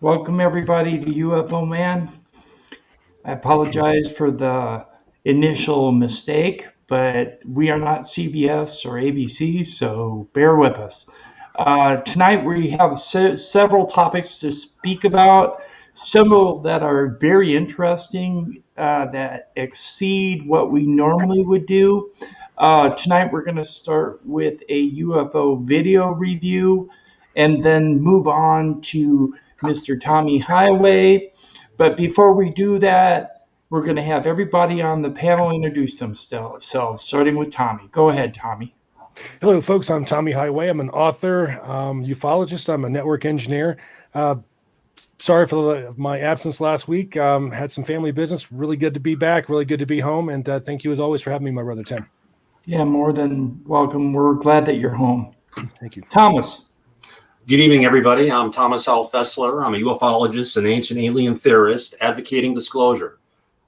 Welcome everybody to UFO Man. I apologize for the initial mistake, but we are not CBS or ABC, so bear with us. Tonight we have several topics to speak about, several that are very interesting, that exceed what we normally would do. Tonight we're going to start with a UFO video review and then move on to Mr. Tommy Highway. But before we do that, we're going to have everybody on the panel introduce themselves, starting with Tommy. Go ahead, Tommy. Hello, folks. I'm Tommy Highway. I'm an author, ufologist. I'm a network engineer. Sorry for my absence last week. Had some family business. Really good to be back. Really good to be home. And thank you, as always, for having me, my brother Tim. Yeah, more than welcome. We're glad that you're home. Thank you. Thomas. Good evening, everybody. I'm Thomas L. Fessler. I'm a ufologist and ancient alien theorist advocating disclosure.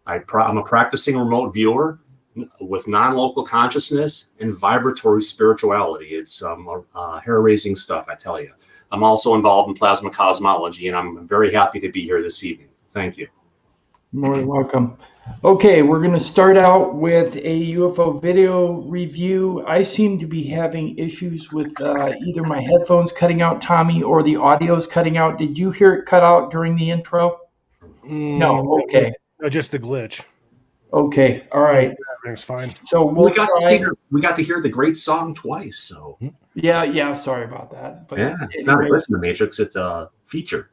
I'm a practicing remote viewer with non-local consciousness and vibratory spirituality. It's hair-raising stuff, I tell you. I'm also involved in plasma cosmology, and I'm very happy to be here this evening. Thank you. More than welcome. Okay, we're going to start out with a UFO video review. I seem to be having issues with either my headphones cutting out, Tommy, or the audio's cutting out. Did you hear it cut out during the intro? No, okay. No, just the glitch. Okay, all right. Everything's fine. So we got to hear the great song twice. So yeah. Sorry about that. But yeah, it's not a glitch in the Matrix. It's a feature.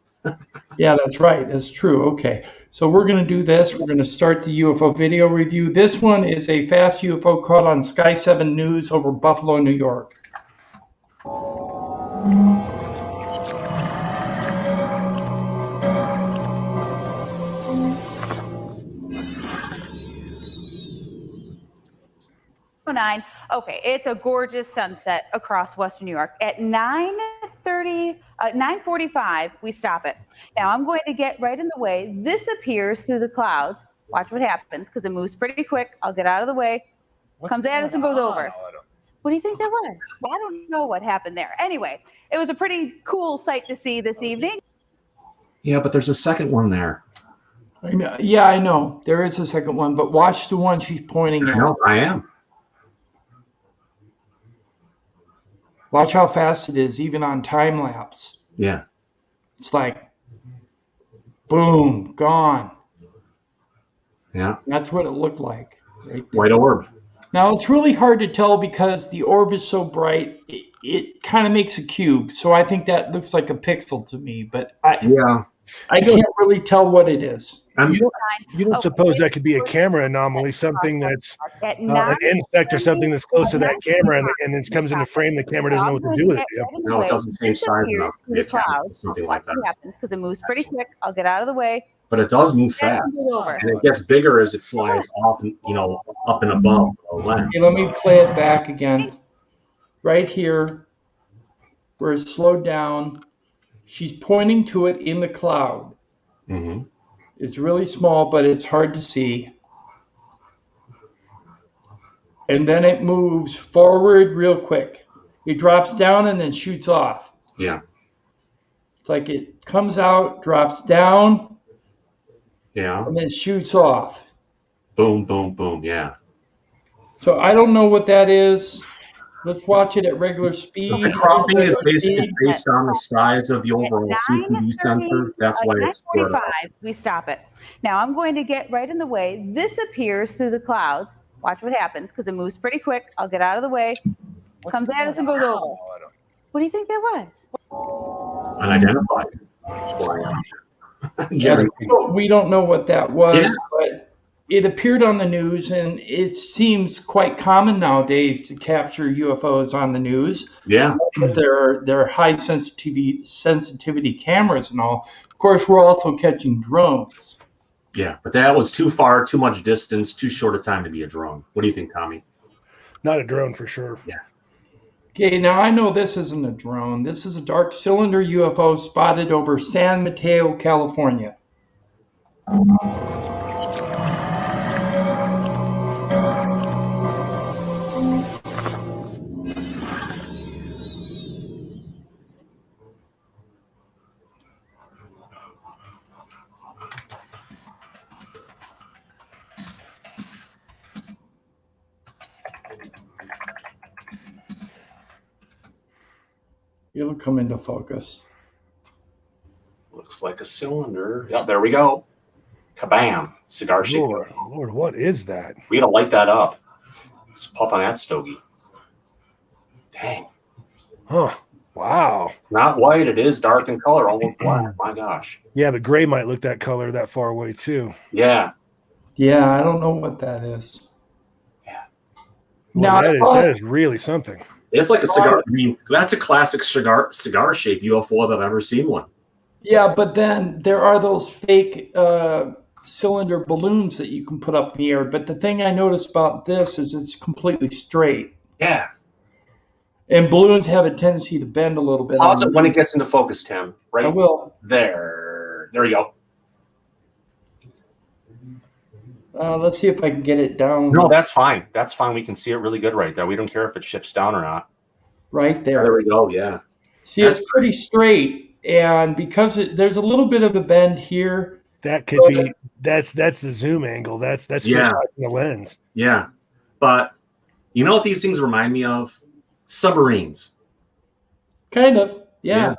Yeah, that's right. That's true. Okay. So we're going to do this. We're going to start the UFO video review. This one is a fast UFO caught on Sky 7 News over Buffalo, New York. Okay, it's a gorgeous sunset across Western New York. At 9:45, we stop it. Now I'm going to get right in the way. This appears through the clouds. Watch what happens because it moves pretty quick. I'll get out of the way. Comes at us and goes over. What do you think that was? I don't know what happened there. Anyway, it was a pretty cool sight to see this evening. Yeah, but there's a second one there. Yeah, I know. There is a second one, but watch the one she's pointing at. No, I am. Watch how fast it is, even on time lapse. Yeah. It's like, boom, gone. Yeah. That's what it looked like. Right there. White orb. Now, it's really hard to tell because the orb is so bright, it kind of makes a cube. So I think that looks like a pixel to me, but I can't really tell what it is. You don't suppose that could be a camera anomaly, something that's an insect or something that's close to that camera, and it comes into frame, the camera doesn't know what to do with it. Yeah. No, it doesn't change size enough to be a camera, something like that. Happens because it moves pretty quick. I'll get out of the way. But it does move fast, and it gets bigger as it flies off, up and above the lens. Okay, let me play it back again. Right here, where it's slowed down, she's pointing to it in the cloud. Mm-hmm. It's really small, but it's hard to see. And then it moves forward real quick. It drops down and then shoots off. Yeah. It's like it comes out, drops down, Yeah. and then shoots off. Boom, boom, boom. Yeah. So I don't know what that is. Let's watch it at regular speed. The cropping is basically based on the size of the overall CCD sensor. That's why it's squared up. We stop it. Now I'm going to get right in the way. This appears through the clouds. Watch what happens because it moves pretty quick. I'll get out of the way. Comes at us and goes over. What do you think that was? Unidentified. Yes, we don't know what that was, but it appeared on the news, and it seems quite common nowadays to capture UFOs on the news. Yeah. But they're high sensitivity cameras and all. Of course, we're also catching drones. Yeah, but that was too far, too much distance, too short a time to be a drone. What do you think, Tommy? Not a drone for sure. Yeah. Okay, now I know this isn't a drone. This is a dark cylinder UFO spotted over San Mateo, California. It'll come into focus. Looks like a cylinder. Yeah, there we go. Kabam. Cigar shape. Lord, what is that? We gotta light that up. Let's puff on that stogie. Dang. Huh. Wow. It's not white. It is dark in color, almost black. My gosh. Yeah, but gray might look that color that far away too. Yeah. Yeah, I don't know what that is. Yeah. Well, that is really something. It's like a cigar. I mean, that's a classic cigar shape UFO if I've ever seen one. Yeah, but then there are those fake cylinder balloons that you can put up in the air. But the thing I noticed about this is it's completely straight. Yeah. And balloons have a tendency to bend a little bit. Pause it when it gets into focus, Tim. Right? I will. There. There you go. Let's see if I can get it down. No, that's fine. That's fine. We can see it really good right there. We don't care if it shifts down or not. Right there. There we go. Yeah. See, it's pretty straight. And because there's a little bit of a bend here. That could be, that's the zoom angle. That's yeah. the lens. Yeah. But you know what these things remind me of? Submarines. Kind of. Yeah.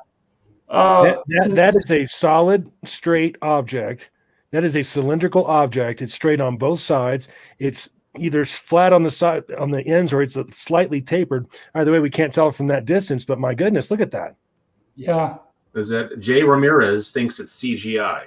That is a solid, straight object. That is a cylindrical object. It's straight on both sides. It's either flat on the side, on the ends, or it's slightly tapered. Either way, we can't tell from that distance. But my goodness, look at that. Yeah. Is that Jay Ramirez thinks it's CGI?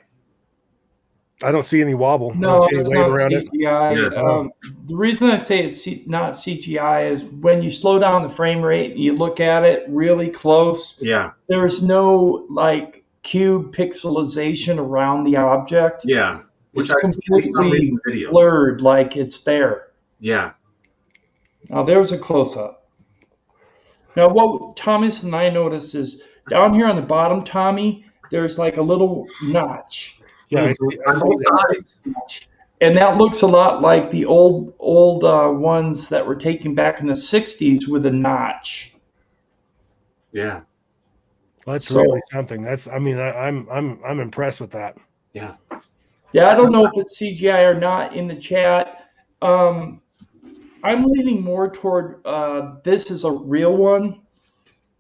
I don't see any wobble. I No, don't see any it's wave not around it. CGI. Yeah. The reason I say it's not CGI is when you slow down the frame rate and you look at it really close, Yeah. there's no like cube pixelization around the object. Yeah. Which It's I've seen in some completely recent videos. blurred, like it's there. Yeah. Now there's a close-up. Now what Thomas and I noticed is down here on the bottom, Tommy, there's like a little notch. Yeah, I Mhm. see On both that. sides. And that looks a lot like the old ones that were taken back in the 60s with a notch. Yeah. That's So- really something. That's. I mean, I'm impressed with that. Yeah. Yeah, I don't know if it's CGI or not in the chat. I'm leaning more toward this is a real one,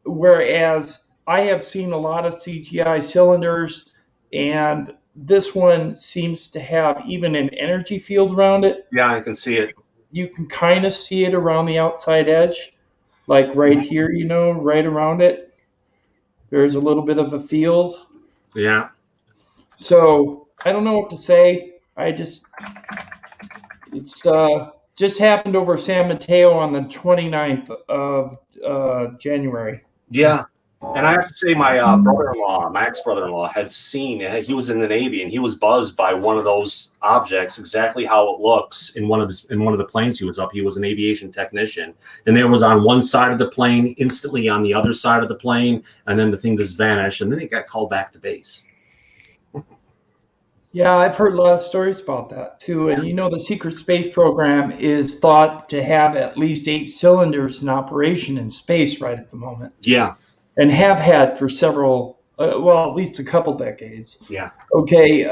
whereas I have seen a lot of CGI cylinders, and this one seems to have even an energy field around it. Yeah, I can see it. You can kind of see it around the outside edge, like right here, right around it. There's a little bit of a field. Yeah. So I don't know what to say. It's just happened over San Mateo on the 29th of January. Yeah. And I have to say, my brother-in-law, my ex-brother-in-law, had seen it. He was in the Navy, and he was buzzed by one of those objects, exactly how it looks in one of the planes he was up. He was an aviation technician, and there was on one side of the plane, instantly on the other side of the plane, and then the thing just vanished, and then it got called back to base. Yeah, I've heard a lot of stories about that too. And the secret space program is thought to have at least 8 cylinders in operation in space right at the moment, Yeah. and have had for several, at least a couple decades. Yeah. Okay,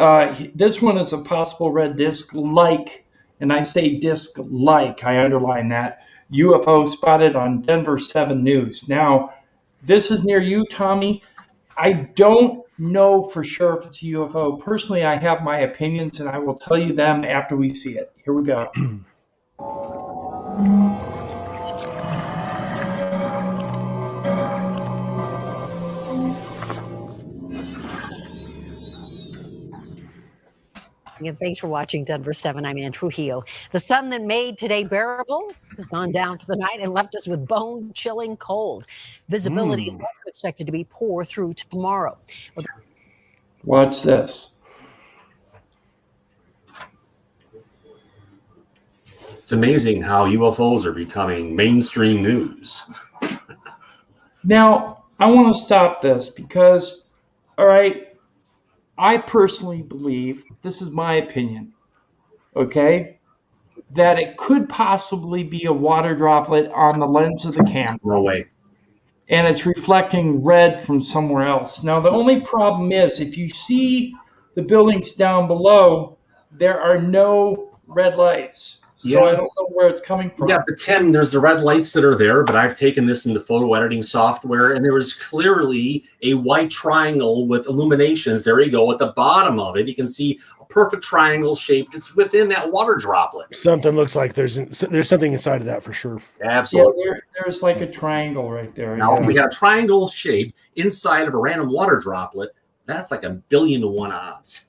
this one is a possible red disk-like, and I say disk-like, I underline that, UFO spotted on Denver 7 News. Now, this is near you, Tommy. I don't know for sure if it's a UFO. Personally, I have my opinions, and I will tell you them after we see it. Here we go. And thanks for watching Denver 7. I'm Ann Trujillo. The sun that made today bearable has gone down for the night and left us with bone-chilling cold. Visibility is also expected to be poor through tomorrow. Watch this. It's amazing how UFOs are becoming mainstream news. Now, I want to stop this because, all right, I personally believe, this is my opinion, okay, that it could possibly be a water droplet on the lens of the camera. No way. And it's reflecting red from somewhere else. Now, the only problem is if you see the buildings down below, there are no red lights. So Yeah. I don't know where it's coming from. Yeah, but Tim, there's the red lights that are there, but I've taken this into photo editing software, and there is clearly a white triangle with illuminations. There you go. At the bottom of it, you can see a perfect triangle shaped. It's within that water droplet. Something looks like there's something inside of that for sure. Absolutely. Yeah, there's like a triangle right there. Now, yeah. we got a triangle shape inside of a random water droplet. That's like 1,000,000,000 to 1 odds.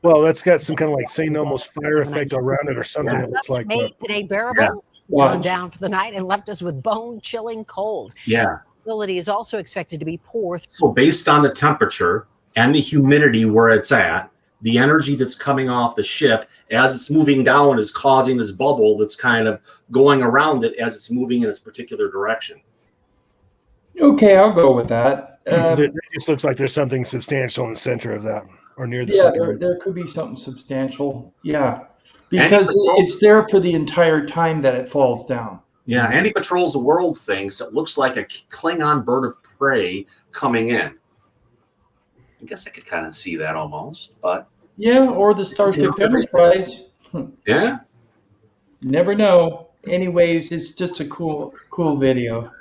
Well, that's got some kind of like St. Elmo's fire effect around it or something. Yeah. That The looks sun like that made today bearable has Watch. gone down for the night and left us with bone-chilling cold. Yeah. Visibility is also expected to be poor. So based on the temperature and the humidity where it's at, the energy that's coming off the ship as it's moving down is causing this bubble that's kind of going around it as it's moving in its particular direction. Okay, I'll go with that. it just looks like there's something substantial in the center of that or near the Yeah, center. there could be something substantial. Yeah, because it's there for the entire time that it falls down. Yeah, Andy Patrols the World thinks it looks like a Klingon bird of prey coming in. I guess I could kind of see that almost, but Yeah, or the Starship Enterprise. yeah. You never know. Anyways, it's just a cool video.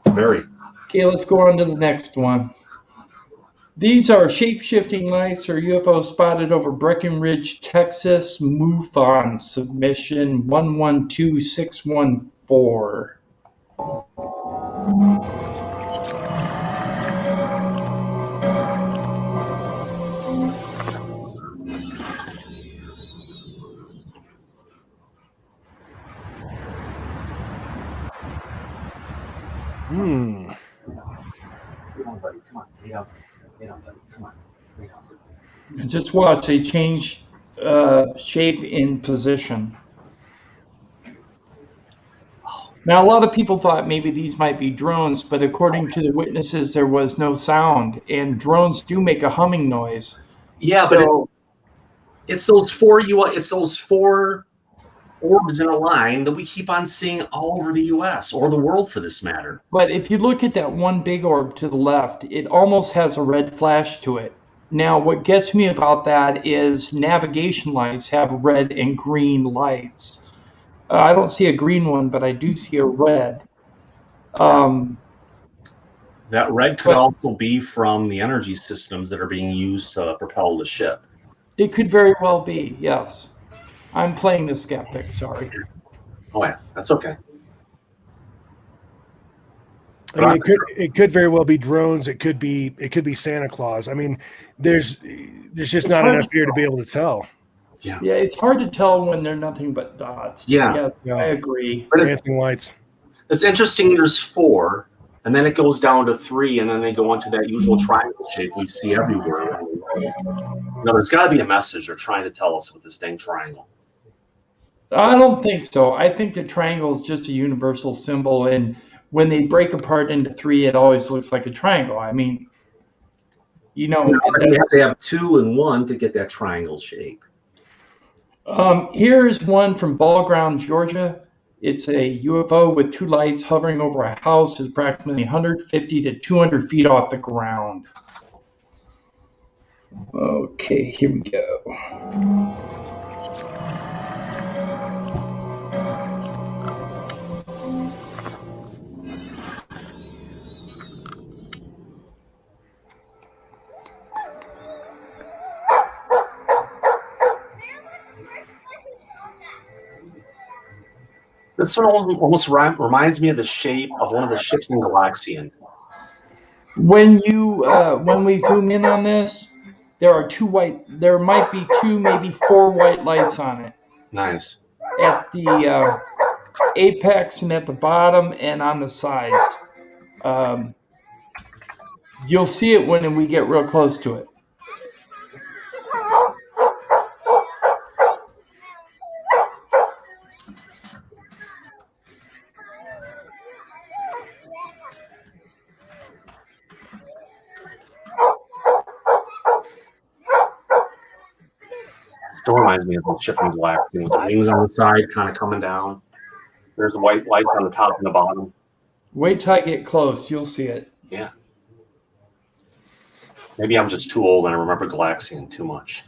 Very. Okay, let's go on to the next one. These are shape-shifting lights or UFO spotted over Breckenridge, Texas. MUFON submission 112614. Hmm. Come on, buddy. Come on. Lay down. Lay down, buddy. Come on. Lay down. And just watch, they change shape in position. Now, a lot of people thought maybe these might be drones, but according to the witnesses, there was no sound, and drones do make a humming noise. Yeah, So- but it's those four orbs in a line that we keep on seeing all over the U.S. or the world, for this matter. But if you look at that one big orb to the left, it almost has a red flash to it. Now, what gets me about that is navigation lights have red and green lights. I don't see a green one, but I do see a red. That red could But- also be from the energy systems that are being used to propel the ship. It could very well be, yes. I'm playing the skeptic, sorry. Oh yeah, that's okay. I mean, it could very well be drones. It could be Santa Claus. I mean, there's just not hard enough to here to be able to tell. Yeah. Yeah, it's hard to tell when they're nothing but dots. Yeah. Yes, Yeah. I agree. But Dancing lights. it's interesting. There's 4, and then it goes down to 3, and then they go into that usual triangle shape we see everywhere. No, there's got to be a message they're trying to tell us with this dang triangle. I don't think so. I think the triangle is just a universal symbol, and when they break apart into 3, it always looks like a triangle. I mean, You have to have 2 and 1 to get that triangle shape. Here's one from Ball Ground, Georgia. It's a UFO with 2 lights hovering over a house, is approximately 150 to 200 feet off the ground. Okay, here we go. This one almost reminds me of the shape of one of the ships in Galaxian. When we zoom in on this, there might be 2, maybe 4 white lights on it. Nice. At the apex and at the bottom and on the sides. You'll see it when we get real close to it. Still reminds me of the ship from Galaxian with the wings on the side kind of coming down. There's the white lights on the top and the bottom. Wait till I get close, you'll see it. Yeah. Maybe I'm just too old and I remember Galaxian too much.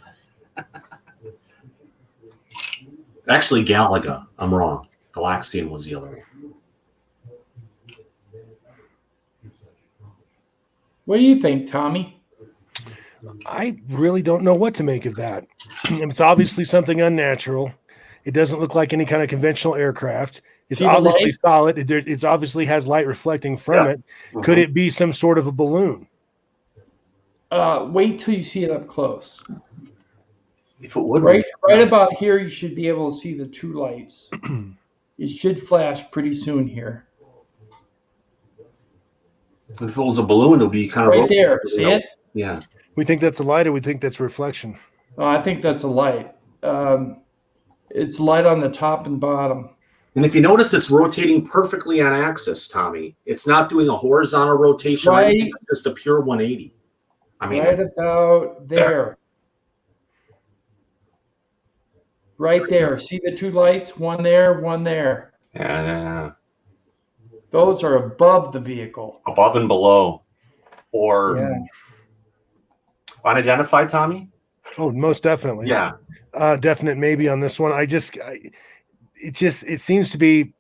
Actually, Galaga. I'm wrong. Galaxian was the other one. What do you think, Tommy? I really don't know what to make of that. It's obviously something unnatural. It doesn't look like any kind of conventional aircraft. It's See the obviously light? solid. It's obviously has light reflecting from it. Mhm. Could it be some sort of a balloon? Wait till you see it up close. If it would Right about here, you should be able to see the 2 lights. It should flash pretty soon here. If it was a balloon, it would be kind of Right there, see it? Yeah. We think that's a light, or we think that's reflection. I think that's a light. It's light on the top and bottom. And if you notice, it's rotating perfectly on axis, Tommy. It's not doing a horizontal rotation. Right. It's just a pure 180. I mean, Right about there. Right there. See the 2 lights? One there, one there. yeah, Those are above the vehicle. above and below, or Yeah. unidentified, Tommy. Oh, most definitely. Yeah. Definite maybe on this one. It seems to be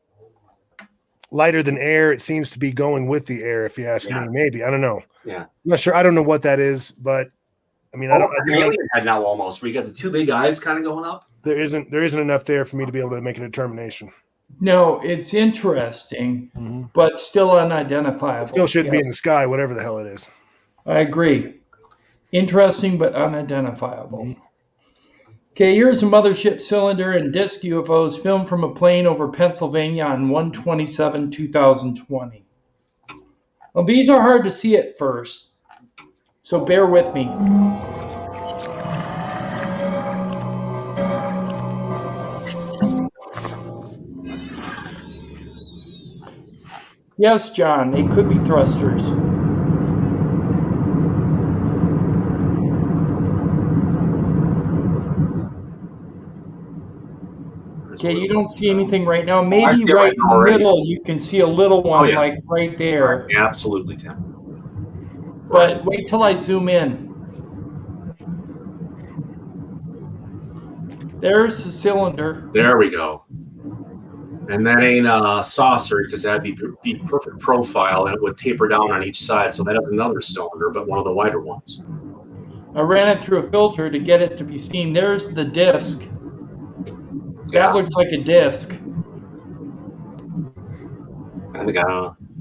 lighter than air. It seems to be going with the air, if you ask me. Maybe. I don't know. Yeah. I'm not sure. I don't know what that is, but I mean, Alien head now almost. We got the 2 big eyes kind of going up. there isn't enough there for me to be able to make a determination. No, it's interesting, but still unidentifiable. It still shouldn't be Yes, in the sky, whatever the hell it is. I agree. Interesting, but unidentifiable. Okay, here's a mothership cylinder and disc UFOs filmed from a plane over Pennsylvania on 1/27/2020. Well, these are hard to see at first, so bear with me. Yes, John, they could be thrusters. Okay, you don't see anything right now. Maybe see it right right in the already. middle, you can see a little one, yeah. like right there. Yeah, absolutely, Tim. But wait till I zoom in. There's the cylinder. There we go. And that ain't a saucer because that'd be perfect profile and it would taper down on each side. So that is another cylinder, but one of the wider ones. I ran it through a filter to get it to be seen. There's the disc. That looks like a disc. And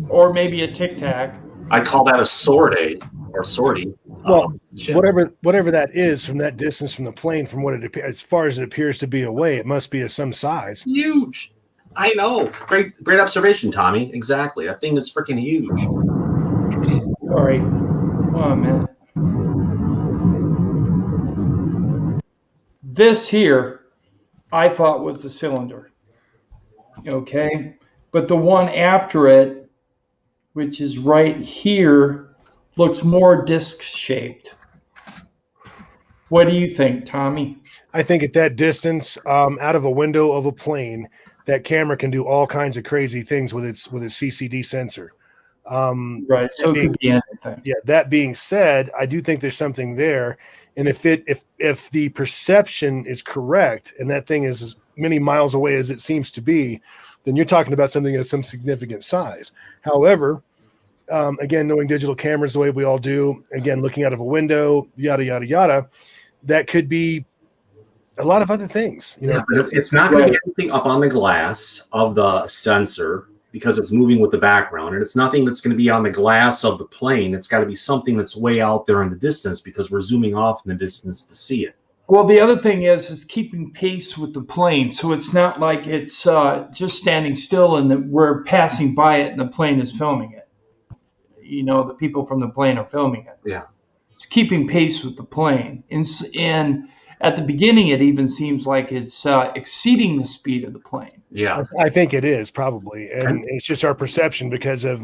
or maybe a Tic Tac. I call that a sortie or sortie. Well, whatever that is from that distance from the plane, from what it appears, as far as it appears to be away, it must be of some size. Huge. I know. Great observation, Tommy. Exactly. That thing is freaking huge. All right. Hold on a minute. This here, I thought was the cylinder. Okay. But the one after it, which is right here, looks more disc shaped. What do you think, Tommy? I think at that distance, out of a window of a plane, that camera can do all kinds of crazy things with its CCD sensor. Right. So it could be anything. Yeah. That being said, I do think there's something there, and if the perception is correct, and that thing is as many miles away as it seems to be, then you're talking about something of some significant size. However, again, knowing digital cameras the way we all do, again, looking out of a window, yada, yada, yada, that could be a lot of other things. Yeah, but it's not going to be anything up on the glass of the sensor because it's moving with the background. And it's nothing that's going to be on the glass of the plane. It's got to be something that's way out there in the distance because we're zooming off in the distance to see it. Well, the other thing is keeping pace with the plane. So it's not like it's just standing still and we're passing by it and the plane is filming it. You know, the people from the plane are filming it. Yeah. It's keeping pace with the plane. And at the beginning, it even seems like it's exceeding the speed of the plane. Yeah. I think it is probably. And it's just our perception because of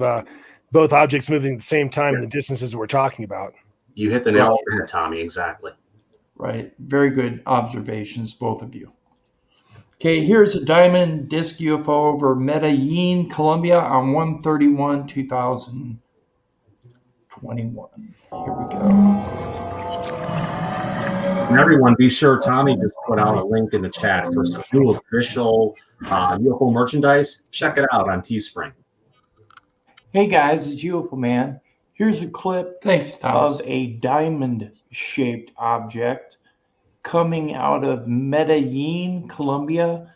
both objects moving at the same time and the distances we're talking about. You hit the nail on the head, Tommy. Exactly. Right. Very good observations, both of you. Okay, here's a diamond disc UFO over Medellin, Colombia on 1/31/2021. Here we go. And everyone, be sure Tommy just put out a link in the chat for some new official UFO merchandise. Check it out on Teespring. Hey guys, it's UFO Man. Here's a clip of a diamond-shaped object coming out of Medellin, Colombia,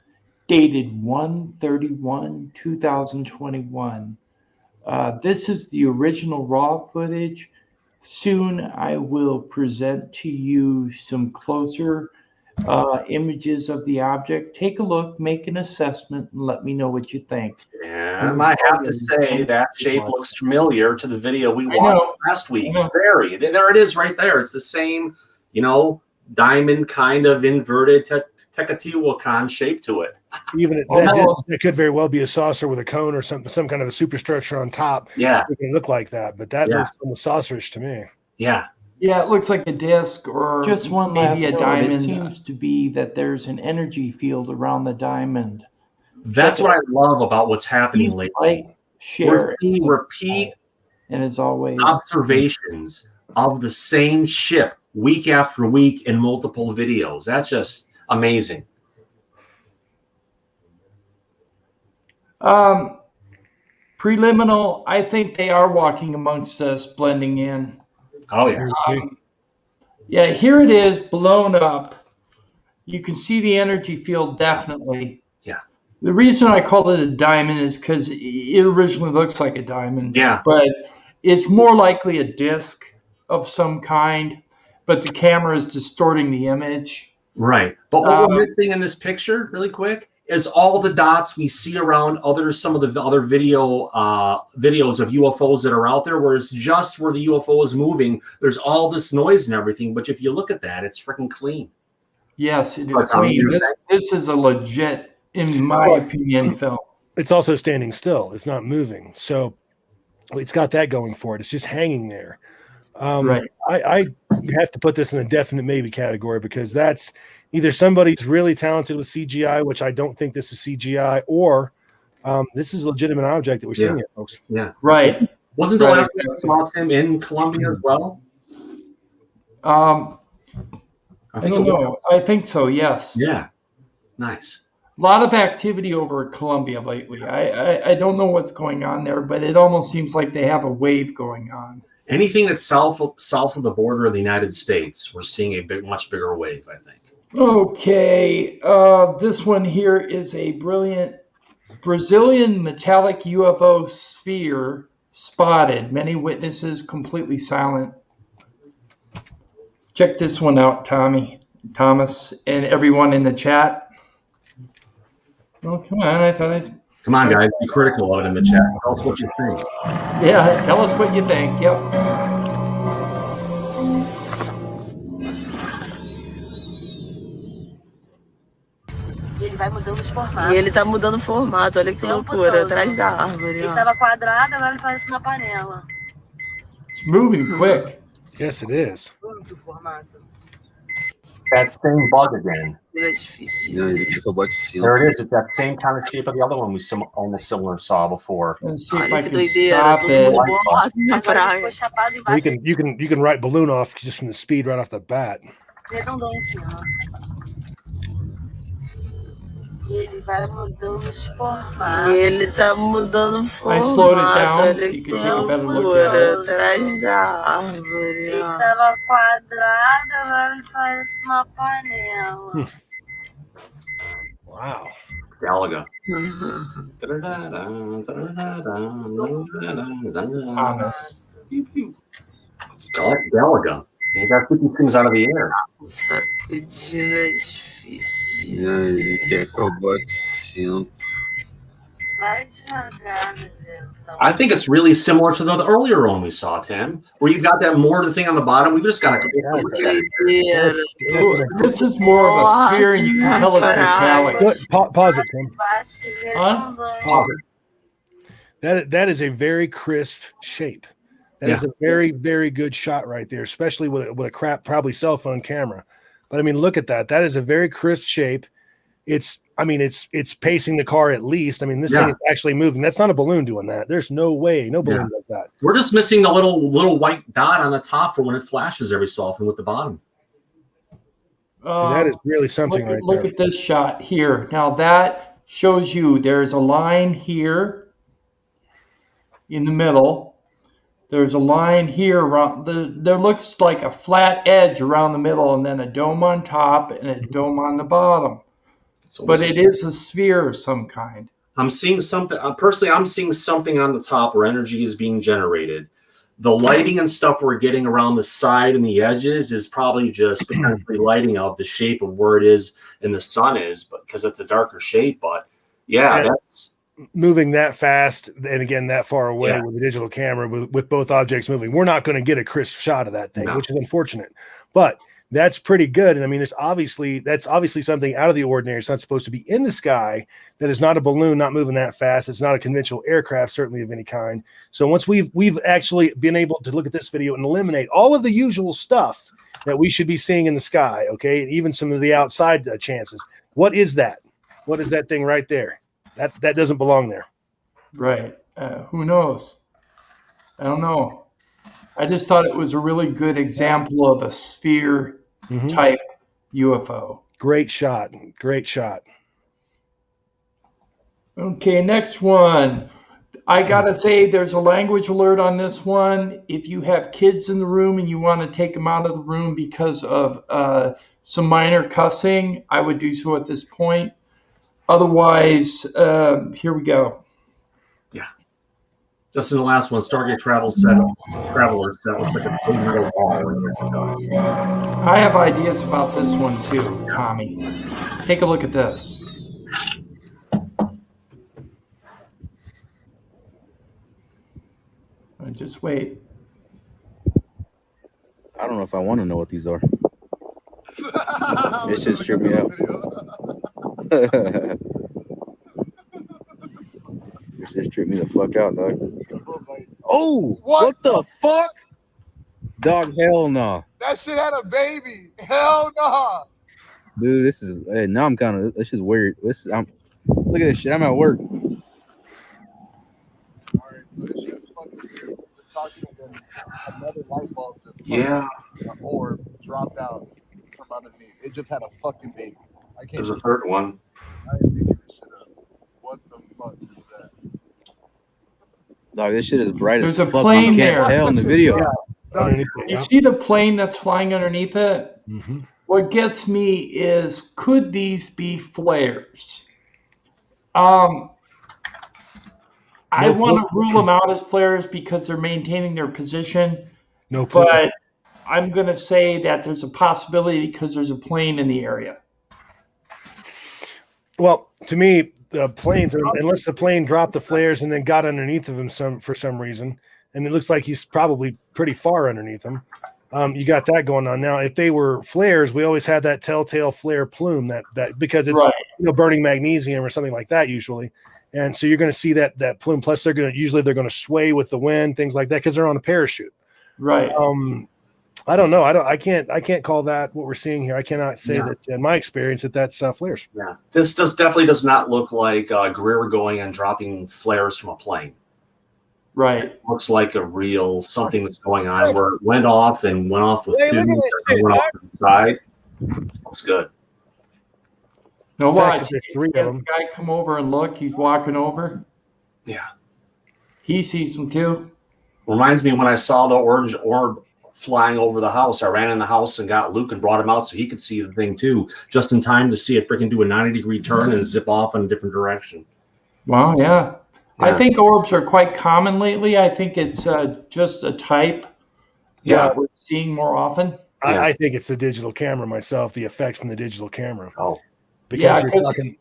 dated 1/31/2021. This is the original raw footage. Soon I will present to you some closer images of the object. Take a look, make an assessment, and let me know what you think. And I have to say that shape looks familiar to the video we watched last week. Very. There it is right there. It's the same, diamond kind of inverted Teotihuacan shape to it. Even it could very well be a saucer with a cone or some kind of a superstructure on top. Yeah. It can look like that, but that looks almost saucerish to me. Yeah. Yeah, it looks like a disc or Just one maybe a last note. diamond. It seems to be that there's an energy field around the diamond. That's what I love about what's happening lately. Like, We're seeing repeat and as always, observations of the same ship week after week in multiple videos. That's just amazing. Preliminal, I think they are walking amongst us, blending in. Oh, yeah. Yeah, here it is, blown up. You can see the energy field definitely. Yeah. The reason I call it a diamond is because it originally looks like a diamond. Yeah. But it's more likely a disc of some kind, but the camera is distorting the image. Right. But what we're missing in this picture, really quick, is all the dots we see around some of the other videos of UFOs that are out there, where it's just where the UFO is moving. There's all this noise and everything, but if you look at that, it's freaking clean. Yes, it is clean. This is a legit, in my opinion, film. It's also standing still. It's not moving. So it's got that going for it. It's just hanging there. Right. I have to put this in a definite maybe category, because that's either somebody's really talented with CGI, which I don't think this is CGI, or this is a legitimate object that we're seeing here, folks. Yeah. Right. Wasn't the last time I saw him in Colombia as well? I don't know. I think so, yes. Yeah. Nice. A lot of activity over Colombia lately. I don't know what's going on there, but it almost seems like they have a wave going on. Anything that's south of the border of the United States, we're seeing a much bigger wave, I think. Okay, this one here is a brilliant Brazilian metallic UFO sphere spotted. Many witnesses completely silent. Check this one out, Thomas, and everyone in the chat. Oh, come on! Come on, guys, be critical of it in the chat. Tell us what you think. Yeah, tell us what you think. Yep. Ele vai mudando os formatos. E ele tá mudando o formato, olha que loucura, atrás da árvore. Ele Ó. tava quadrado, agora ele parece uma panela. It's moving quick. Yes, it is. Muito formato. That same bug again. Ele é difícil. Não, ele fica bate cinto. There it is. It's that same kind of shape of the other one we almost similar saw before. Let's see if I Olha que can doideira, stop todo it. mundo borrado na Agora ele praia. ficou chapado You embaixo. can write balloon off just from the speed right off the bat. Redondão em cima. Ele vai mudando os formatos. E ele tá mudando o I slowed it formato, down olha so you que can take a better look loucura, at it. atrás da árvore. Ele Ó. tava quadrado, agora ele parece uma panela. Wow. Galaga. Thomas. It's Galaga. You got to keep things out of the air. Sacudindo é difícil. Não, ele quer que eu bote cinto. Vai devagar, meu Deus. I think it's really similar to the earlier one we saw, Tim, where you've got that mortar thing on the bottom. We just got to. Doideira. Ooh, this is more of a sphere, and you can tell it's metallic. Good. Pause it, Tim. Baixo, Huh? redondão. That is a very crisp shape. That is a very, very good shot right there, especially with a crap, probably cell phone camera. But I mean, look at that. That is a very crisp shape. It's pacing the car at least. I mean, this thing is actually moving. That's not a balloon doing that. There's no way. No balloon does that. We're just missing the little white dot on the top for when it flashes every so often with the bottom. That is really something right Look there. at this shot here. Now that shows you there's a line here in the middle. There's a line here around there looks like a flat edge around the middle, and then a dome on top and a dome on the bottom. But it is a sphere of some kind. I'm seeing something. Personally, I'm seeing something on the top where energy is being generated. The lighting and stuff we're getting around the side and the edges is probably just potentially lighting up the shape of where it is and the sun is, but because it's a darker shape. But yeah, that's moving that fast and again that far away with a digital camera with both objects moving. We're not going to get a crisp shot of that thing, which is unfortunate. But that's pretty good. And I mean, that's obviously something out of the ordinary. It's not supposed to be in the sky. That is not a balloon, not moving that fast. It's not a conventional aircraft, certainly of any kind. So once we've actually been able to look at this video and eliminate all of the usual stuff that we should be seeing in the sky, okay, even some of the outside chances. What is that? What is that thing right there? That doesn't belong there. Right. Who knows? I don't know. I just thought it was a really good example of a sphere type UFO. Great shot. Great shot. Okay, next one. I got to say there's a language alert on this one. If you have kids in the room and you want to take them out of the room because of some minor cussing, I would do so at this point. Otherwise, here we go. yeah. Just in the last one, Stargate Traveler set looks like a big metal ball. I have ideas about this one too, Tommy. Take a look at this. Just wait. I don't know if I want to know what these are. It just tripped me out. It just tripped me the fuck out, dog. Oh, what the fuck? Dog, hell no. That shit had a baby. Hell no. Dude, this is now I'm kind of this is weird. Look at this shit. I'm at work. Alright, so this shit is fucking weird. Just talking and then another light bulb just Yeah. orb dropped out from underneath. It just had a fucking baby. I can't. There's a third one. I ain't thinking this shit up. What the fuck is that? Dog, this shit is bright There's as a fuck. plane You can't there. tell in the video. Underneath it, You yeah. see the plane that's flying underneath it? Mhm. What gets me is, could these be flares? I Nope. want to rule them out as flares because they're maintaining their position, No clue. but I'm going to say that there's a possibility because there's a plane in the area. Well, to me, the planes, unless the plane dropped the flares and then got underneath of him for some reason, and it looks like he's probably pretty far underneath them. You got that going on now. If they were flares, we always had that telltale flare plume that because it's Right. burning magnesium or something like that usually, and so you're going to see that plume. Plus, they're going to sway with the wind, things like that, because they're on a parachute. Right. I don't know. I can't call that what we're seeing here. I cannot say that in my experience that's flares. Yeah. This definitely does not look like Greer going and dropping flares from a plane. Right. It looks like a real something that's going on where it went off with Hey, two, look at this and shit, went off to the side. Looks good. No, In fact, watch. there's three of Has them. the guy come over and look. He's walking over. Yeah. He sees them too. Reminds me when I saw the orange orb flying over the house. I ran in the house and got Luke and brought him out so he could see the thing too, just in time to see it freaking do a 90-degree turn and zip off in a different direction. Wow, yeah. I Yeah. think orbs are quite common lately. I think it's just a type that we're seeing more often. I think it's the digital camera myself, the effect from the digital camera. Oh, because Yeah, you're 'cause- talking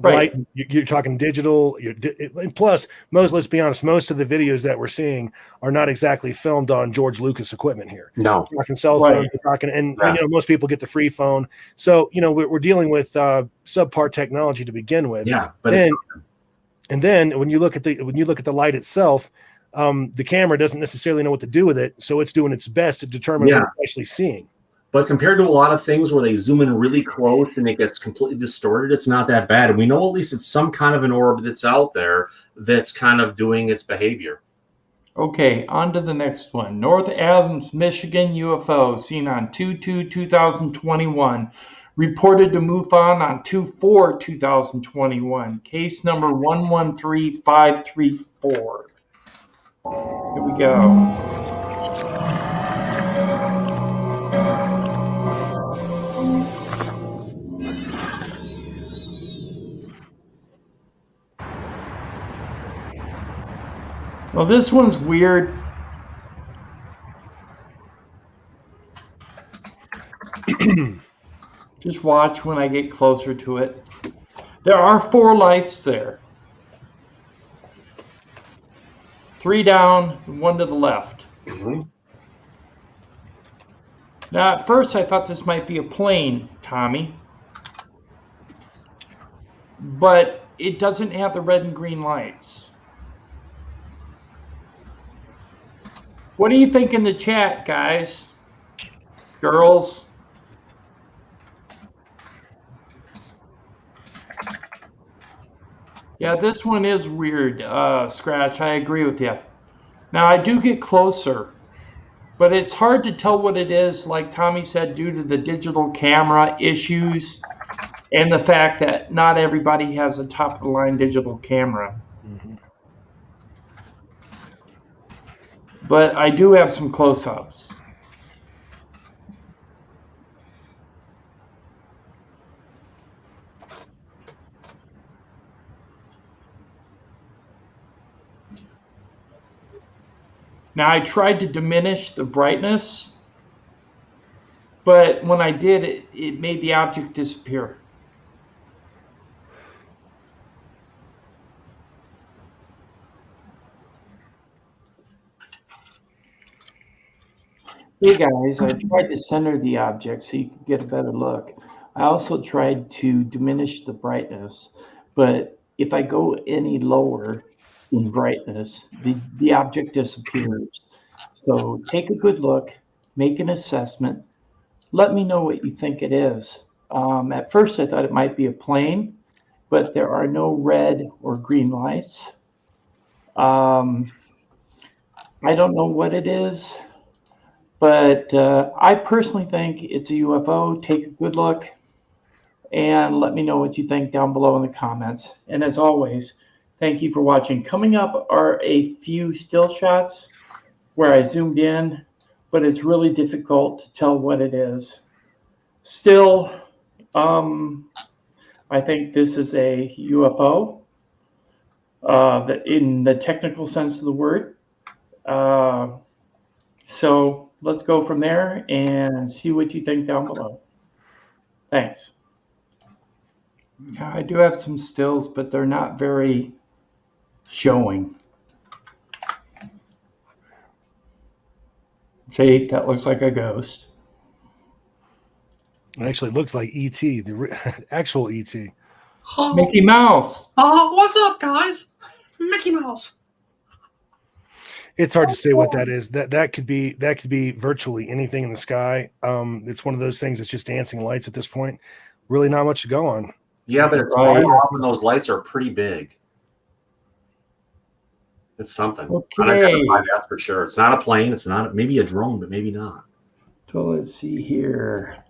right. light, you're talking digital. And plus, let's be honest, most of the videos that we're seeing are not exactly filmed on George Lucas equipment here. no. We're talking cell Right. phones, we're talking, and Yeah. most people get the free phone. So we're dealing with subpar technology to begin with. Yeah, but it's And then when you look at the light itself, the camera doesn't necessarily know what to do with it, so it's doing its best to determine what it's actually seeing. But compared to a lot of things where they zoom in really close and it gets completely distorted, it's not that bad. And we know at least it's some kind of an orb that's out there that's kind of doing its behavior. Okay, on to the next one. North Adams, Michigan UFO seen on 2/2/2021. Reported to MUFON on 2/4/2021. Case number 113534. Here we go. Well, this one's weird. Just watch when I get closer to it. There are 4 lights there. 3 down and 1 to the left. Mm-hmm. Now, at first I thought this might be a plane, Tommy. But it doesn't have the red and green lights. What do you think in the chat, guys? Girls? Yeah, this one is weird, Scratch. I agree with you. Now, I do get closer, but it's hard to tell what it is, like Tommy said, due to the digital camera issues and the fact that not everybody has a top-of-the-line digital camera. Mm-hmm. But I do have some close-ups. Now, I tried to diminish the brightness, but when I did, it made the object disappear. Hey guys, I tried to center the object so you could get a better look. I also tried to diminish the brightness, but if I go any lower in brightness, the object disappears. So take a good look, make an assessment, let me know what you think it is. At first, I thought it might be a plane, but there are no red or green lights. Um, I don't know what it is. But I personally think it's a UFO. Take a good look and let me know what you think down below in the comments. And as always, thank you for watching. Coming up are a few still shots where I zoomed in, but it's really difficult to tell what it is. Still, I think this is a UFO in the technical sense of the word. So let's go from there and see what you think down below. Thanks. Yeah, I do have some stills, but they're not very showing. See, that looks like a ghost. It actually looks like E.T., the actual E.T. Oh, Mickey Mouse. what's up, guys? It's Mickey Mouse. It's hard to say what that is. That could be virtually anything in the sky. It's one of those things that's just dancing lights at this point. Really not much to go on. Yeah, but it's far off and those lights are pretty big. It's something. Okay. I don't identify that for sure. It's not a plane. It's not maybe a drone, but maybe not. So let's see here.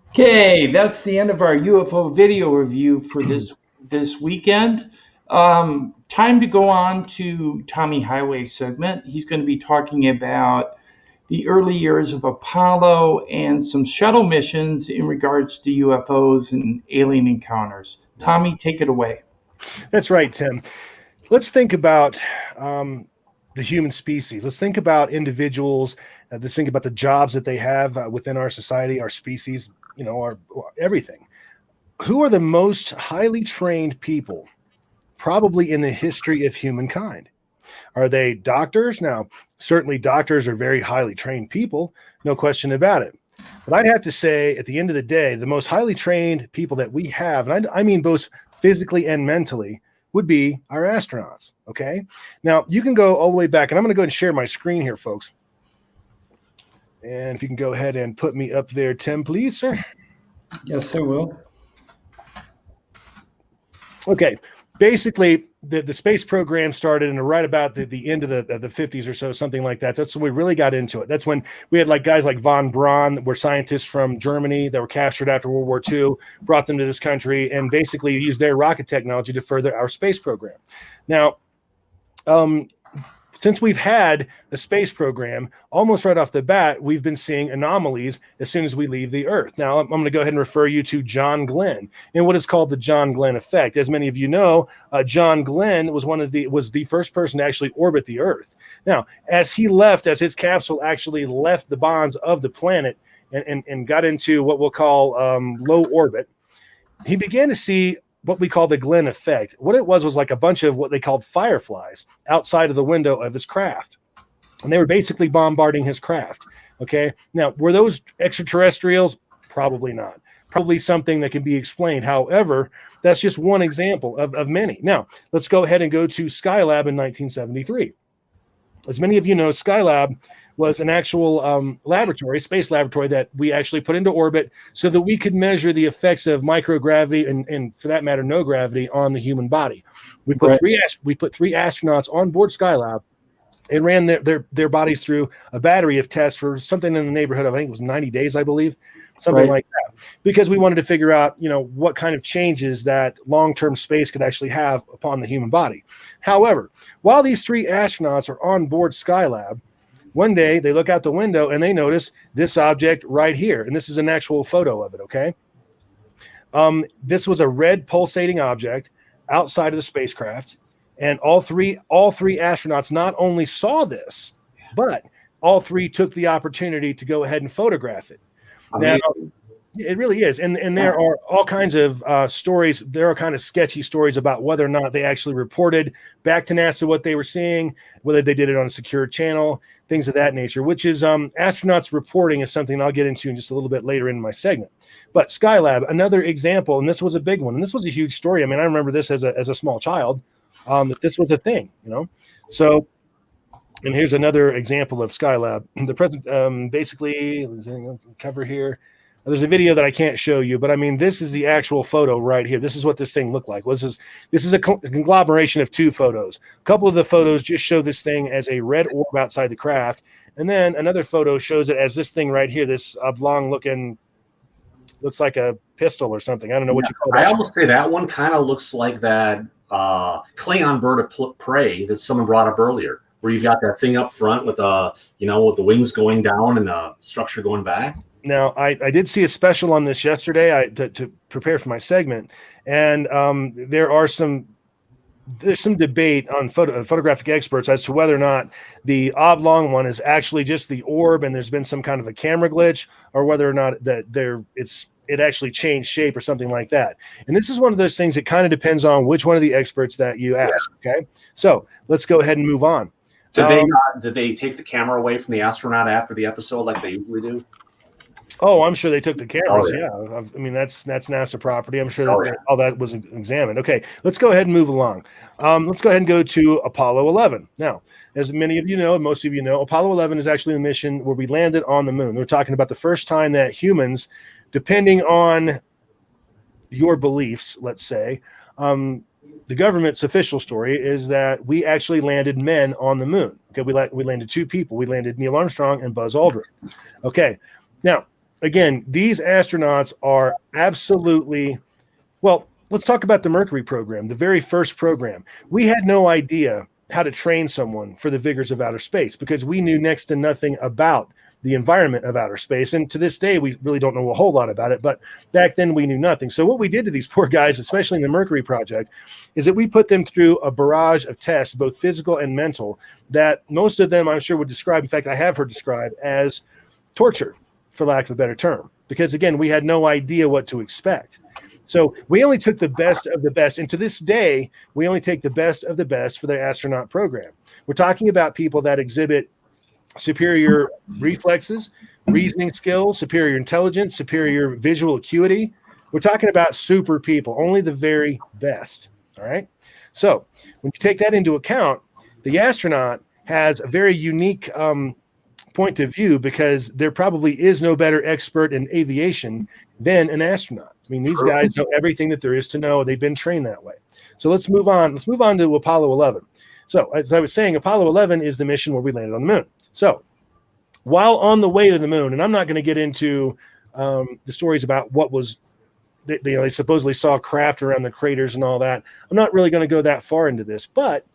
Okay, that's the end of our UFO video review for this weekend. Time to go on to Tommy Highway's segment. He's going to be talking about the early years of Apollo and some shuttle missions in regards to UFOs and alien encounters. Tommy, take it away. That's right, Tim. Let's think about the human species. Let's think about individuals. Let's think about the jobs that they have within our society, our species, our everything. Who are the most highly trained people probably in the history of humankind? Are they doctors? Now, certainly doctors are very highly trained people, no question about it. But I'd have to say, at the end of the day, the most highly trained people that we have, and I mean both physically and mentally, would be our astronauts, okay? Now, you can go all the way back, and I'm going to go ahead and share my screen here, folks. And if you can go ahead and put me up there, Tim, please, sir. Yes, I will. Okay. Basically, the space program started in right about the end of the 50s or so, something like that. That's when we really got into it. That's when we had guys like von Braun, that were scientists from Germany that were captured after World War II, brought them to this country, and basically used their rocket technology to further our space program. Now, since we've had the space program, almost right off the bat, we've been seeing anomalies as soon as we leave the Earth. Now, I'm going to go ahead and refer you to John Glenn and what is called the John Glenn effect. As many of you know, John Glenn was the first person to actually orbit the Earth. Now, as his capsule actually left the bonds of the planet and got into what we'll call low orbit, he began to see what we call the Glenn effect. What it was like a bunch of what they called fireflies outside of the window of his craft. And they were basically bombarding his craft. Okay. Now, were those extraterrestrials? Probably not. Probably something that can be explained. However, that's just one example of many. Now, let's go ahead and go to Skylab in 1973. As many of you know, Skylab was an actual space laboratory that we actually put into orbit so that we could measure the effects of microgravity and for that matter, no gravity on the human body. We put three astronauts on board Skylab and ran their bodies through a battery of tests for something in the neighborhood of, I think it was 90 days, I believe, something like that, because we wanted to figure out, what kind of changes that long-term space could actually have upon the human body. However, while these three astronauts are on board Skylab, one day they look out the window and they notice this object right here. And this is an actual photo of it, okay? This was a red pulsating object outside of the spacecraft. And all three astronauts not only saw this, but all three took the opportunity to go ahead and photograph it. Now, It really is. And there are all kinds of stories. There are kind of sketchy stories about whether or not they actually reported back to NASA what they were seeing, whether they did it on a secure channel, things of that nature, which is astronauts reporting is something I'll get into in just a little bit later in my segment. But Skylab, another example, and this was a big one. And this was a huge story. I mean, I remember this as a small child, that this was a thing, So, and here's another example of Skylab. The present, basically, cover here. There's a video that I can't show you, but I mean, this is the actual photo right here. This is what this thing looked like. This is a conglomeration of two photos. A couple of the photos just show this thing as a red orb outside the craft, and then another photo shows it as this thing right here. This oblong-looking, looks like a pistol or something. I don't know what you call that. I almost say that one kind of looks like that Cleon bird of prey that someone brought up earlier, where you've got that thing up front with with the wings going down and the structure going back. Now, I did see a special on this yesterday to prepare for my segment, and there's some debate on photographic experts as to whether or not the oblong one is actually just the orb and there's been some kind of a camera glitch, or whether or not that it actually changed shape or something like that. And this is one of those things that kind of depends on which one of the experts that you ask. Okay, so let's go ahead and move on. Did they take the camera away from the astronaut after the episode like they usually do? Oh, I'm sure they took the cameras. Oh, yeah. I mean, that's NASA property. I'm sure that all that was examined. Okay, let's go ahead and move along. Let's go ahead and go to Apollo 11. Now, as many of you know, most of you know, Apollo 11 is actually the mission where we landed on the moon. We're talking about the first time that humans, depending on your beliefs, let's say, the government's official story is that we actually landed men on the moon. Okay, we landed two people. We landed Neil Armstrong and Buzz Aldrin. Okay, now, again, these astronauts are absolutely, well, let's talk about the Mercury program, the very first program. We had no idea how to train someone for the vigors of outer space because we knew next to nothing about the environment of outer space. And to this day, we really don't know a whole lot about it, but back then we knew nothing. So what we did to these poor guys, especially in the Mercury project, is that we put them through a barrage of tests, both physical and mental, that most of them I'm sure would describe, in fact, I have heard described as torture, for lack of a better term, because again, we had no idea what to expect. So we only took the best of the best. And to this day, we only take the best of the best for their astronaut program. We're talking about people that exhibit superior reflexes, reasoning skills, superior intelligence, superior visual acuity. We're talking about super people, only the very best. All right. So when you take that into account, the astronaut has a very unique point of view because there probably is no better expert in aviation than an astronaut. I mean, these guys know everything that there is to know. They've been trained that way. So let's move on. Let's move on to Apollo 11. So as I was saying, Apollo 11 is the mission where we landed on the moon. So while on the way to the moon, and I'm not going to get into the stories about what was, they supposedly saw craft around the craters and all that. I'm not really going to go that far into this, but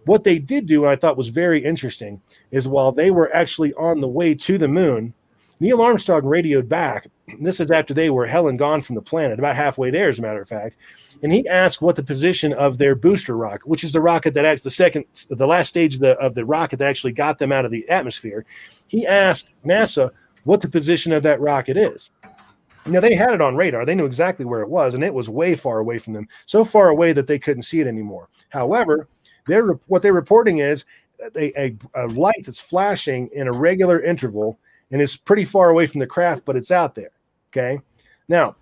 what they did do, and I thought was very interesting, is while they were actually on the way to the moon, Neil Armstrong radioed back. This is after they were hell and gone from the planet, about halfway there, as a matter of fact. And he asked what the position of their booster rocket, which is the rocket that actually the last stage of the rocket that actually got them out of the atmosphere. He asked NASA what the position of that rocket is. Now, they had it on radar. They knew exactly where it was, and it was way far away from them, so far away that they couldn't see it anymore. However, what they're reporting is a light that's flashing in a regular interval, and it's pretty far away from the craft, but it's out there. Okay. Now,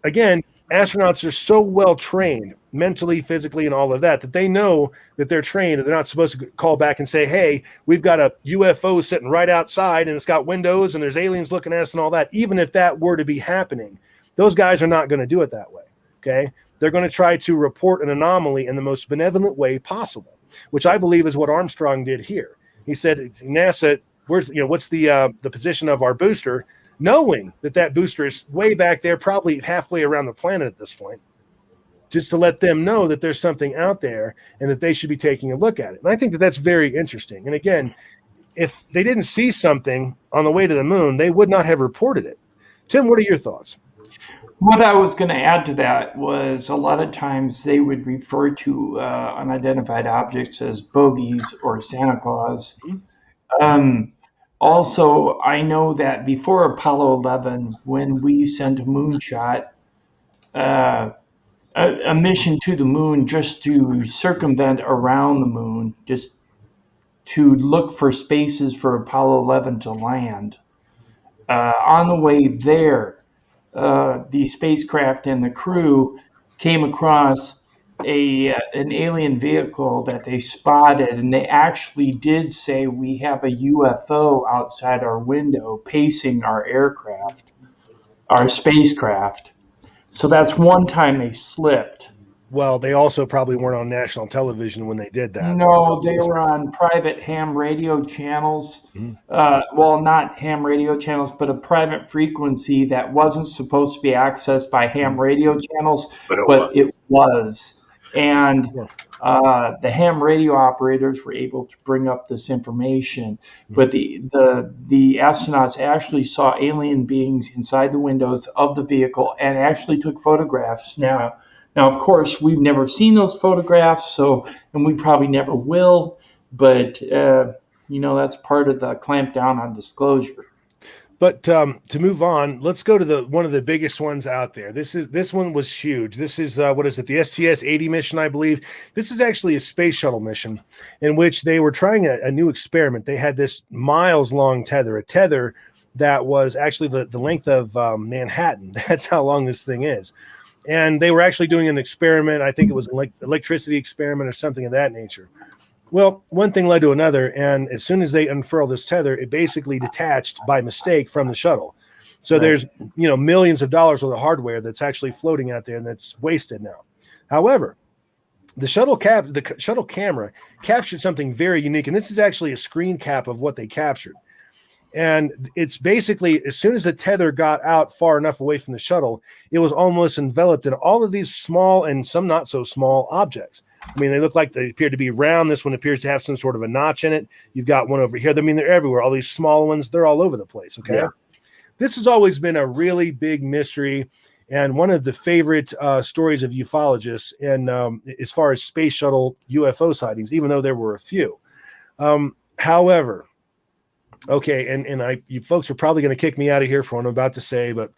again, astronauts are so well trained mentally, physically, and all of that they know that they're trained and they're not supposed to call back and say, hey, we've got a UFO sitting right outside and it's got windows and there's aliens looking at us and all that. Even if that were to be happening, those guys are not going to do it that way. Okay. They're going to try to report an anomaly in the most benevolent way possible, which I believe is what Armstrong did here. He said, NASA, what's the position of our booster, knowing that booster is way back there, probably halfway around the planet at this point, just to let them know that there's something out there and that they should be taking a look at it. And I think that that's very interesting. And again, if they didn't see something on the way to the moon, they would not have reported it. Tim, what are your thoughts? What I was going to add to that was a lot of times they would refer to unidentified objects as bogies or Santa Claus. Also, I know that before Apollo 11, when we sent a moonshot, a mission to the moon just to circumvent around the moon, just to look for spaces for Apollo 11 to land. On the way there, the spacecraft and the crew came across an alien vehicle that they spotted, and they actually did say we have a UFO outside our window pacing our aircraft, our spacecraft. So that's one time they slipped. Well, they also probably weren't on national television when they did that. No, they were on private ham radio channels. Well, not ham radio channels, but a private frequency that wasn't supposed to be accessed by ham radio channels, but it was. And the ham radio operators were able to bring up this information. But the astronauts actually saw alien beings inside the windows of the vehicle and actually took photographs. Now, of course, we've never seen those photographs, and we probably never will. But that's part of the clampdown on disclosure. But to move on, let's go to one of the biggest ones out there. This one was huge. This is what is it? The STS-80 mission, I believe. This is actually a space shuttle mission in which they were trying a new experiment. They had this miles-long tether, a tether that was actually the length of Manhattan. That's how long this thing is. And they were actually doing an experiment. I think it was an electricity experiment or something of that nature. Well, one thing led to another, and as soon as they unfurled this tether, it basically detached by mistake from the shuttle. So there's millions of dollars worth of hardware that's actually floating out there and that's wasted now. However, the shuttle camera captured something very unique, and this is actually a screen cap of what they captured. And it's basically, as soon as the tether got out far enough away from the shuttle, it was almost enveloped in all of these small and some not so small objects. I mean, they look like they appear to be round. This one appears to have some sort of a notch in it. You've got one over here. I mean, they're everywhere. All these small ones, they're all over the place. Okay. Yeah. This has always been a really big mystery and one of the favorite stories of ufologists. And as far as space shuttle UFO sightings, even though there were a few. However, okay, and you folks are probably going to kick me out of here for what I'm about to say, but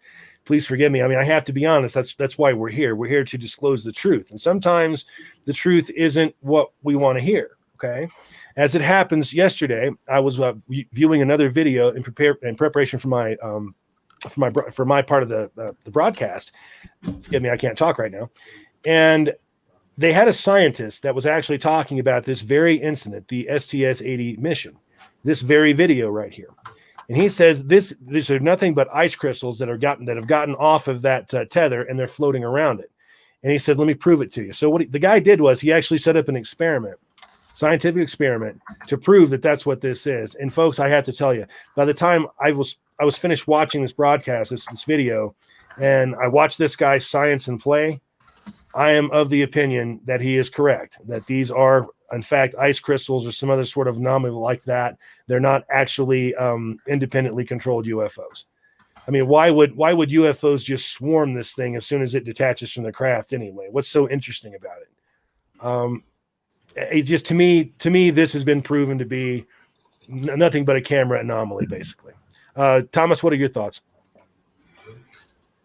please forgive me. I mean, I have to be honest. That's why we're here. We're here to disclose the truth. And sometimes the truth isn't what we want to hear, okay? As it happens, yesterday, I was viewing another video in preparation for my part of the broadcast. Forgive me, I can't talk right now. And they had a scientist that was actually talking about this very incident, the STS-80 mission. This very video right here, and he says these are nothing but ice crystals that have gotten off of that tether, and they're floating around it. And he said, "Let me prove it to you." So what the guy did was he actually set up an scientific experiment, to prove that that's what this is. And folks, I have to tell you, by the time I was finished watching this broadcast, this video, and I watched this guy's science and play, I am of the opinion that he is correct. That these are, in fact, ice crystals or some other sort of anomaly like that. They're not actually independently controlled UFOs. I mean, why would UFOs just swarm this thing as soon as it detaches from the craft anyway? What's so interesting about it? It just to me, this has been proven to be nothing but a camera anomaly, basically. Thomas, what are your thoughts?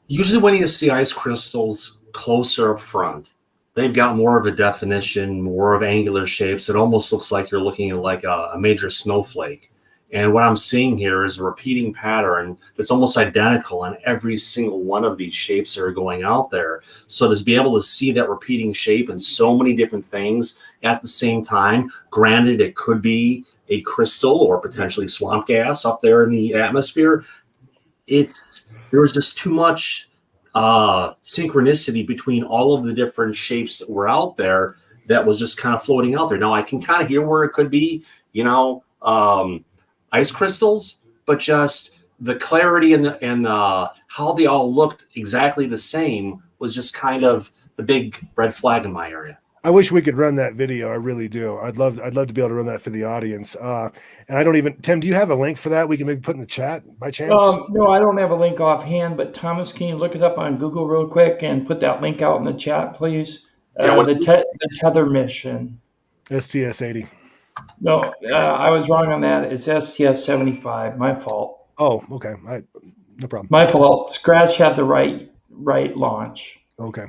Usually, when you see ice crystals closer up front, they've got more of a definition, more of angular shapes. It almost looks like you're looking at like a major snowflake. And what I'm seeing here is a repeating pattern that's almost identical on every single one of these shapes that are going out there. So to be able to see that repeating shape in so many different things at the same time, granted, it could be a crystal or potentially swamp gas up there in the atmosphere. There was just too much synchronicity between all of the different shapes that were out there that was just kind of floating out there. Now I can kind of hear where it could be, ice crystals, but just the clarity and how they all looked exactly the same was just kind of the big red flag in my area. I wish we could run that video. I really do. I'd love to be able to run that for the audience. And I don't even, Tim, do you have a link for that we can maybe put in the chat by chance? No, I don't have a link offhand, but Thomas, can you look it up on Google real quick and put that link out in the chat, please? The tether mission. STS-80. No, I was wrong on that. It's STS-75. My fault. Oh, okay. No problem. My fault. Scratch had the right launch. Okay.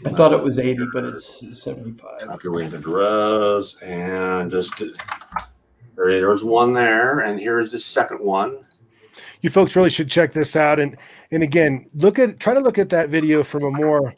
I thought it was 80, but it's 75. Calculating address and just there's one there, and here's the second one. You folks really should check this out, and again, try to look at that video from a more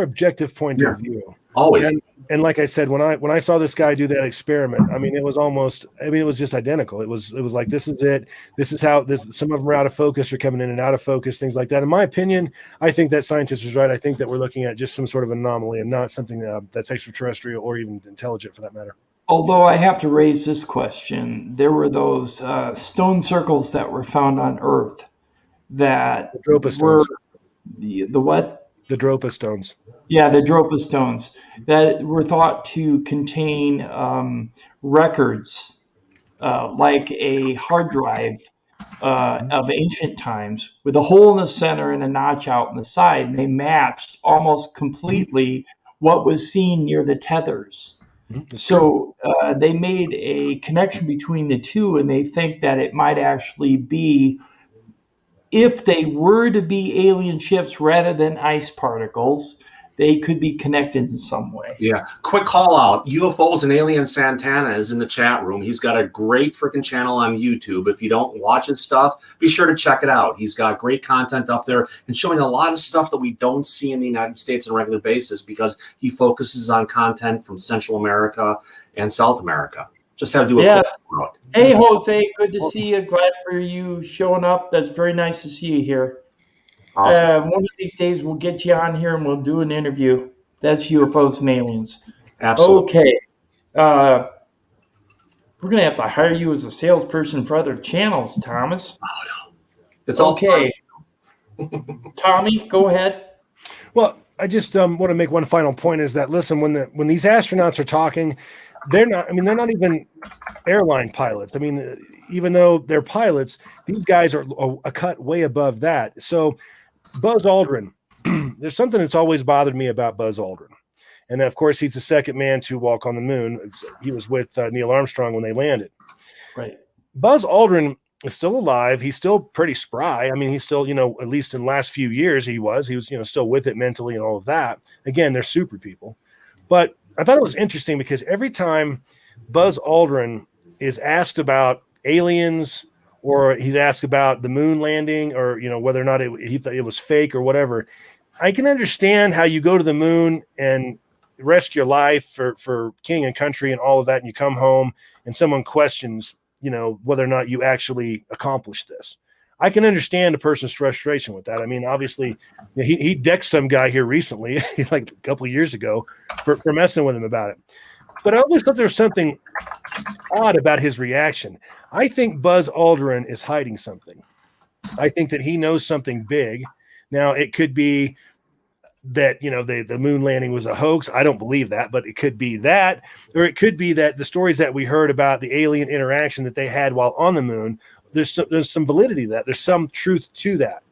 objective point of view. Always. And like I said, when I saw this guy do that experiment, I mean, it was just identical. It was like, this is it. This is how some of them are out of focus or coming in and out of focus, things like that. In my opinion, I think that scientist was right. I think that we're looking at just some sort of anomaly and not something that's extraterrestrial or even intelligent for that matter. Although I have to raise this question, there were those stone circles that were found on Earth that were the what? The Dropa stones. Yeah, the Dropa stones that were thought to contain records like a hard drive of ancient times with a hole in the center and a notch out in the side. And they matched almost completely what was seen near the tethers. So they made a connection between the two, and they think that it might actually be, if they were to be alien ships rather than ice particles, they could be connected in some way. Yeah. Quick call out. UFOs and Alien Santana is in the chat room. He's got a great freaking channel on YouTube. If you don't watch his stuff, be sure to check it out. He's got great content up there and showing a lot of stuff that we don't see in the United States on a regular basis because he focuses on content from Central America and South America. Just had to do a quick look. Hey, Jose, good to see you. Glad for you showing up. That's very nice to see you here. Awesome. One of these days, we'll get you on here and we'll do an interview. That's UFOs and aliens. Absolutely. Okay. We're going to have to hire you as a salesperson for other channels, Thomas. Oh, no. It's all okay. Tommy, go ahead. Well, I just want to make one final point is that, listen, when these astronauts are talking, they're not even airline pilots. I mean, even though they're pilots, these guys are a cut way above that. So Buzz Aldrin, there's something that's always bothered me about Buzz Aldrin. And of course, he's the second man to walk on the moon. He was with Neil Armstrong when they landed. Right. Buzz Aldrin is still alive. He's still pretty spry. I mean, he's still, at least in the last few years, he was, still with it mentally and all of that. Again, they're super people. But I thought it was interesting because every time Buzz Aldrin is asked about aliens or he's asked about the moon landing or, whether or not it was fake or whatever, I can understand how you go to the moon and risk your life for king and country and all of that. And you come home and someone questions, whether or not you actually accomplished this. I can understand a person's frustration with that. I mean, obviously, he decked some guy here recently, like a couple of years ago, for messing with him about it. But I always thought there was something odd about his reaction. I think Buzz Aldrin is hiding something. I think that he knows something big. Now, it could be that, the moon landing was a hoax. I don't believe that, but it could be that, or it could be that the stories that we heard about the alien interaction that they had while on the moon, there's some validity to that. There's some truth to that.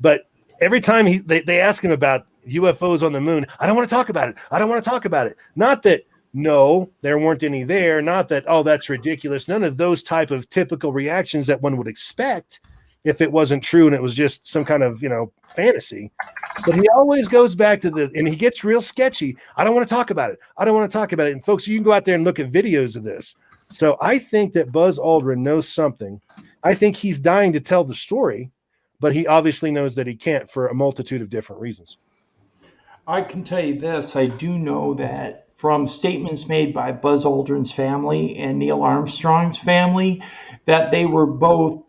But every time they ask him about UFOs on the moon, I don't want to talk about it. I don't want to talk about it. Not that, no, there weren't any there. Not that, oh, that's ridiculous. None of those type of typical reactions that one would expect if it wasn't true and it was just some kind of, fantasy. But he always goes back to and he gets real sketchy. I don't want to talk about it. I don't want to talk about it. And folks, you can go out there and look at videos of this. So I think that Buzz Aldrin knows something. I think he's dying to tell the story, but he obviously knows that he can't for a multitude of different reasons. I can tell you this. I do know that from statements made by Buzz Aldrin's family and Neil Armstrong's family, that they were both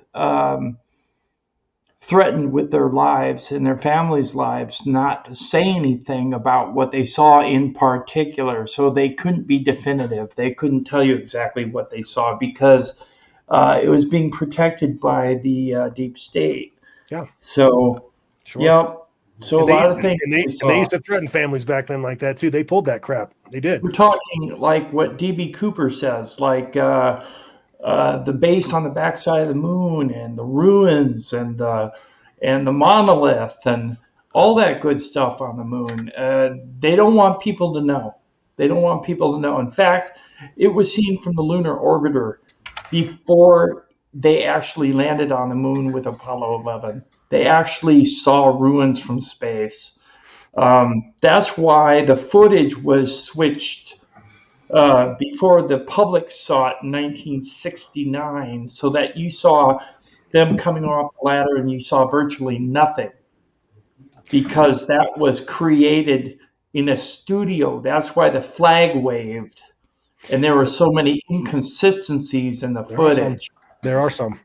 threatened with their lives and their families' lives not to say anything about what they saw in particular. So they couldn't be definitive. They couldn't tell you exactly what they saw because it was being protected by the deep state. Yeah. So, sure. Yep. So and a lot of things. And they used to threaten families back then like that too. They pulled that crap. They did. We're talking like what D.B. Cooper says, like the base on the backside of the moon and the ruins and the monolith and all that good stuff on the moon. They don't want people to know. They don't want people to know. In fact, it was seen from the lunar orbiter before they actually landed on the moon with Apollo 11. They actually saw ruins from space. That's why the footage was switched before the public saw it in 1969, so that you saw them coming off the ladder and you saw virtually nothing, because that was created in a studio. That's why the flag waved, and there were so many inconsistencies in the footage. There are some.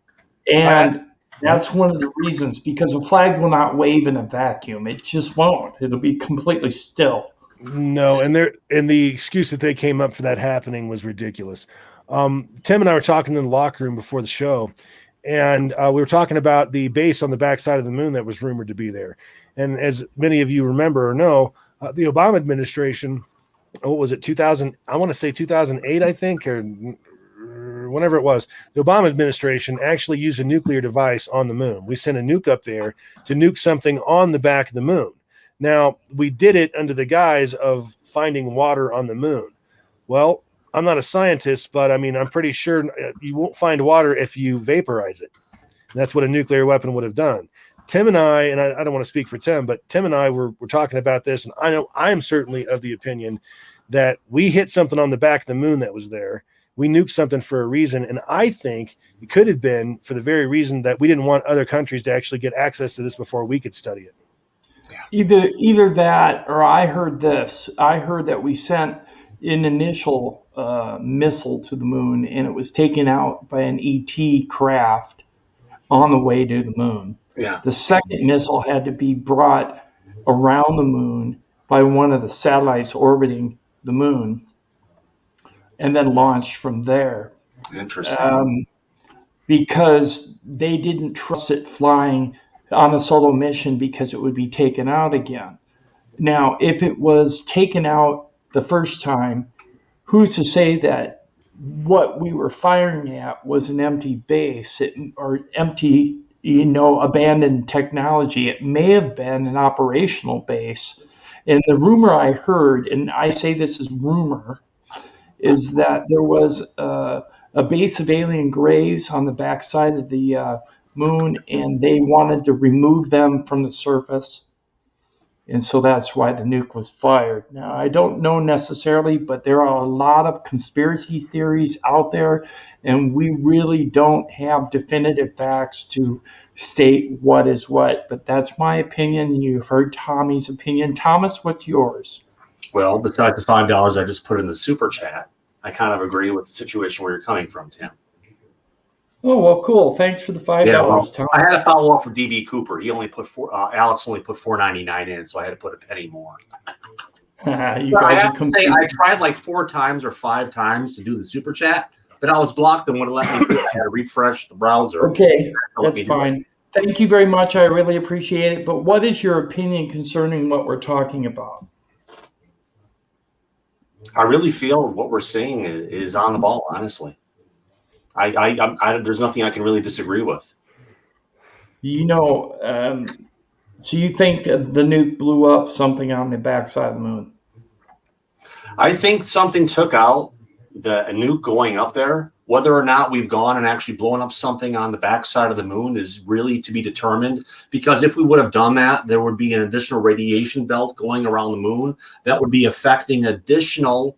And that's one of the reasons, because a flag will not wave in a vacuum. It just won't. It'll be completely still. No, and the excuse that they came up for that happening was ridiculous. Tim and I were talking in the locker room before the show, and we were talking about the base on the backside of the moon that was rumored to be there. And as many of you remember or know, the Obama administration, what was it, 2000? I want to say 2008, I think, or whenever it was. The Obama administration actually used a nuclear device on the moon. We sent a nuke up there to nuke something on the back of the moon. Now, we did it under the guise of finding water on the moon. Well, I'm not a scientist, but I mean, I'm pretty sure you won't find water if you vaporize it. And that's what a nuclear weapon would have done. Tim and I don't want to speak for Tim, but Tim and I were talking about this, and I know I am certainly of the opinion that we hit something on the back of the moon that was there. We nuked something for a reason, and I think it could have been for the very reason that we didn't want other countries to actually get access to this before we could study it. Either that, or I heard this. I heard that we sent an initial missile to the moon, and it was taken out by an ET craft on the way to the moon. Yeah. The second missile had to be brought around the moon by one of the satellites orbiting the moon, and then launched from there. Interesting. Because they didn't trust it flying on a solo mission, because it would be taken out again. Now, if it was taken out the first time, who's to say that what we were firing at was an empty base or empty, abandoned technology? It may have been an operational base. And the rumor I heard, and I say this is rumor, is that there was a base of alien grays on the backside of the moon, and they wanted to remove them from the surface. And so that's why the nuke was fired. Now, I don't know necessarily, but there are a lot of conspiracy theories out there, and we really don't have definitive facts to state what is what. But that's my opinion. You've heard Tommy's opinion. Thomas, what's yours? Well, besides the $5 I just put in the super chat, I kind of agree with the situation where you're coming from, Tim. Oh, well, cool. Thanks for the $5, Yeah, well, Tom. I had to follow up for DB Cooper. He only put Alex only put $4.99 in, so I had to put a penny more. I tried like 4 times or 5 times to do the super chat, but I was blocked and wouldn't let me do it. I had to refresh the browser. Okay, that's fine. Thank you very much. I really appreciate it. But what is your opinion concerning what we're talking about? I really feel what we're seeing is on the ball, honestly. There's nothing I can really disagree with. So you think that the nuke blew up something on the backside of the moon? I think something took out a nuke going up there. Whether or not we've gone and actually blown up something on the backside of the moon is really to be determined, because if we would have done that, there would be an additional radiation belt going around the moon that would be affecting additional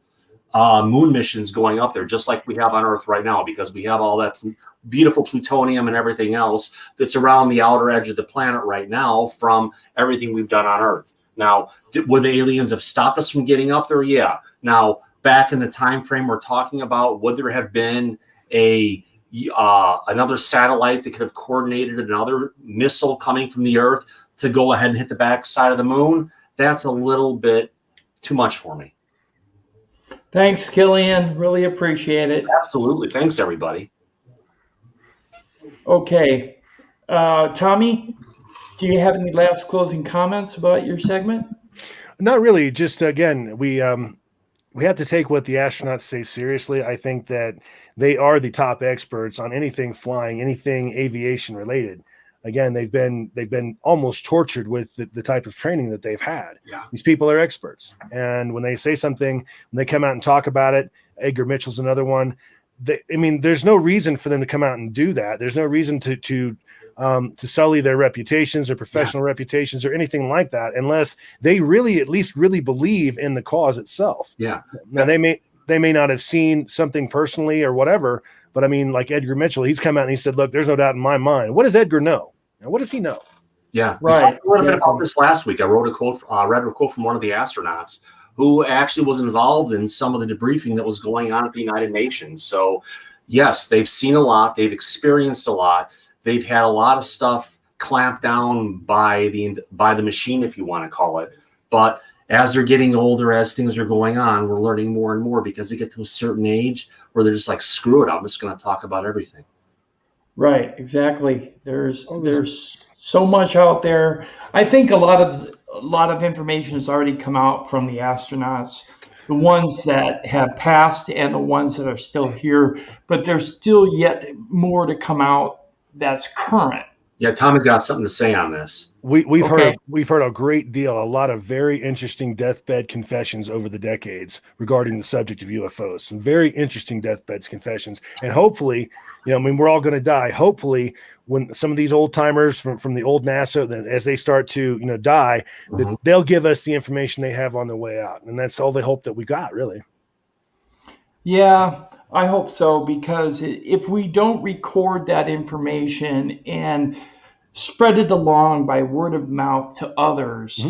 moon missions going up there, just like we have on Earth right now, because we have all that beautiful plutonium and everything else that's around the outer edge of the planet right now from everything we've done on Earth. Now, would the aliens have stopped us from getting up there? Yeah. Now, back in the time frame we're talking about, would there have been another satellite that could have coordinated another missile coming from the Earth to go ahead and hit the backside of the moon? That's a little bit too much for me. Thanks, Killian. Really appreciate it. Absolutely. Thanks, everybody. Okay. Tommy, do you have any last closing comments about your segment? Not really. Just, again, we have to take what the astronauts say seriously. I think that they are the top experts on anything flying, anything aviation related. again, they've been almost tortured with the type of training that they've had. Yeah. These people are experts, and when they say something, when they come out and talk about it, Edgar Mitchell's another one. There's no reason for them to come out and do that. There's no reason to sully their reputations or professional reputations or anything like that, unless they at least really believe in the cause itself. Yeah. Now they may not have seen something personally or whatever, but I mean, like Edgar Mitchell, he's come out and he said, "Look, there's no doubt in my mind." What does Edgar know? Now, what does he know? Yeah, Right. We talked a little bit about this last week. I read a quote from one of the astronauts who actually was involved in some of the debriefing that was going on at the United Nations. So, yes, they've seen a lot. They've experienced a lot. They've had a lot of stuff clamped down by the machine, if you want to call it. But as they're getting older, as things are going on, we're learning more and more because they get to a certain age where they're just like, screw it, I'm just going to talk about everything. Right, exactly. There's so much out there. I think a lot of information has already come out from the astronauts, the ones that have passed and the ones that are still here, but there's still yet more to come out that's current. Yeah, Tommy's got something to say on this. We've heard a great deal, a lot of very interesting deathbed confessions over the decades regarding the subject of UFOs. Some very interesting deathbed confessions, and hopefully, we're all going to die. Hopefully, when some of these old timers from the old NASA, then as they start to die, that they'll give us the information they have on their way out, and that's all the hope that we got, really. Yeah, I hope so, because if we don't record that information and spread it along by word of mouth to others,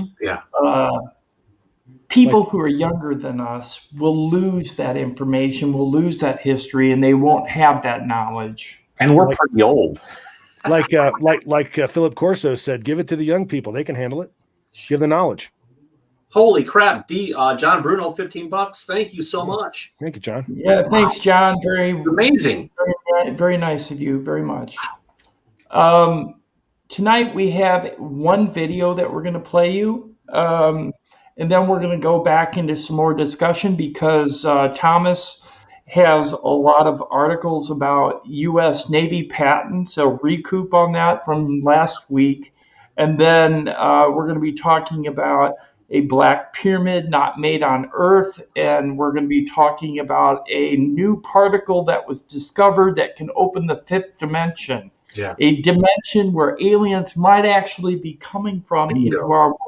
people who are younger than us will lose that information, will lose that history, and they won't have that knowledge. And we're pretty old. Like Philip Corso said, give it to the young people. They can handle it. Give the knowledge. Holy crap. John Bruno, $15. Thank you so much. Thank you, John. Yeah, thanks, John. Very amazing. Very nice of you. Very much. Tonight we have one video that we're going to play you. And then we're going to go back into some more discussion because Thomas has a lot of articles about U.S. Navy patents, a recoup on that from last week. And then we're going to be talking about a black pyramid not made on Earth. And we're going to be talking about a new particle that was discovered that can open the fifth dimension. Yeah. A dimension where aliens might actually be coming from into our world.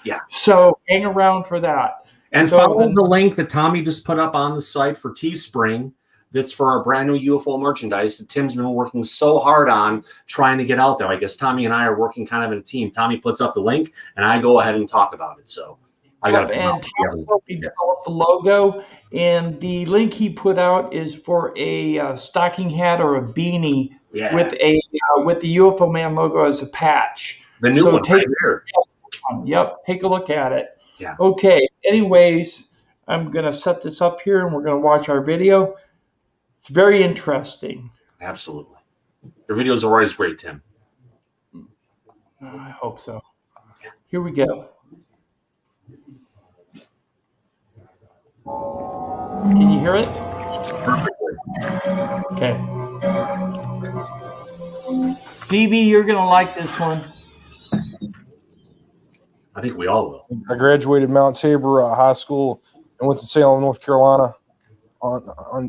Yeah. So hang around for that. And follow the link that Tommy just put up on the site for Teespring. That's for our brand new UFO merchandise that Tim's been working so hard on trying to get out there. I guess Tommy and I are working kind of in a team. Tommy puts up the link, and I go ahead and talk about it. So I got to. And Tommy helped me develop the logo, and the link he put out is for a stocking hat or a beanie with the UFO Man logo as a patch. The new one right here. Yep, take a look at it. Yeah. Okay. Anyways, I'm going to set this up here, and we're going to watch our video. It's very interesting. Absolutely. Your videos are always great, Tim. I hope so. Here we go. Can you hear it? Perfectly. Okay. Phoebe, you're going to like this one. I think we all will. I graduated Mount Tabor High School and went to Salem, North Carolina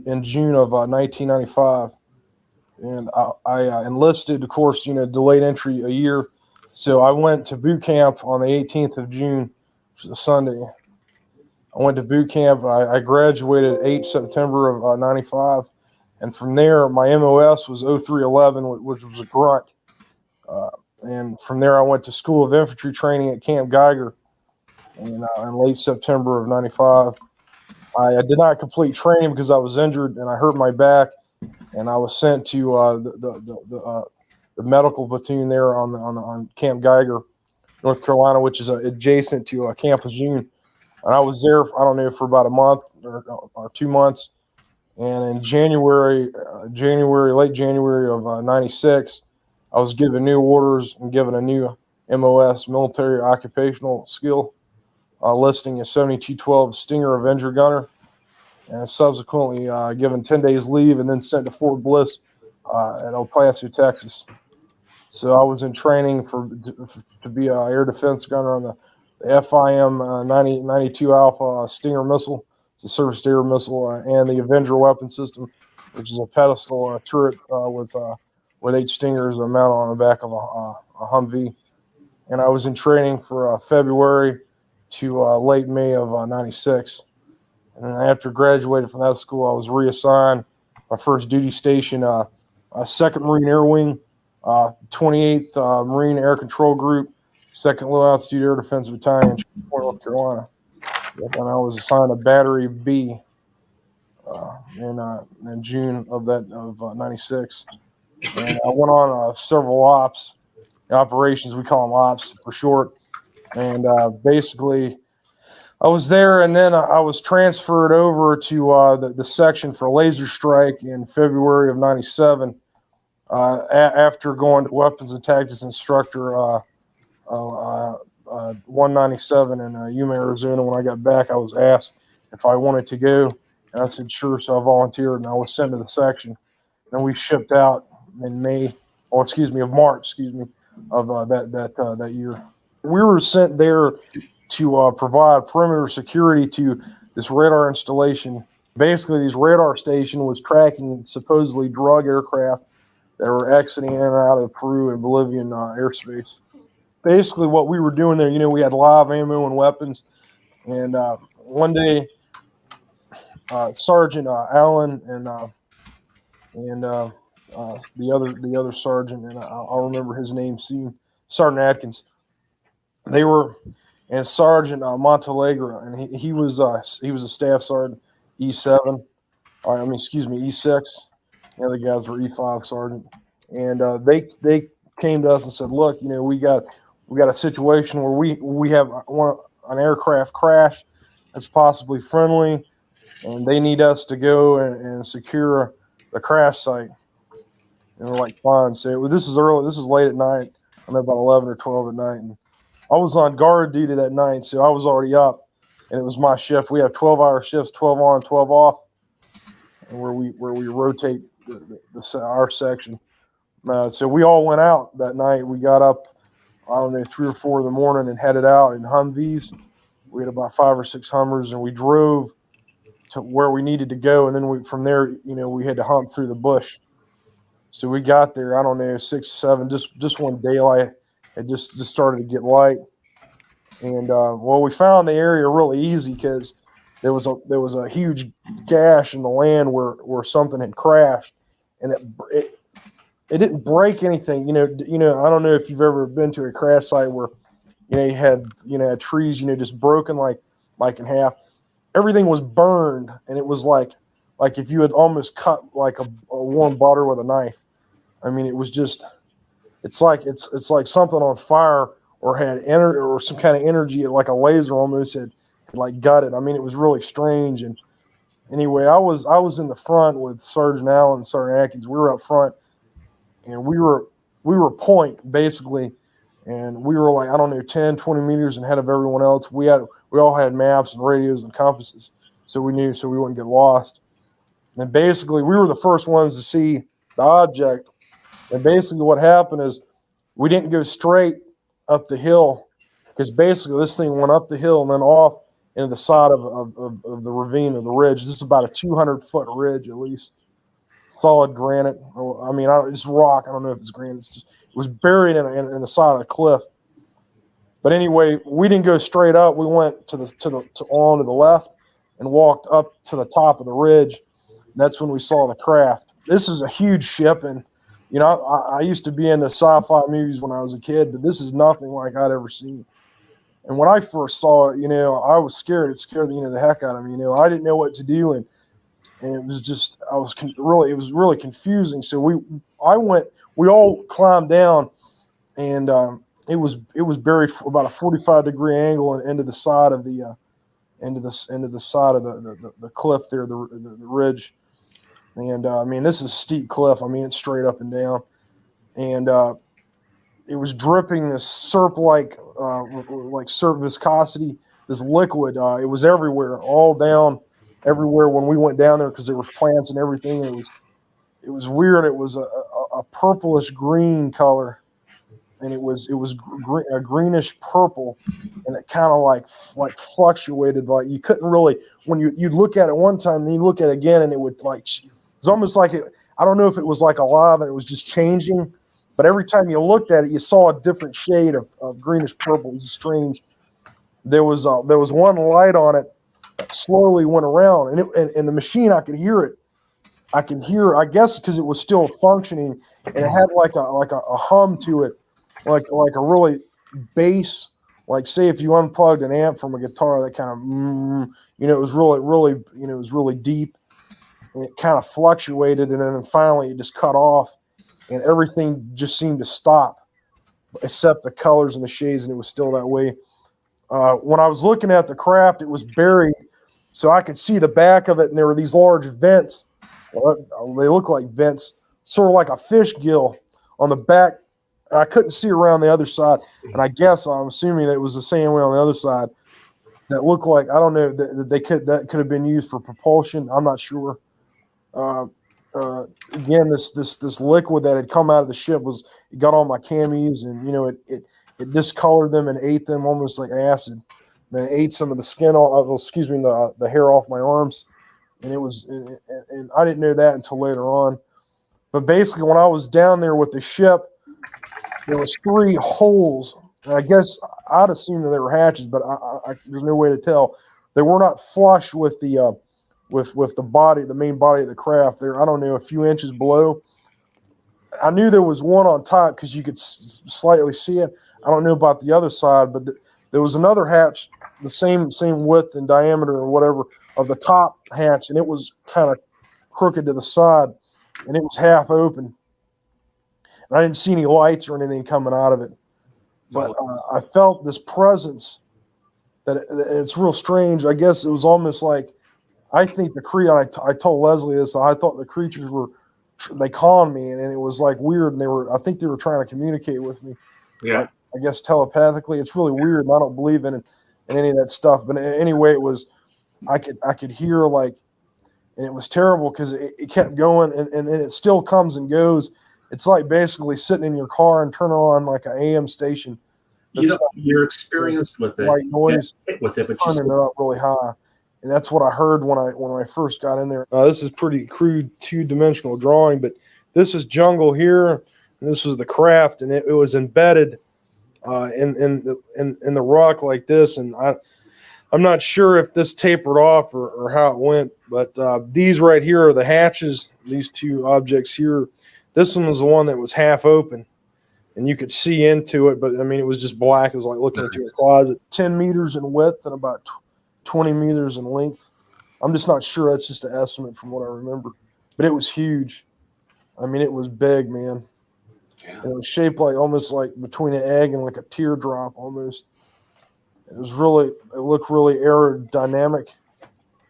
in June of 1995. And I enlisted, of course, delayed entry a year. So I went to boot camp on the 18th of June, which is a Sunday. I went to boot camp. I graduated 8 September of 95. And from there, my MOS was 0311, which was a grunt. And from there, I went to School of Infantry training at Camp Geiger in late September of 95. I did not complete training because I was injured and I hurt my back. And I was sent to the medical platoon there on Camp Geiger, North Carolina, which is adjacent to Camp Lejeune. And I was there, for about a month or 2 months. And in late January of 96, I was given new orders and given a new MOS, military occupational skill, listing as 7212 Stinger Avenger Gunner, and subsequently given 10 days leave and then sent to Fort Bliss at El Paso, Texas. So I was in training to be an air defense gunner on the FIM 92 Alpha Stinger missile. It's a surface to air missile, and the Avenger weapon system, which is a pedestal turret with 8 Stingers mounted on the back of a Humvee. And I was in training for February to late May of '96. And then after graduating from that school, I was reassigned my first duty station, 2nd Marine Air Wing, 28th Marine Air Control Group, 2nd Low Altitude Air Defense Battalion, Shreveport, North Carolina. And I was assigned a Battery B in June of '96. And I went on several operations. We call them ops for short. And basically, I was there, and then I was transferred over to the section for laser strike in February of '97. After going to weapons and tactics instructor 197 in Yuma, Arizona, when I got back, I was asked if I wanted to go, and I said sure. So I volunteered, and I was sent to the section. And we shipped out in March, of that year. We were sent there to provide perimeter security to this radar installation. Basically, this radar station was tracking supposedly drug aircraft that were exiting in and out of Peru and Bolivian airspace. Basically, what we were doing there, we had live ammo and weapons. And one day, Sergeant Allen and the other sergeant, and I'll remember his name soon, Sergeant Atkins. They were, and Sergeant Montalegre, and he was a staff sergeant, E7. E6. The other guys were E5 sergeant, and they came to us and said, "Look, we got a situation where we have an aircraft crash that's possibly friendly, and they need us to go and secure the crash site." And we're like, "Fine." So this is early. This is late at night. I know about 11 or 12 at night, and I was on guard duty that night, so I was already up, and it was my shift. We have 12-hour shifts, 12 on, 12 off, and where we rotate our section. So we all went out that night. We got up, 3 or 4 in the morning and headed out in Humvees. We had about 5 or 6 Hummers, and we drove to where we needed to go, and then from there, we had to hump through the bush. So we got there, 6, 7, just when daylight had just started to get light. And we found the area really easy because there was a huge gash in the land where something had crashed, and it didn't break anything. I don't know if you've ever been to a crash site where you had trees just broken like in half. Everything was burned, and it was like if you had almost cut like a warm butter with a knife. I mean, it was just it's like something on fire or had energy or some kind of energy, like a laser almost had gutted. I mean, it was really strange. And anyway, I was in the front with Sergeant Allen and Sergeant Atkins. We were up front, and we were point basically, and we were 10, 20 meters ahead of everyone else. We all had maps and radios and compasses, so we knew so we wouldn't get lost. And basically, we were the first ones to see the object. And basically, what happened is we didn't go straight up the hill because basically this thing went up the hill and then off into the side of the ravine of the ridge. This is about a 200-foot ridge at least. Solid granite. It's rock. I don't know if it's granite. It was buried in the side of the cliff. But anyway, we didn't go straight up. We went on to the left and walked up to the top of the ridge. That's when we saw the craft. This is a huge ship, and I used to be into sci-fi movies when I was a kid, but this is nothing like I'd ever seen. And when I first saw it, I was scared. It scared the heck out of me. I didn't know what to do, and it was just it was really confusing. So we all climbed down, and it was buried for about a 45-degree angle and into the side of the cliff there, the ridge. And this is a steep cliff. It's straight up and down, and it was dripping this syrup-like syrup viscosity, this liquid. It was everywhere, all down everywhere when we went down there because there were plants and everything. It was weird. It was a purplish green color, and it was a greenish purple, and it kind of like fluctuated. Like you couldn't really, when you'd look at it one time, then you look at it again, and it would like, it's almost like it. I don't know if it was like alive and it was just changing, but every time you looked at it, you saw a different shade of greenish purple. It was strange. There was one light on it that slowly went around, and the machine, I could hear it. I guess because it was still functioning, and it had like a hum to it, like a really bass, like say if you unplugged an amp from a guitar, that kind of it was really it was really deep, and it kind of fluctuated, and then finally it just cut off, and everything just seemed to stop, except the colors and the shades, and it was still that way. When I was looking at the craft, it was buried, so I could see the back of it, and there were these large vents. Well, they look like vents, sort of like a fish gill on the back. I couldn't see around the other side, and I guess I'm assuming that it was the same way on the other side. That looked like, I don't know, that could have been used for propulsion. I'm not sure. Again, this liquid that had come out of the ship it got on my camis, and it discolored them and ate them almost like acid. Then it ate some of the skin the hair off my arms. And and I didn't know that until later on. But basically, when I was down there with the ship, there was 3 holes. And I guess I'd assume that they were hatches, but there's no way to tell. They were not flush with the body, the main body of the craft. There, I don't know, a few inches below. I knew there was one on top because you could slightly see it. I don't know about the other side, but there was another hatch, the same width and diameter or whatever of the top hatch, and it was kind of crooked to the side, and it was half open. And I didn't see any lights or anything coming out of it, but I felt this presence that it's real strange. I guess it was almost like, I think I told Leslie this, I thought the creatures they called me, and it was like weird, and I think they were trying to communicate with me. Yeah. Like, I guess telepathically. It's really weird, and I don't believe in any of that stuff. But anyway, it was, I could hear, like, and it was terrible because it kept going, and then it still comes and goes. It's like basically sitting in your car and turning on like an AM station. You're experienced with it. White noise with it, but turning it up really high. And that's what I heard when I first got in there. This is pretty crude 2-dimensional drawing, but this is jungle here, and this was the craft, and it was embedded in the rock like this. And I'm not sure if this tapered off or how it went, but these right here are the hatches. These 2 objects here. This one was the one that was half open, and you could see into it, but I mean, it was just black. It was like looking into a closet. 10 meters in width and about 20 meters in length. I'm just not sure. That's just an estimate from what I remember. But it was huge. I mean, it was big, man. Yeah. It was shaped like almost like between an egg and like a teardrop almost. It looked really aerodynamic,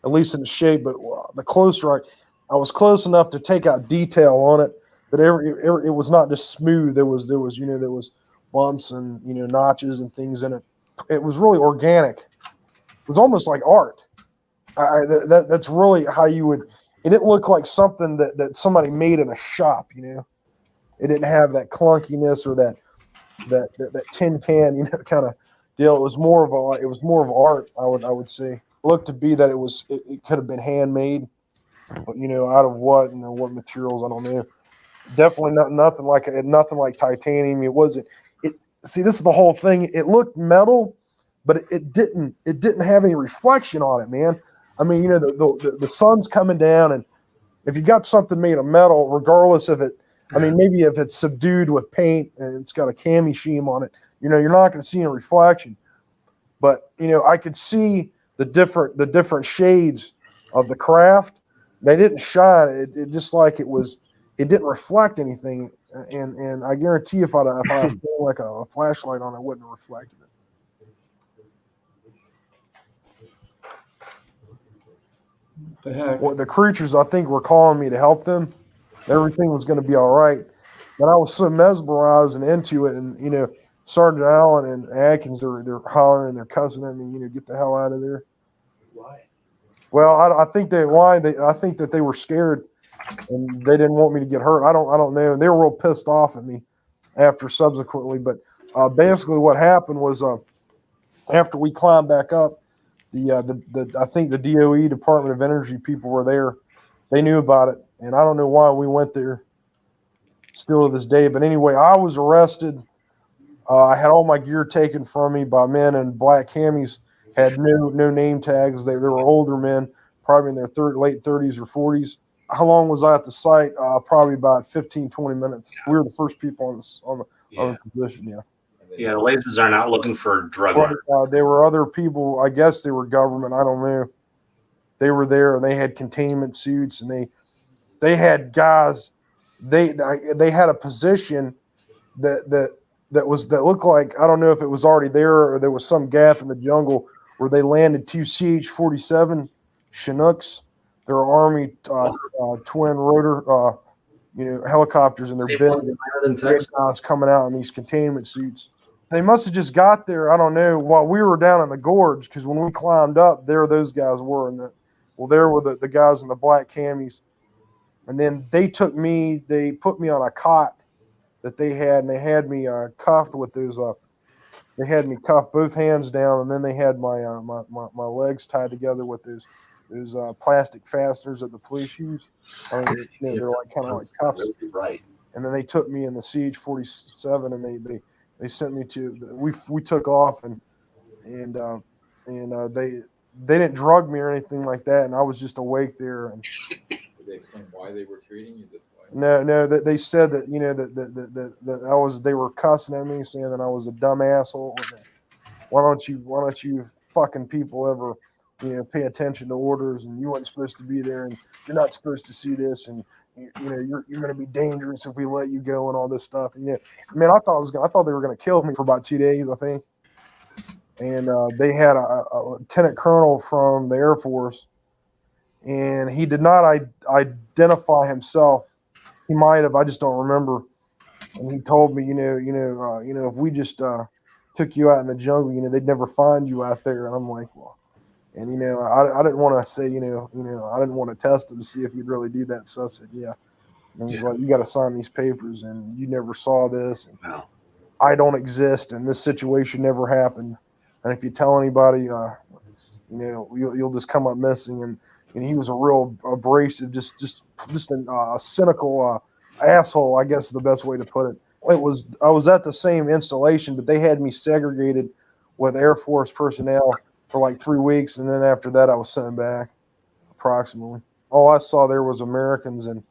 at least in the shape. But the closer I was close enough to take out detail on it, but it was not just smooth. There was bumps and notches and things in it. It was really organic. It was almost like art. That's really how you would. It didn't look like something that somebody made in a shop. It didn't have that clunkiness or that tin can kind of deal. It was more of art. I would say. It looked to be that it could have been handmade, but out of what what materials, I don't know. Definitely nothing like titanium. It wasn't. See, this is the whole thing. It looked metal, but it didn't have any reflection on it, man. I mean, the sun's coming down, and if you got something made of metal, regardless of it, I mean, maybe if it's subdued with paint and it's got a cami sheen on it, you're not going to see any reflection. But I could see the different shades of the craft. They didn't shine. It just like it didn't reflect anything. And I guarantee if I put like a flashlight on, it wouldn't have reflected it. The heck? Well, the creatures, I think, were calling me to help them. Everything was going to be all right. But I was so mesmerized and into it. And, Sergeant Allen and Atkins, they're hollering, they're cussing at me, get the hell out of there. Why? Well, I think they lied. I think that they were scared and they didn't want me to get hurt. I don't know. They were real pissed off at me. after subsequently. But basically, what happened was after we climbed back up, I think the DOE, Department of Energy people were there. They knew about it, and I don't know why we went there still to this day. But anyway, I was arrested. I had all my gear taken from me by men in black camis, had no name tags. They were older men, probably in their late 30s or 40s. How long was I at the site? Probably about 15, 20 minutes. We were the first people on the position, yeah. Yeah, the lasers are not looking for drug runners. There were other people, I guess they were government, I don't know. They were there and they had containment suits and they had guys, they had a position that looked like, I don't know if it was already there or there was some gap in the jungle where they landed 2 CH-47 Chinooks. They're Army twin rotor helicopters, and they're big guys coming out in these containment suits. They must have just got there, I don't know, while we were down in the gorge, because when we climbed up, there those guys were. There were the guys in the black camis. And then they put me on a cot that they had, and they had me cuffed with those. They had me cuffed both hands down, and then they had my legs tied together with those plastic fasteners that the police use. I mean, they're like kind of like cuffs. Right. And then they took me in the CH-47, and they sent me to. We took off, and they didn't drug me or anything like that, and I was just awake there. And did they explain why they were treating you this way? No, that they said that that they were cussing at me, saying that I was a dumb asshole. Why don't you fucking people ever pay attention to orders, and you weren't supposed to be there, and you're not supposed to see this, and you're going to be dangerous if we let you go, and all this stuff. I thought they were going to kill me for about 2 days, I think. And they had a lieutenant colonel from the Air Force, and he did not identify himself. He might have, I just don't remember. And he told me, if we just took you out in the jungle, they'd never find you out there. And I'm like, well, and I didn't want to say, I didn't want to test him to see if he'd really do that. So I said, yeah. And he's like, you got to sign these papers, and you never saw this. And I don't exist, and this situation never happened. And if you tell anybody, you'll just come up missing. And he was a real abrasive, just a cynical asshole, I guess is the best way to put it. I was at the same installation, but they had me segregated with Air Force personnel for like 3 weeks, and then after that I was sent back, approximately. All I saw there was Americans, and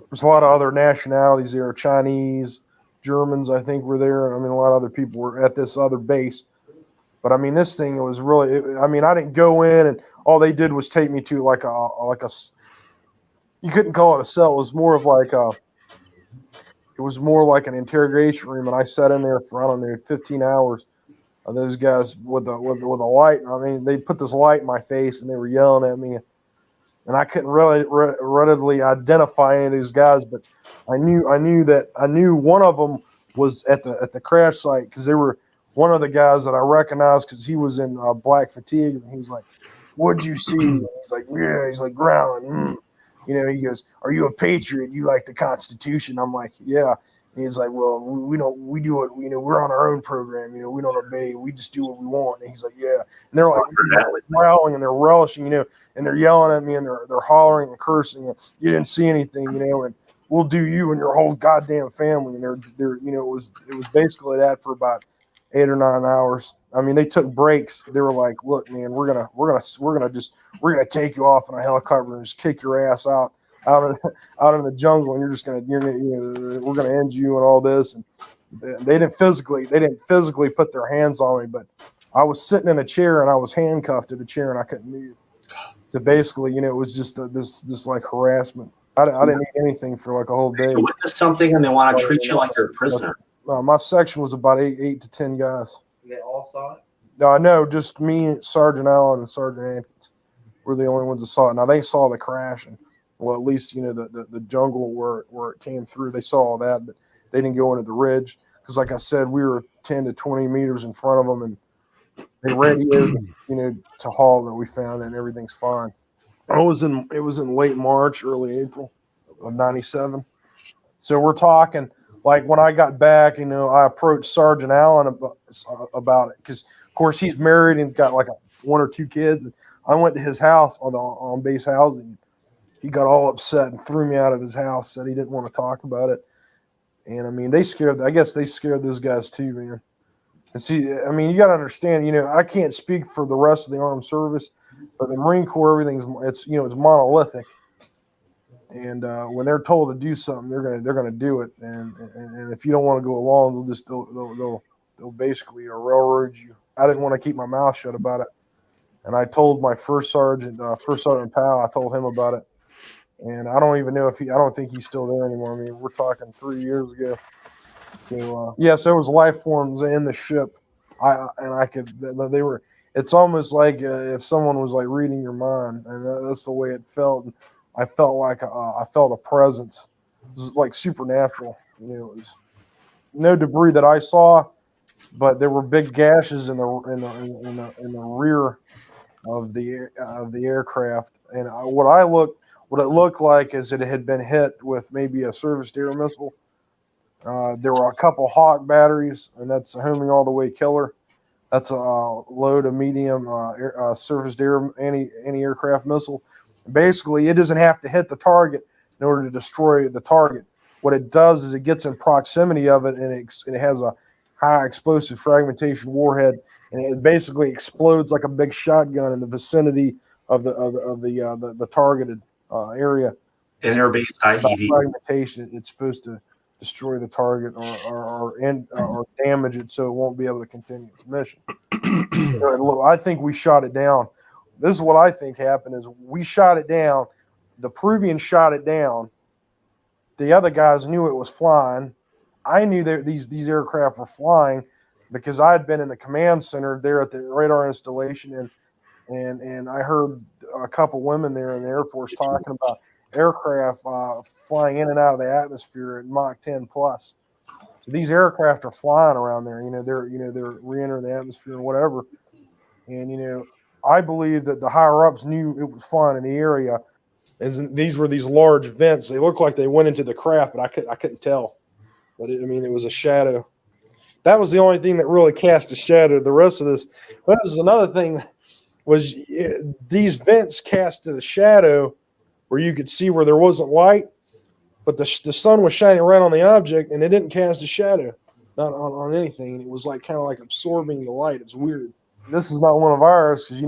there's a lot of other nationalities there, Chinese, Germans, I think, were there. I mean, a lot of other people were at this other base. But I mean, this thing was really. I didn't go in, and all they did was take me to like a. You couldn't call it a cell. It was more of like a. It was more like an interrogation room, and I sat in there for 15 hours. Those guys with a light. I mean, they put this light in my face, and they were yelling at me, and I couldn't really readily identify any of these guys. But I knew one of them was at the crash site, because they were. One of the guys that I recognized, because he was in black fatigues, and he's like, "What'd you see?" And he's like, "Yeah." He's like growling. He goes, "Are you a patriot? You like the Constitution?" I'm like, "Yeah." And he's like, "Well, we don't. We do it. We're on our own program. We don't obey. We just do what we want." And he's like, "Yeah." And they're like growling, and they're relishing, and they're yelling at me, and they're hollering and cursing. And you didn't see anything, and we'll do you and your whole goddamn family. And they're it was basically that for about 8 or 9 hours. I mean, they took breaks. They were like, "Look, man, we're gonna take you off in a helicopter and just kick your ass out in the jungle, and we're gonna end you and all this." And they didn't physically put their hands on me, but I was sitting in a chair and I was handcuffed to the chair and I couldn't move. So basically, it was just this like harassment. I didn't eat anything for like a whole day. You witness something and they want to treat you like you're a prisoner. My section was about 8 to 10 guys. They all saw it? No, just me, Sergeant Allen, and Sergeant Atkins were the only ones that saw it. Now, they saw the crash, and well, at least the jungle where it came through. They saw all that, but they didn't go into the ridge because, like I said, we were 10 to 20 meters in front of them, and they radioed, to haul that we found, and everything's fine. It was in late March, early April of '97. So we're talking like when I got back, I approached Sergeant Allen about it because, of course, he's married and got like one or two kids. And I went to his house on base housing. He got all upset and threw me out of his house. Said he didn't want to talk about it. And I mean, I guess they scared those guys too, man. And see, I mean, you got to understand, I can't speak for the rest of the armed service, but the Marine Corps, it's monolithic. And when they're told to do something, they're gonna do it. And if you don't want to go along, they'll basically railroad you. I didn't want to keep my mouth shut about it, and I told my first sergeant Powell. I told him about it, and I don't even know I don't think he's still there anymore. I mean, we're talking 3 years ago. So yes, there was life forms in the ship. They were. It's almost like if someone was like reading your mind, and that's the way it felt. I felt like I felt a presence. It was like supernatural. It was no debris that I saw, but there were big gashes in the rear of the aircraft. And what it looked like is that it had been hit with maybe a surface-to-air missile. There were a couple Hawk batteries, and that's a homing all the way killer. That's a low to medium surface-to-air anti-aircraft missile. Basically, it doesn't have to hit the target in order to destroy the target. What it does is it gets in proximity of it, and it has a high explosive fragmentation warhead, and it basically explodes like a big shotgun in the vicinity of the targeted area. An air-based IED. Fragmentation, it's supposed to destroy the target or damage it so it won't be able to continue its mission. I think we shot it down. This is what I think happened is we shot it down. The Peruvians shot it down. The other guys knew it was flying. I knew that these aircraft were flying because I had been in the command center there at the radar installation, and I heard a couple women there in the Air Force talking about aircraft flying in and out of the atmosphere at Mach 10 plus. So these aircraft are flying around there. They're re-entering the atmosphere and whatever. And I believe that the higher ups knew it was flying in the area. And these were these large vents. They looked like they went into the craft, but I couldn't tell. But it was a shadow. That was the only thing that really cast a shadow. The rest of this, but this is another thing, was these vents casted a shadow where you could see where there wasn't light, but the sun was shining right on the object, and it didn't cast a shadow, not on anything. And it was like kind of like absorbing the light. It's weird. This is not one of ours because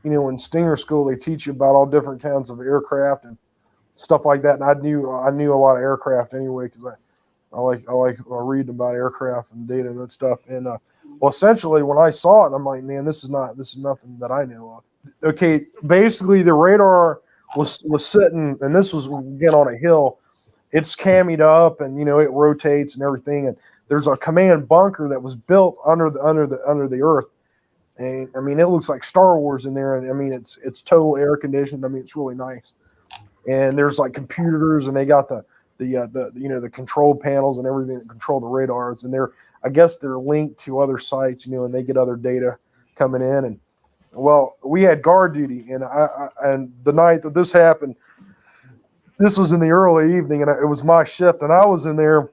in Stinger school they teach you about all different kinds of aircraft and stuff like that. And I knew a lot of aircraft anyway because I like reading about aircraft and data and that stuff. And essentially when I saw it, I'm like, man, this is nothing that I know of. Okay, basically the radar was sitting, and this was again on a hill. It's cammied up, and it rotates and everything. And there's a command bunker that was built under the earth. And I mean, it looks like Star Wars in there. And I mean, it's total air conditioned. I mean, it's really nice. And there's like computers, and they got the control panels and everything that control the radars. And I guess they're linked to other sites, and they get other data coming in. And well, we had guard duty, and and the night that this happened, this was in the early evening, and it was my shift, and I was in there,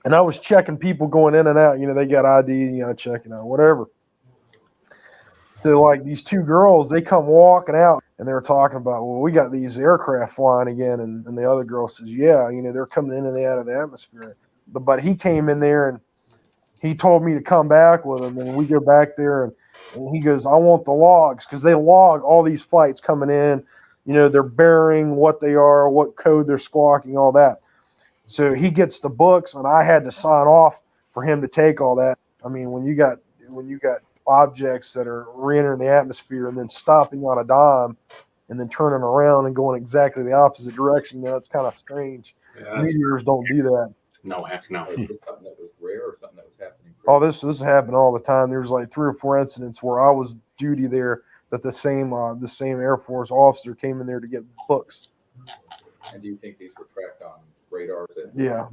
and I was checking people going in and out. They got ID, checking out whatever. So like these two girls, they come walking out, and they were talking about, well, we got these aircraft flying again, and the other girl says, yeah, they're coming in and out of the atmosphere. But he came in there, and he told me to come back with him, and we go back there, and he goes, I want the logs, because they log all these flights coming in, their bearing, what they are, what code they're squawking, all that. So he gets the books, and I had to sign off for him to take all that. I mean, when you got objects that are re-entering the atmosphere and then stopping on a dime and then turning around and going exactly the opposite direction, that's kind of strange. Yeah, meteors don't do that. No, heck no. Is this something that was rare or something that was happening? Oh, this happened all the time. There's like 3 or 4 incidents where I was duty there that the same Air Force officer came in there to get books. And do you think these were tracked on radars? Yeah,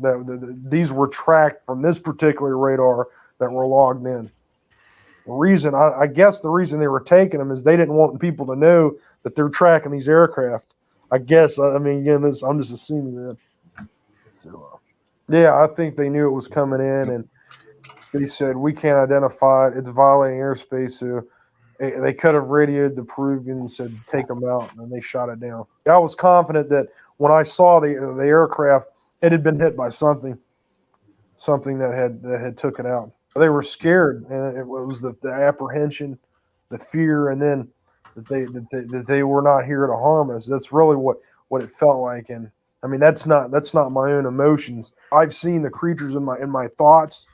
these were tracked from this particular radar that were logged in. I guess the reason they were taking them is they didn't want people to know that they're tracking these aircraft. I guess. I mean, again, I'm just assuming that. So, Yeah, I think they knew it was coming in, and they said we can't identify it. It's violating airspace. So they could have radioed the Peruvians and said take them out, and they shot it down. I was confident that when I saw the aircraft, it had been hit by something that had took it out. They were scared, and it was the apprehension, the fear, and then that they were not here to harm us. That's really what it felt like. And I mean, that's not my own emotions. I've seen the creatures in my thoughts,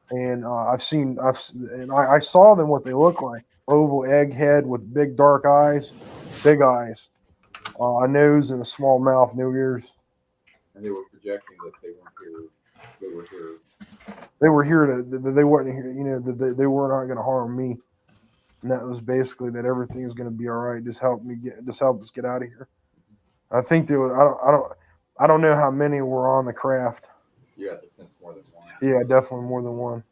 and I saw them what they look like: oval egg head with big dark eyes, big eyes, a nose and a small mouth, no ears. And they were projecting that they weren't here. They were here. They were here they weren't here. They were not going to harm me. And that was basically that everything was going to be all right. Just help us get out of here. I think there was, I don't know how many were on the craft. You had to sense more than one. Yeah, definitely more than one.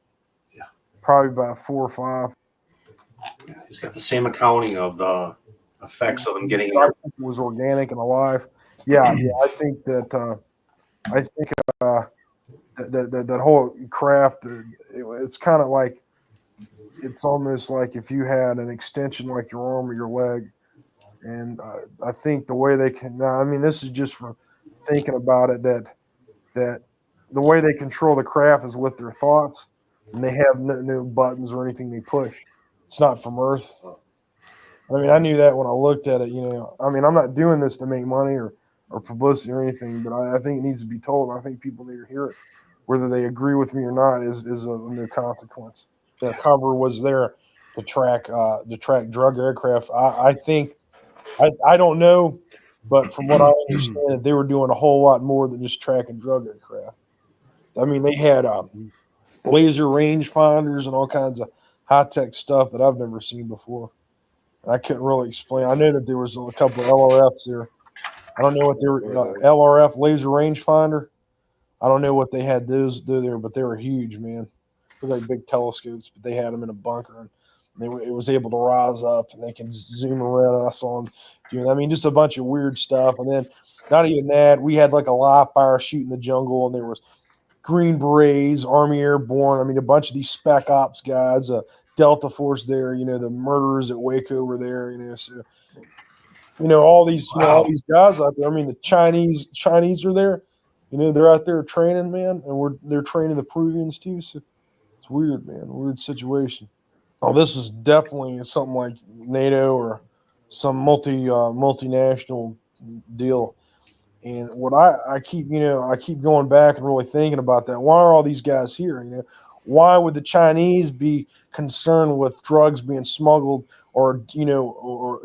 Yeah, probably about 4 or 5. Yeah, he's got the same accounting of the effects of them getting I there. think it was organic and alive. Yeah. I think that. That whole craft, it's kind of like, it's almost like if you had an extension like your arm or your leg. And I think the way they can, I mean, this is just from thinking about it, that the way they control the craft is with their thoughts, and they have no buttons or anything they push. It's not from Earth. I mean, I knew that when I looked at it, I mean, I'm not doing this to make money or publicity or anything, but I think it needs to be told. I think people need to hear it. Whether they agree with me or not is of no consequence. Their cover was there to track drug aircraft. I think I don't know, but from what I understand, they were doing a whole lot more than just tracking drug aircraft. I mean, they had laser range finders and all kinds of high tech stuff that I've never seen before. And I couldn't really explain. I know that there was a couple of LRFs there. I don't know what they were LRF laser rangefinder. I don't know what they had those do there, but they were huge, man. They're like big telescopes, but they had them in a bunker, and it was able to rise up, and they can zoom around. And I saw them doing, I mean, just a bunch of weird stuff. And then not even that, we had like a live fire shoot in the jungle, and there was Green Berets, Army Airborne. I mean, a bunch of these spec ops guys, Delta Force there. The murderers at Waco were there. So. All these guys out there. I mean, the Chinese are there. They're out there training, man, and they're training the Peruvians too. So it's weird, man. Weird situation. Oh, this is definitely something like NATO or some multinational deal. And what I keep going back and really thinking about that. Why are all these guys here? Why would the Chinese be concerned with drugs being smuggled or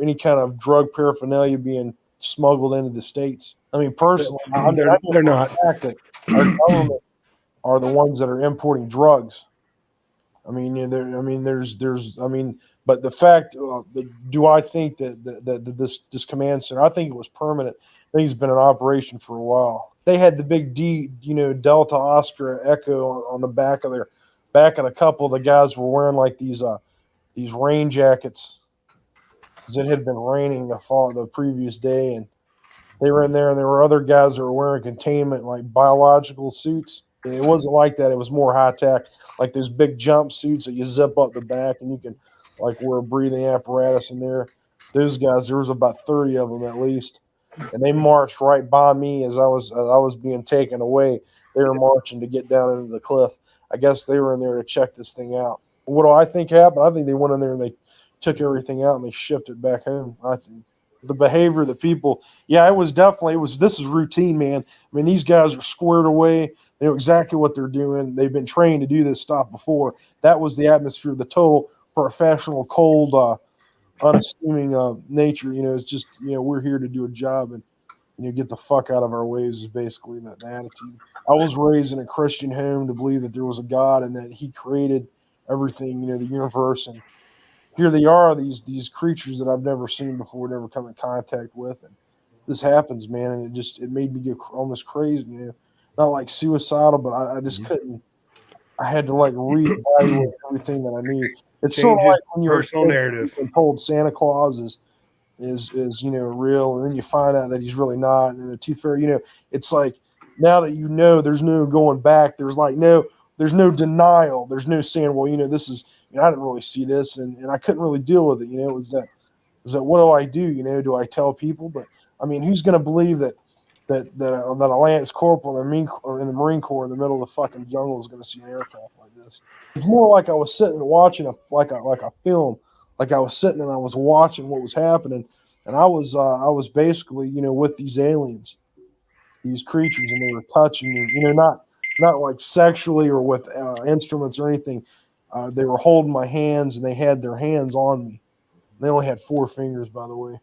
any kind of drug paraphernalia being smuggled into the States? I mean, personally, they're not. Our government are the ones that are importing drugs. I mean, but the fact, do I think that this command center? I think it was permanent. I think it's been in operation for a while. They had the big D, Delta Oscar Echo on the back of a couple of the guys were wearing like these rain jackets because it had been raining the previous day, and they were in there, and there were other guys that were wearing containment like biological suits. And it wasn't like that. It was more high tech, like those big jump suits that you zip up the back and you can like wear a breathing apparatus in there. Those guys, there was about 30 of them at least. And they marched right by me as I was being taken away. They were marching to get down into the cliff. I guess they were in there to check this thing out. What do I think happened? I think they went in there and they took everything out and they shipped it back home. I think the behavior of the people, this is routine, man. I mean, these guys are squared away. They know exactly what they're doing. They've been trained to do this stuff before. That was the atmosphere, the total professional, cold, unassuming nature. It's just, we're here to do a job and get the fuck out of our ways is basically the attitude. I was raised in a Christian home to believe that there was a God and that he created everything, the universe. And here they are, these creatures that I've never seen before, never come in contact with. And this happens, man. And it made me get almost crazy, not like suicidal, but I just couldn't. I had to like reevaluate everything that I knew. It's sort of like when you're personal narrative and told Santa Claus is real, and then you find out that he's really not. And the Tooth Fairy, it's like now that you know, there's no going back. There's no denial. There's no saying, well, this is, I didn't really see this, and I couldn't really deal with it. It was that what do I do? Do I tell people? But I mean, who's going to believe that a Lance Corporal in the Marine Corps in the middle of the fucking jungle is going to see an aircraft like this? It's more like I was sitting and watching a film, like I was sitting and I was watching what was happening, and I was basically with these aliens, these creatures, and they were touching me, not like sexually or with instruments or anything. They were holding my hands and they had their hands on me. They only had 4 fingers, by the way.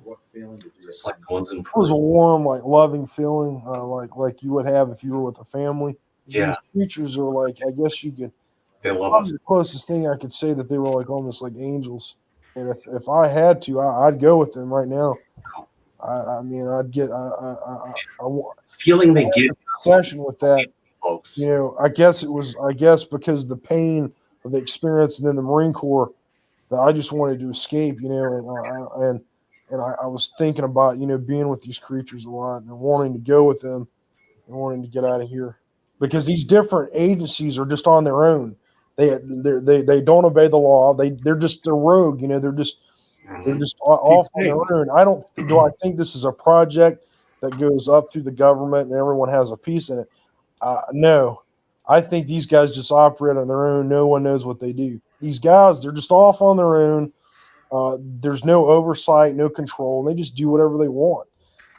What feeling did you It's like one's in It was a warm, like loving feeling, like you would have if you were with a family. Yeah. These creatures are like, I guess you could. They love Probably us. the closest thing I could say that they were like almost like angels. And if I had to, I'd go with them right now. I mean, I'd get. I feeling they get session with that, folks. I guess because of the pain of the experience and then the Marine Corps, that I just wanted to escape, and I was thinking about, being with these creatures a lot and wanting to go with them and wanting to get out of here, because these different agencies are just on their own. They don't obey the law. They're rogue. They're just off on their own. Do I think this is a project that goes up through the government and everyone has a piece in it? No. I think these guys just operate on their own. No one knows what they do. These guys, they're just off on their own. There's no oversight, no control. They just do whatever they want.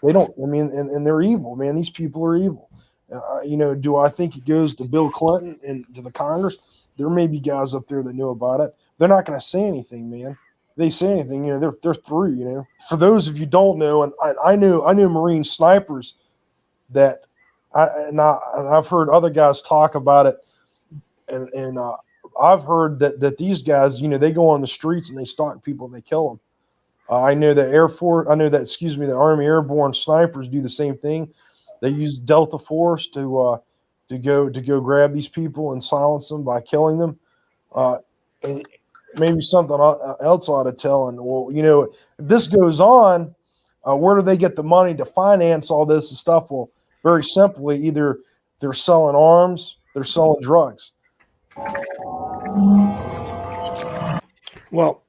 They don't, and they're evil, man. These people are evil. Do I think it goes to Bill Clinton and to the Congress? There may be guys up there that know about it. They're not going to say anything, man. If they say anything, they're through, For those of you who don't know, and I knew Marine snipers that I've heard other guys talk about it, and I've heard that these guys, they go on the streets and they stalk people and they kill them. I know that the Army Airborne snipers do the same thing. They use Delta Force to go grab these people and silence them by killing them. And maybe something else ought to tell. And if this goes on, where do they get the money to finance all this stuff? Well, very simply, either they're selling arms, they're selling drugs. Well,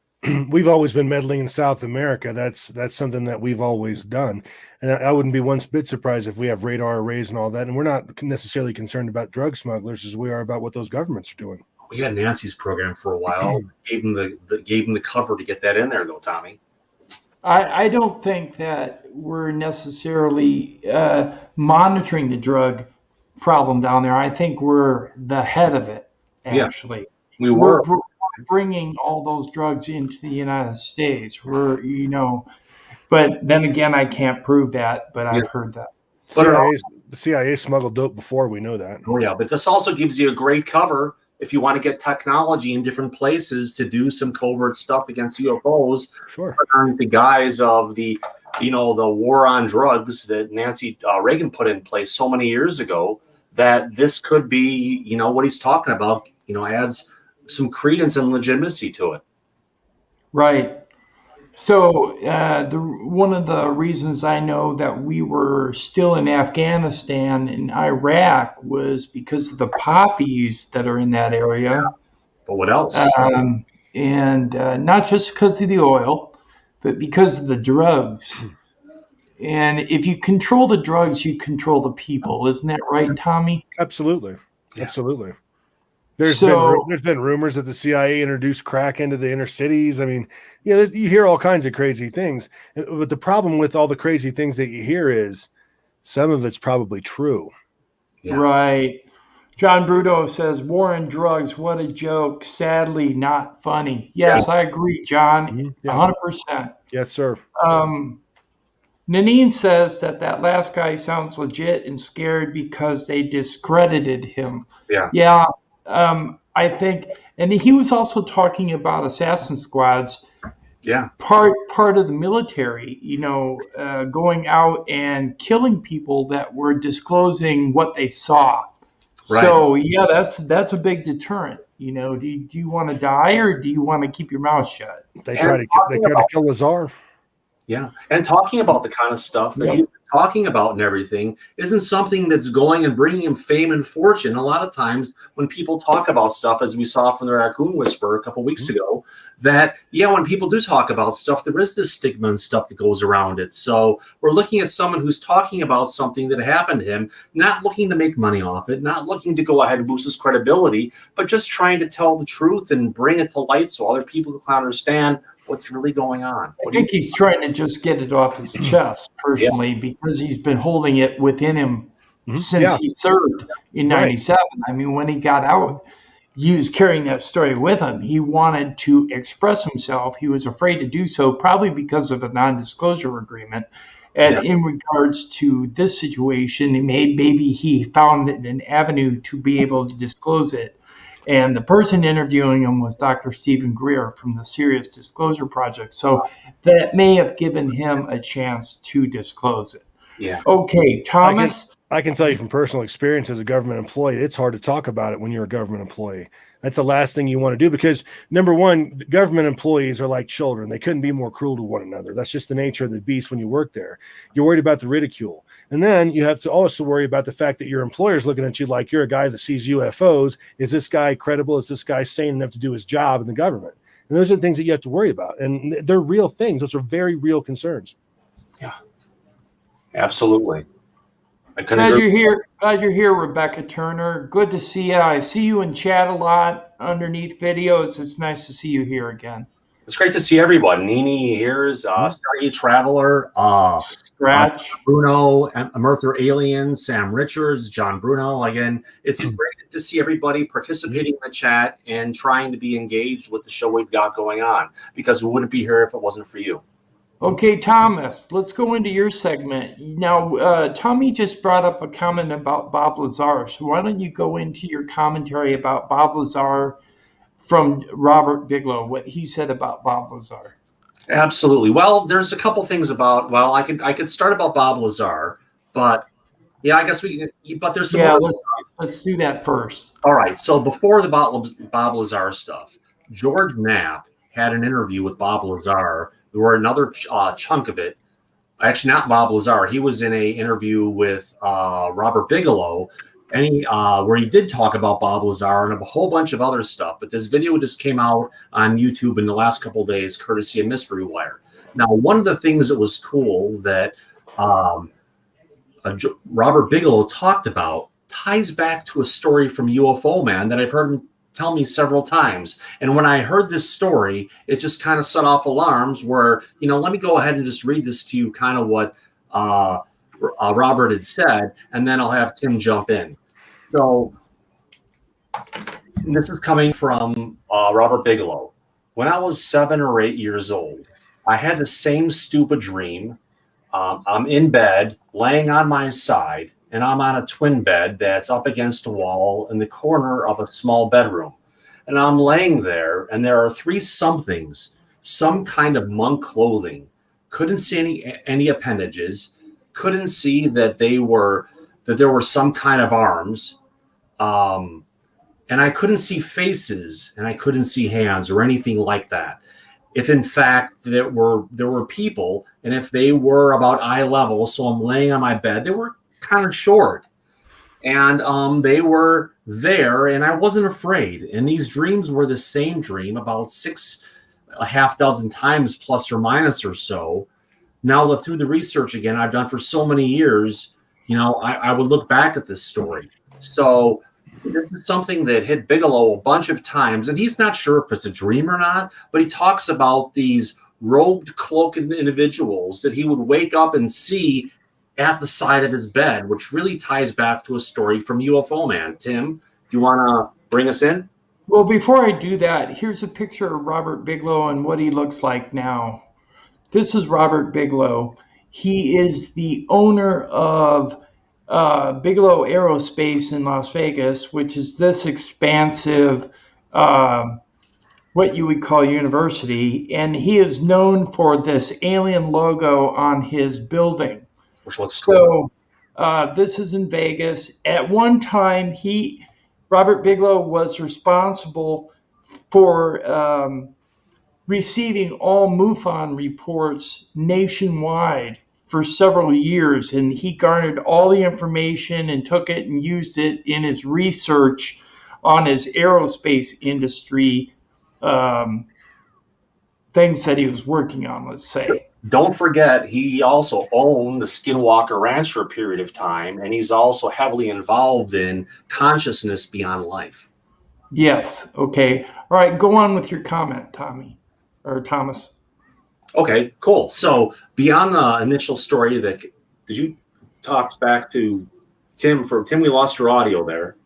we've always been meddling in South America. That's something that we've always done. And I wouldn't be one bit surprised if we have radar arrays and all that. And we're not necessarily concerned about drug smugglers as we are about what those governments are doing. We had Nancy's program for a while. Gave him the cover to get that in there, though, Tommy. I don't think that we're necessarily monitoring the drug problem down there. I think we're the head of it, actually. Yeah, we're bringing all those drugs into the United States. But then again, I can't prove that, but I've heard that. The CIA smuggled dope before, we know that. Oh, yeah, but this also gives you a great cover if you want to get technology in different places to do some covert stuff against UFOs. Sure. Under the guise of the war on drugs that Nancy Reagan put in place so many years ago, that this could be, what he's talking about, adds some credence and legitimacy to it. Right. So one of the reasons I know that we were still in Afghanistan and Iraq was because of the poppies that are in that area. But what else? And not just because of the oil, but because of the drugs. And if you control the drugs, you control the people. Isn't that right, Tommy? Absolutely. Yeah. Absolutely. There's been rumors that the CIA introduced crack into the inner cities. I mean, you hear all kinds of crazy things. But the problem with all the crazy things that you hear is some of it's probably true. Yeah. Right. John Bruno says, war and drugs, what a joke. Sadly, not funny. Yes, I agree, John. 100%. Yes, sir. Nanine says that last guy sounds legit and scared because they discredited him. Yeah. Yeah. I think, and he was also talking about assassin squads. Yeah. Part of the military, going out and killing people that were disclosing what they saw. Right. So yeah, that's a big deterrent. Do you want to die or do you want to keep your mouth shut? They try to kill Lazar. Yeah. And talking about the kind of stuff that he's talking about and everything isn't something that's going and bringing him fame and fortune. A lot of times when people talk about stuff, as we saw from the Raccoon Whisperer a couple weeks ago, that, when people do talk about stuff, there is this stigma and stuff that goes around it. So we're looking at someone who's talking about something that happened to him, not looking to make money off it, not looking to go ahead and boost his credibility, but just trying to tell the truth and bring it to light so other people can understand what's really going on. I think he's trying to just get it off his chest personally, because he's been holding it within him since he served in 97. I mean, when he got out, he was carrying that story with him. He wanted to express himself. He was afraid to do so, probably because of a non-disclosure agreement. And in regards to this situation, maybe he found an avenue to be able to disclose it. And the person interviewing him was Dr. Stephen Greer from the Serious Disclosure Project. So that may have given him a chance to disclose it. Yeah. Okay, Thomas. I can tell you from personal experience as a government employee, it's hard to talk about it when you're a government employee. That's the last thing you want to do, because number one, government employees are like children. They couldn't be more cruel to one another. That's just the nature of the beast when you work there. You're worried about the ridicule. And then you have to also worry about the fact that your employer's looking at you like you're a guy that sees UFOs. Is this guy credible? Is this guy sane enough to do his job in the government? And those are the things that you have to worry about. And they're real things. Those are very real concerns. Yeah, absolutely. Glad you're here. Glad you're here, Rebecca Turner. Good to see you. I see you in chat a lot underneath videos. It's nice to see you here again. It's great to see everyone. Nini here is Stargate Traveler, Scratch, Bruno, Emerther Alien, Sam Richards, John Bruno. Again, it's great to see everybody participating in the chat and trying to be engaged with the show we've got going on, because we wouldn't be here if it wasn't for you. Okay, Thomas, let's go into your segment. Now, Tommy just brought up a comment about Bob Lazar. So why don't you go into your commentary about Bob Lazar from Robert Bigelow, what he said about Bob Lazar? Absolutely. Well, there's a couple things about, I could start about Bob Lazar, but I guess but there's some more. Let's do that first. All right. So before the Bob Lazar stuff, George Knapp had an interview with Bob Lazar. There were another chunk of it. Actually, not Bob Lazar. He was in an interview with Robert Bigelow, and where he did talk about Bob Lazar and a whole bunch of other stuff. But this video just came out on YouTube in the last couple of days, courtesy of Mystery Wire. Now, one of the things that was cool that Robert Bigelow talked about ties back to a story from UFO Man that I've heard him tell me several times. And when I heard this story, it just kind of set off alarms where, let me go ahead and just read this to you, kind of what Robert had said, and then I'll have Tim jump in. So this is coming from Robert Bigelow. When I was 7 or 8 years old, I had the same stupid dream. I'm in bed, laying on my side, and I'm on a twin bed that's up against a wall in the corner of a small bedroom. And I'm laying there, and there are 3 somethings, some kind of monk clothing. Couldn't see any appendages. Couldn't see that there were some kind of arms. And I couldn't see faces, and I couldn't see hands or anything like that. If in fact there were people, and if they were about eye level, so I'm laying on my bed, they were kind of short, and they were there, and I wasn't afraid. And these dreams were the same dream about 6 times plus or minus or so. Now through the research again I've done for so many years, I would look back at this story. So this is something that hit Bigelow a bunch of times, and he's not sure if it's a dream or not, but he talks about these robed, cloaked individuals that he would wake up and see at the side of his bed, which really ties back to a story from UFO Man. Tim, do you want to bring us in? Well, before I do that, here's a picture of Robert Bigelow and what he looks like now. This is Robert Bigelow. He is the owner of Bigelow Aerospace in Las Vegas, which is this expansive, what you would call university. And he is known for this alien logo on his building. Which looks cool. So this is in Vegas. At one time, Robert Bigelow was responsible for receiving all MUFON reports nationwide for several years, and he garnered all the information and took it and used it in his research on his aerospace industry things that he was working on, let's say. Don't forget, he also owned the Skinwalker Ranch for a period of time, and he's also heavily involved in consciousness beyond life. Yes. Okay. All right. Go on with your comment, Tommy or Thomas. Okay, cool. So beyond the initial story, that did you talk back to Tim? For Tim, we lost your audio there.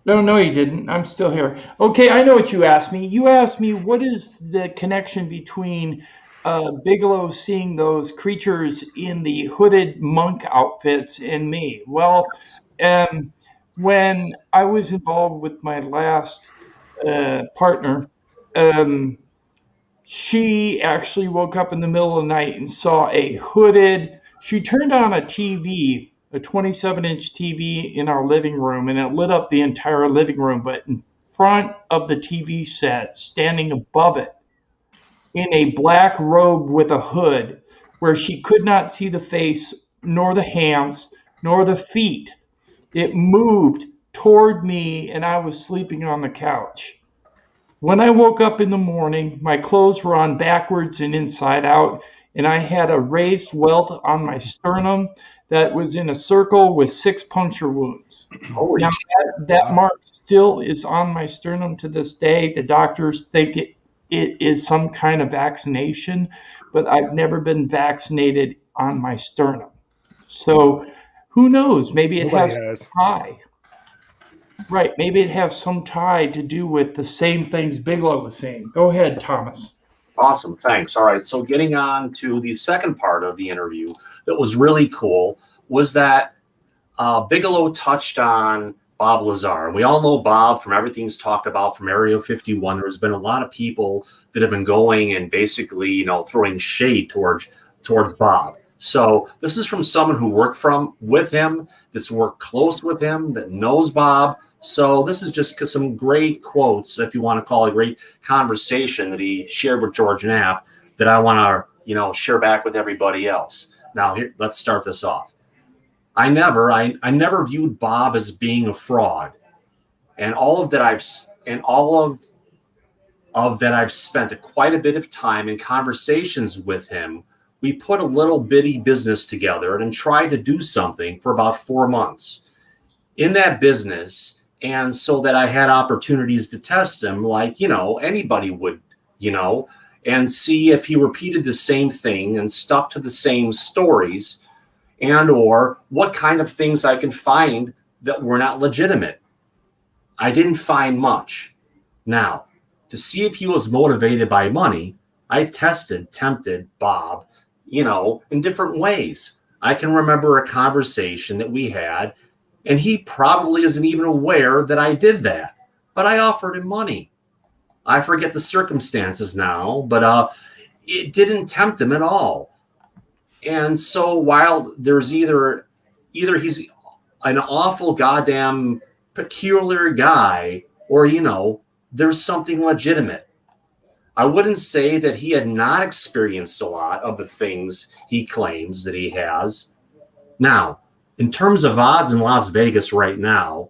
No, you didn't. I'm still here. Okay, I know what you asked me. You asked me what is the connection between Bigelow seeing those creatures in the hooded monk outfits and me. Well, when I was involved with my last partner, she actually woke up in the middle of the night and saw a hooded, she turned on a TV, a 27-inch TV in our living room, and it lit up the entire living room. But in front of the TV set, standing above it, in a black robe with a hood, where she could not see the face, nor the hands, nor the feet, it moved toward me, and I was sleeping on the couch. When I woke up in the morning, my clothes were on backwards and inside out, and I had a raised welt on my sternum that was in a circle with 6 puncture wounds. Now, that mark still is on my sternum to this day. The doctors think it is some kind of vaccination, but I've never been vaccinated on my sternum. So who knows? Maybe it has a tie. Right. Maybe it has some tie to do with the same things Bigelow was saying. Go ahead, Thomas. Awesome. Thanks. All right. So getting on to the second part of the interview that was really cool was that Bigelow touched on Bob Lazar. We all know Bob from everything he's talked about from Area 51. There's been a lot of people that have been going and basically, throwing shade towards Bob. So this is from someone who worked with him, that's worked close with him, that knows Bob. So this is just some great quotes, if you want to call it a great conversation that he shared with George Knapp that I want to, share back with everybody else. Now, here, let's start this off. I never viewed Bob as being a fraud, and all of that I've spent quite a bit of time in conversations with him. We put a little bitty business together and tried to do something for about 4 months in that business. And so that I had opportunities to test him like, anybody would, and see if he repeated the same thing and stuck to the same stories, and or what kind of things I can find that were not legitimate. I didn't find much. Now, to see if he was motivated by money, I tempted Bob, in different ways. I can remember a conversation that we had, and he probably isn't even aware that I did that, but I offered him money. I forget the circumstances now, but it didn't tempt him at all. And so while there's either he's an awful goddamn peculiar guy, or, there's something legitimate. I wouldn't say that he had not experienced a lot of the things he claims that he has. Now, in terms of odds in Las Vegas right now,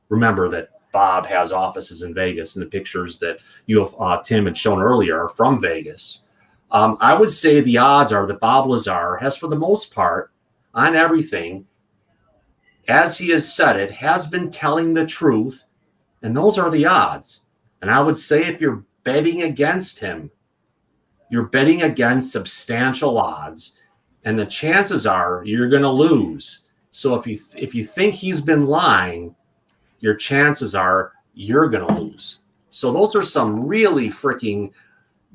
remember that Bob has offices in Vegas, and the pictures that Tim had shown earlier are from Vegas. I would say the odds are that Bob Lazar has, for the most part, on everything, as he has said it, has been telling the truth, and those are the odds. And I would say if you're betting against him, you're betting against substantial odds, and the chances are you're going to lose. So if you think he's been lying, your chances are you're going to lose. So those are some really freaking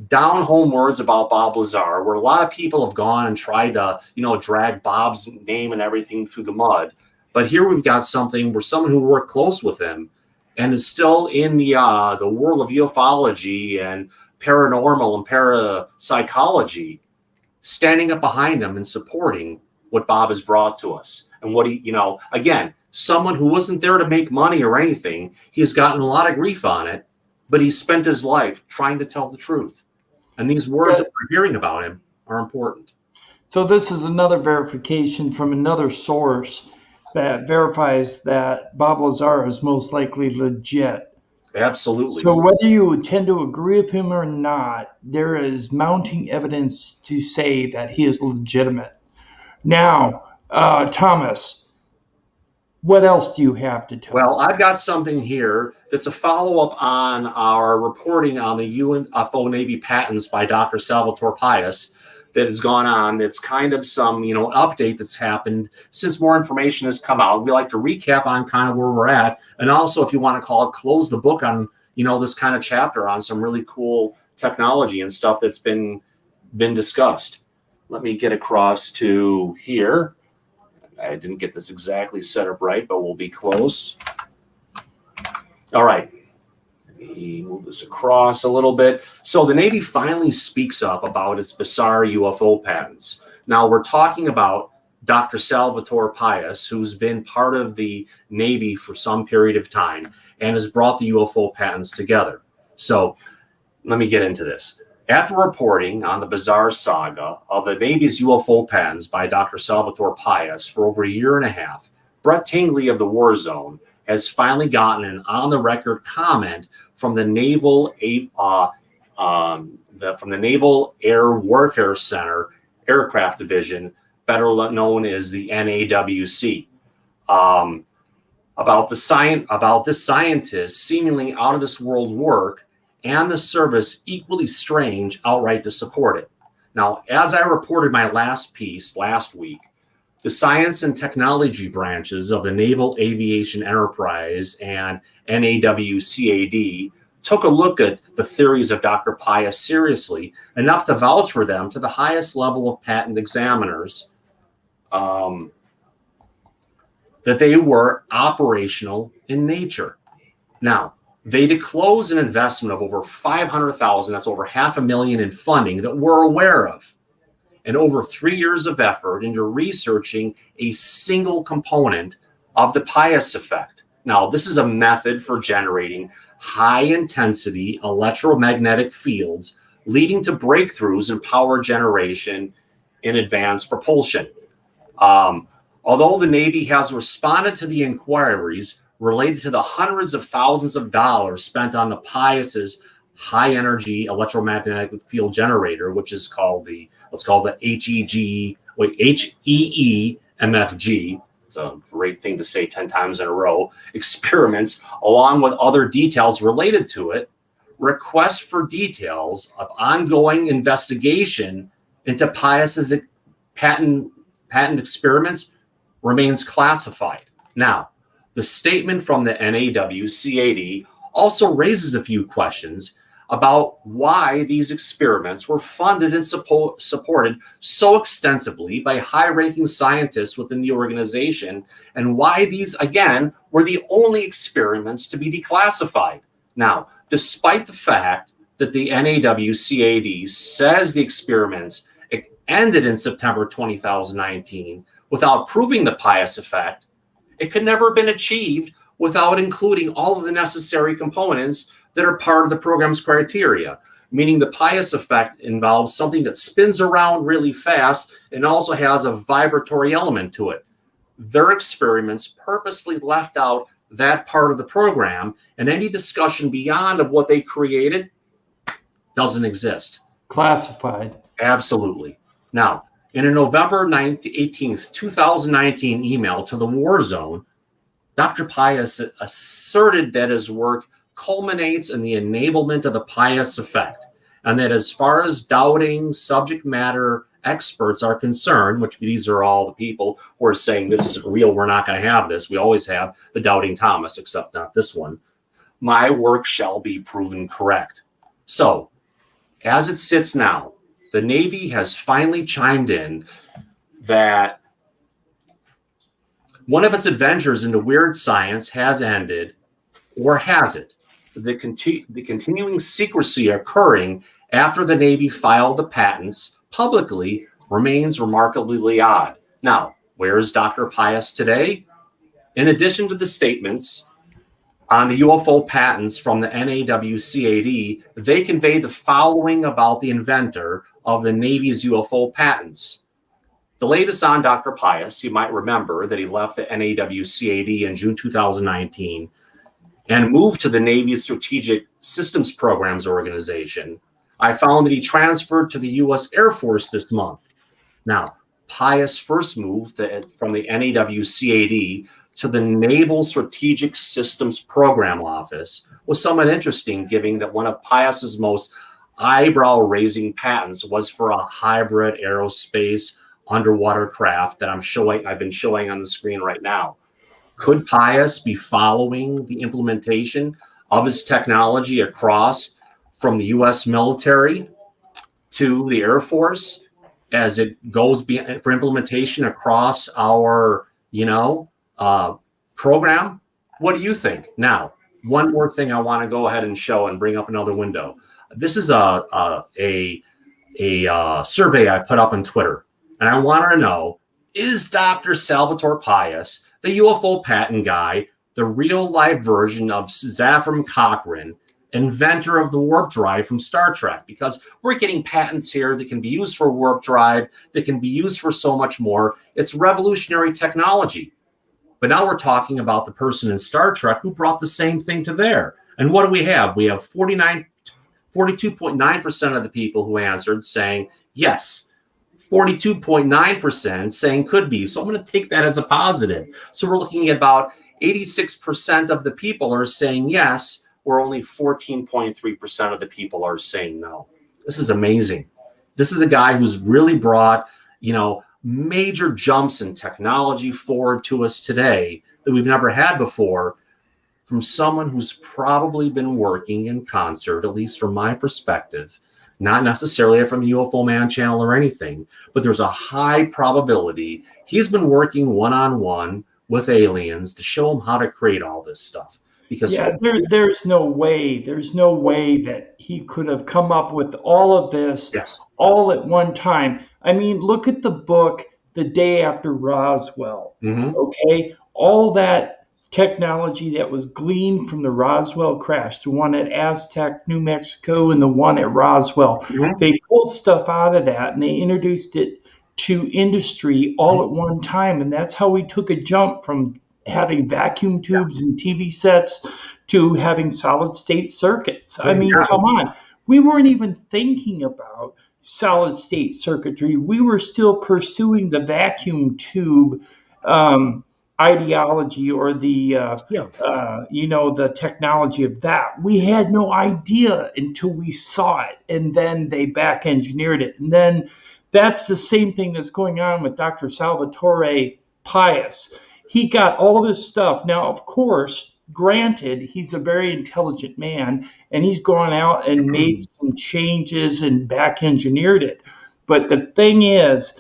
down home words about Bob Lazar, where a lot of people have gone and tried to, drag Bob's name and everything through the mud. But here we've got something where someone who worked close with him and is still in the world of ufology and paranormal and parapsychology, standing up behind him and supporting what Bob has brought to us. And what he, again, someone who wasn't there to make money or anything, he has gotten a lot of grief on it, but he spent his life trying to tell the truth. And these words that we're hearing about him are important. So this is another verification from another source that verifies that Bob Lazar is most likely legit. Absolutely. So whether you tend to agree with him or not, there is mounting evidence to say that he is legitimate. Now, Thomas, what else do you have to tell Well, us? I've got something here that's a follow-up on our reporting on the UFO Navy patents by Dr. Salvatore Pius that has gone on. It's kind of some, update that's happened since more information has come out. We like to recap on kind of where we're at. And also, if you want to call it, close the book on, this kind of chapter on some really cool technology and stuff that's been discussed. Let me get across to here. I didn't get this exactly set up right, but we'll be close. All right. Let me move this across a little bit. So the Navy finally speaks up about its bizarre UFO patents. Now we're talking about Dr. Salvatore Pius, who's been part of the Navy for some period of time and has brought the UFO patents together. So let me get into this. After reporting on the bizarre saga of the Navy's UFO patents by Dr. Salvatore Pius for over a year and a half, Brett Tingley of the War Zone has finally gotten an on-the-record comment from the Naval Air Warfare Center Aircraft Division, better known as the NAWC, about this scientist's seemingly out-of-this-world work and the service equally strange outright to support it. Now, as I reported my last piece last week, the science and technology branches of the Naval Aviation Enterprise and NAWCAD took a look at the theories of Dr. Pius seriously, enough to vouch for them to the highest level of patent examiners, that they were operational in nature. Now, they disclosed an investment of over $500,000, that's over $500,000 in funding that we're aware of, and over 3 years of effort into researching a single component of the Pius effect. Now, this is a method for generating high-intensity electromagnetic fields leading to breakthroughs in power generation in advanced propulsion. Although the Navy has responded to the inquiries related to the hundreds of thousands of dollars spent on the Pius's high-energy electromagnetic field generator, which is called let's call the HEEMFG. It's a great thing to say 10 times in a row. Experiments, along with other details related to it, requests for details of ongoing investigation into Pius's patent experiments remains classified. Now, the statement from the NAWCAD also raises a few questions about why these experiments were funded and supported so extensively by high-ranking scientists within the organization, and why these, again, were the only experiments to be declassified. Now, despite the fact that the NAWCAD says the experiments ended in September 2019 without proving the Pius effect, it could never have been achieved without including all of the necessary components that are part of the program's criteria, meaning the Pius effect involves something that spins around really fast and also has a vibratory element to it. Their experiments purposely left out that part of the program, and any discussion beyond of what they created doesn't exist. Classified. Absolutely. Now, in a November 18th, 2019 email to the War Zone, Dr. Pius asserted that his work culminates in the enablement of the Pius effect, and that as far as doubting subject matter experts are concerned, which these are all the people who are saying this isn't real, we're not going to have this. We always have the doubting Thomas, except not this one. My work shall be proven correct. So, as it sits now, the Navy has finally chimed in that one of its adventures into weird science has ended, or has it? The continuing secrecy occurring after the Navy filed the patents publicly remains remarkably odd. Now, where is Dr. Pius today? In addition to the statements On the UFO patents from the NAWCAD, they convey the following about the inventor of the Navy's UFO patents. The latest on Dr. Pius, you might remember that he left the NAWCAD in June 2019 and moved to the Navy's Strategic Systems Programs Organization. I found that he transferred to the U.S. Air Force this month. Now, Pius first moved from the NAWCAD to the Naval Strategic Systems Program Office was somewhat interesting, given that one of Pius's most eyebrow-raising patents was for a hybrid aerospace underwater craft that I've been showing on the screen right now. Could Pius be following the implementation of his technology across from the U.S. military to the Air Force as it goes for implementation across our, program? What do you think? Now, one more thing I want to go ahead and show and bring up another window. This is a survey I put up on Twitter, and I want to know, is Dr. Salvatore Pius, the UFO patent guy, the real-life version of Zafram Cochrane, inventor of the warp drive from Star Trek? Because we're getting patents here that can be used for warp drive, that can be used for so much more. It's revolutionary technology. But now we're talking about the person in Star Trek who brought the same thing to there. And what do we have? We have 42.9% of the people who answered saying yes, 42.9% saying could be. So I'm going to take that as a positive. So we're looking at about 86% of the people are saying yes, where only 14.3% of the people are saying no. This is amazing. This is a guy who's really brought, major jumps in technology forward to us today that we've never had before, from someone who's probably been working in concert, at least from my perspective, not necessarily from UFO Man channel or anything, but there's a high probability he's been working one-on-one with aliens to show them how to create all this stuff. Because there's no way that he could have come up with all of this all at one time. I mean, look at the book The Day After Roswell. Okay, all that technology that was gleaned from the Roswell crash, the one at Aztec, New Mexico, and the one at Roswell. They pulled stuff out of that and they introduced it to industry all at one time, and that's how we took a jump from having vacuum tubes and TV sets to having solid state circuits. I mean, come on. We weren't even thinking about solid state circuitry. We were still pursuing the vacuum tube ideology or the, the technology of that. We had no idea until we saw it, and then they back engineered it. And then that's the same thing that's going on with Dr. Salvatore Pius. He got all this stuff. Now, of course, granted, he's a very intelligent man, and he's gone out and made some changes and back engineered it. But the thing is,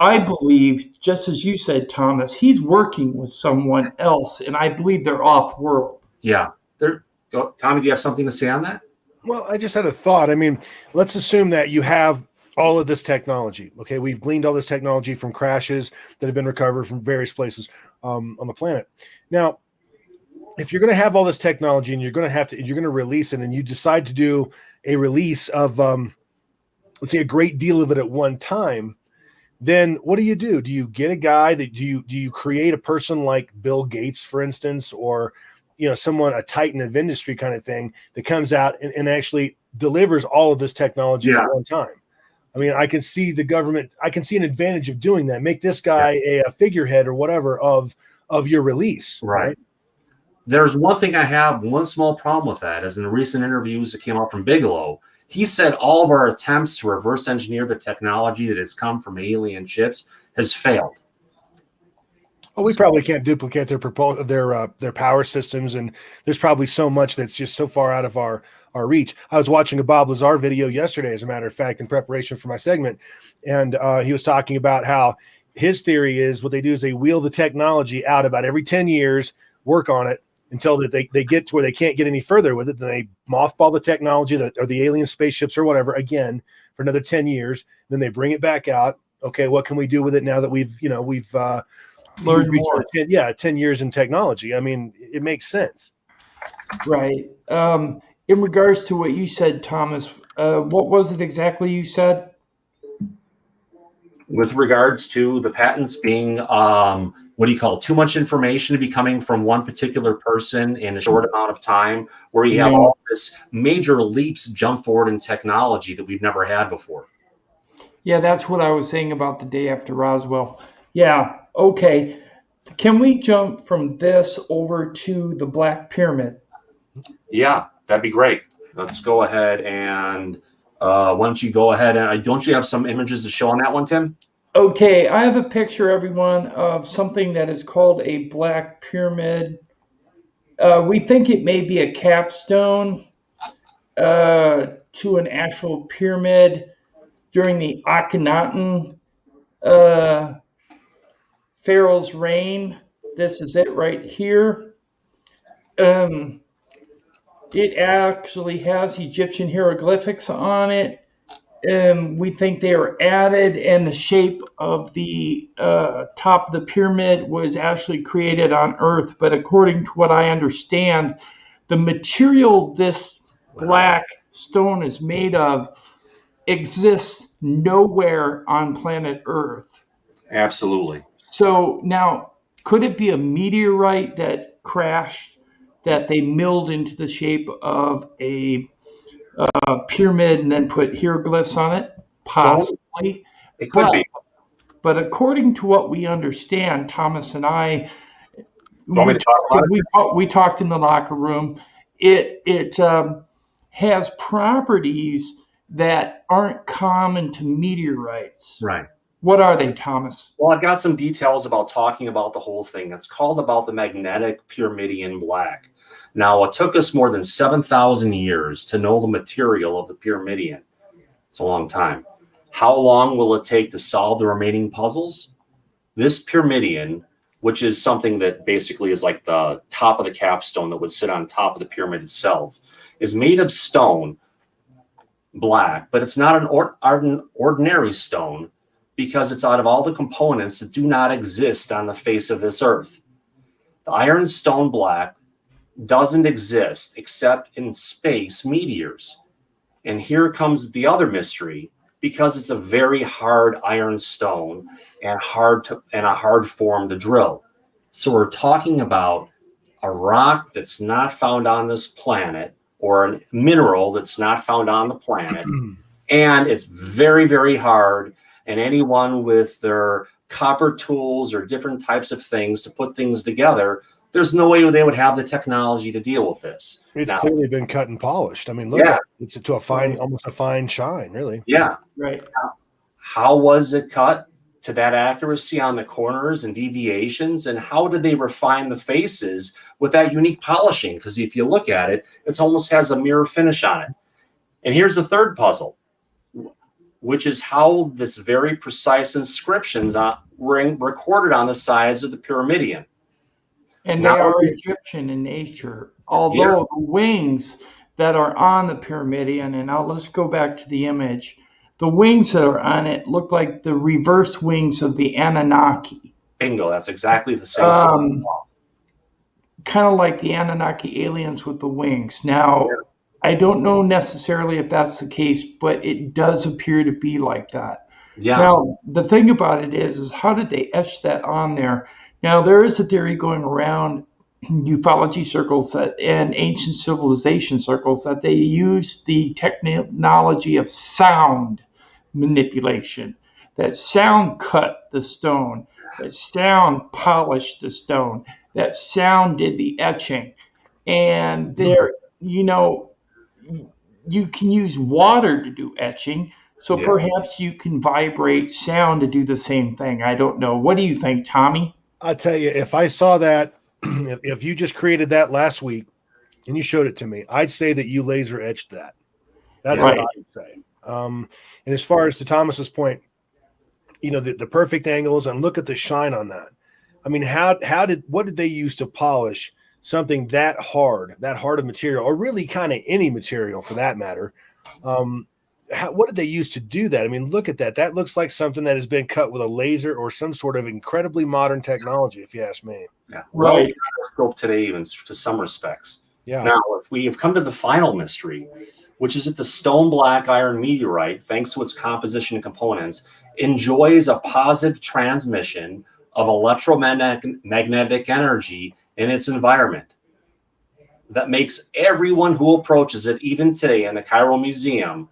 I believe, just as you said, Thomas, he's working with someone else, and I believe they're off-world. Yeah. Tommy, do you have something to say on that? Well, I just had a thought. I mean, let's assume that you have all of this technology. Okay, we've gleaned all this technology from crashes that have been recovered from various places on the planet. Now, if you're going to have all this technology and you're going to release it, and you decide to do a release of, let's say, a great deal of it at one time, then what do? Do you get a guy that do you create a person like Bill Gates, for instance, or someone, a titan of industry kind of thing, that comes out and actually delivers all of this technology at one time? I mean, I can see the government, I can see an advantage of doing that. Make this guy a figurehead or whatever of your release. Right. There's one thing I have, one small problem with that, as in the recent interviews that came out from Bigelow, he said all of our attempts to reverse engineer the technology that has come from alien ships has failed. Well, we probably can't duplicate their power systems, and there's probably so much that's just so far out of our reach. I was watching a Bob Lazar video yesterday, as a matter of fact, in preparation for my segment, and he was talking about how his theory is what they do is they wheel the technology out about every 10 years, work on it until that they get to where they can't get any further with it. Then they mothball the technology or the alien spaceships or whatever again for another 10 years. Then they bring it back out. Okay, what can we do with it now that we've learned more? 10 years in technology. I mean, it makes sense. Right. In regards to what you said, Thomas, what was it exactly you said? With regards to the patents being, what do you call it? Too much information to be coming from one particular person in a short amount of time, where you have all this major leaps jump forward in technology that we've never had before. Yeah, that's what I was saying about the day after Roswell. Yeah, okay. Can we jump from this over to the Black Pyramid? Yeah, that'd be great. Let's go ahead and why don't you go ahead and don't you have some images to show on that one, Tim? Okay, I have a picture, everyone, of something that is called a Black Pyramid. We think it may be a capstone to an actual pyramid during the Akhenaten Pharaoh's reign. This is it right here. It actually has Egyptian hieroglyphics on it. We think they are added, and the shape of the top of the pyramid was actually created on Earth. But according to what I understand, the material this black stone is made of exists nowhere on planet Earth. Absolutely. So now, could it be a meteorite that crashed, that they milled into the shape of a pyramid and then put hieroglyphs on it? Possibly. It could be. But according to what we understand, Thomas and I, we talked in the locker room. It has properties that aren't common to meteorites. Right. What are they, Thomas? Well, I've got some details about talking about the whole thing. It's called about the magnetic Pyramidion black. Now, it took us more than 7,000 years to know the material of the Pyramidion. It's a long time. How long will it take to solve the remaining puzzles? This Pyramidion, which is something that basically is like the top of the capstone that would sit on top of the pyramid itself, is made of stone, black, but it's not an ordinary stone, because it's out of all the components that do not exist on the face of this earth. The iron stone black doesn't exist except in space meteors. And here comes the other mystery, because it's a very hard iron stone and a hard form to drill. So we're talking about a rock that's not found on this planet, or a mineral that's not found on the planet. And it's very, very hard. And anyone with their copper tools or different types of things to put things together, there's no way they would have the technology to deal with this. It's clearly been cut and polished. I mean, look at it. It's to a fine, almost a fine shine, really. Yeah. Right. How was it cut to that accuracy on the corners and deviations? And how did they refine the faces with that unique polishing? Because if you look at it, it almost has a mirror finish on it. And here's the third puzzle, which is how this very precise inscriptions were recorded on the sides of the Pyramidion. And they are Egyptian in nature, although the wings that are on the Pyramidion, and now let's go back to the image, the wings that are on it look like the reverse wings of the Anunnaki. Bingo, that's exactly the same. Kind of like the Anunnaki aliens with the wings. Now, I don't know necessarily if that's the case, but it does appear to be like that. Yeah. Now, the thing about it is how did they etch that on there? Now, there is a theory going around ufology circles and ancient civilization circles that they use the technology of sound manipulation. That sound cut the stone. That sound polished the stone. That sound did the etching. And there, you can use water to do etching. So perhaps you can vibrate sound to do the same thing. I don't know. What do you think, Tommy? I'll tell you, if I saw that, if you just created that last week and you showed it to me, I'd say that you laser etched that. That's what I would say. And as far as to Thomas's point, the perfect angles, and look at the shine on that. I mean, what did they use to polish something that hard of material, or really kind of any material for that matter? What did they use to do that? I mean, look at that. That looks like something that has been cut with a laser or some sort of incredibly modern technology, if you ask me. Yeah, right. Scope today, even to some respects. Yeah. Now, if we have come to the final mystery, which is that the stone black iron meteorite, thanks to its composition and components, enjoys a positive transmission of electromagnetic energy in its environment that makes everyone who approaches it, even today in the Cairo Museum,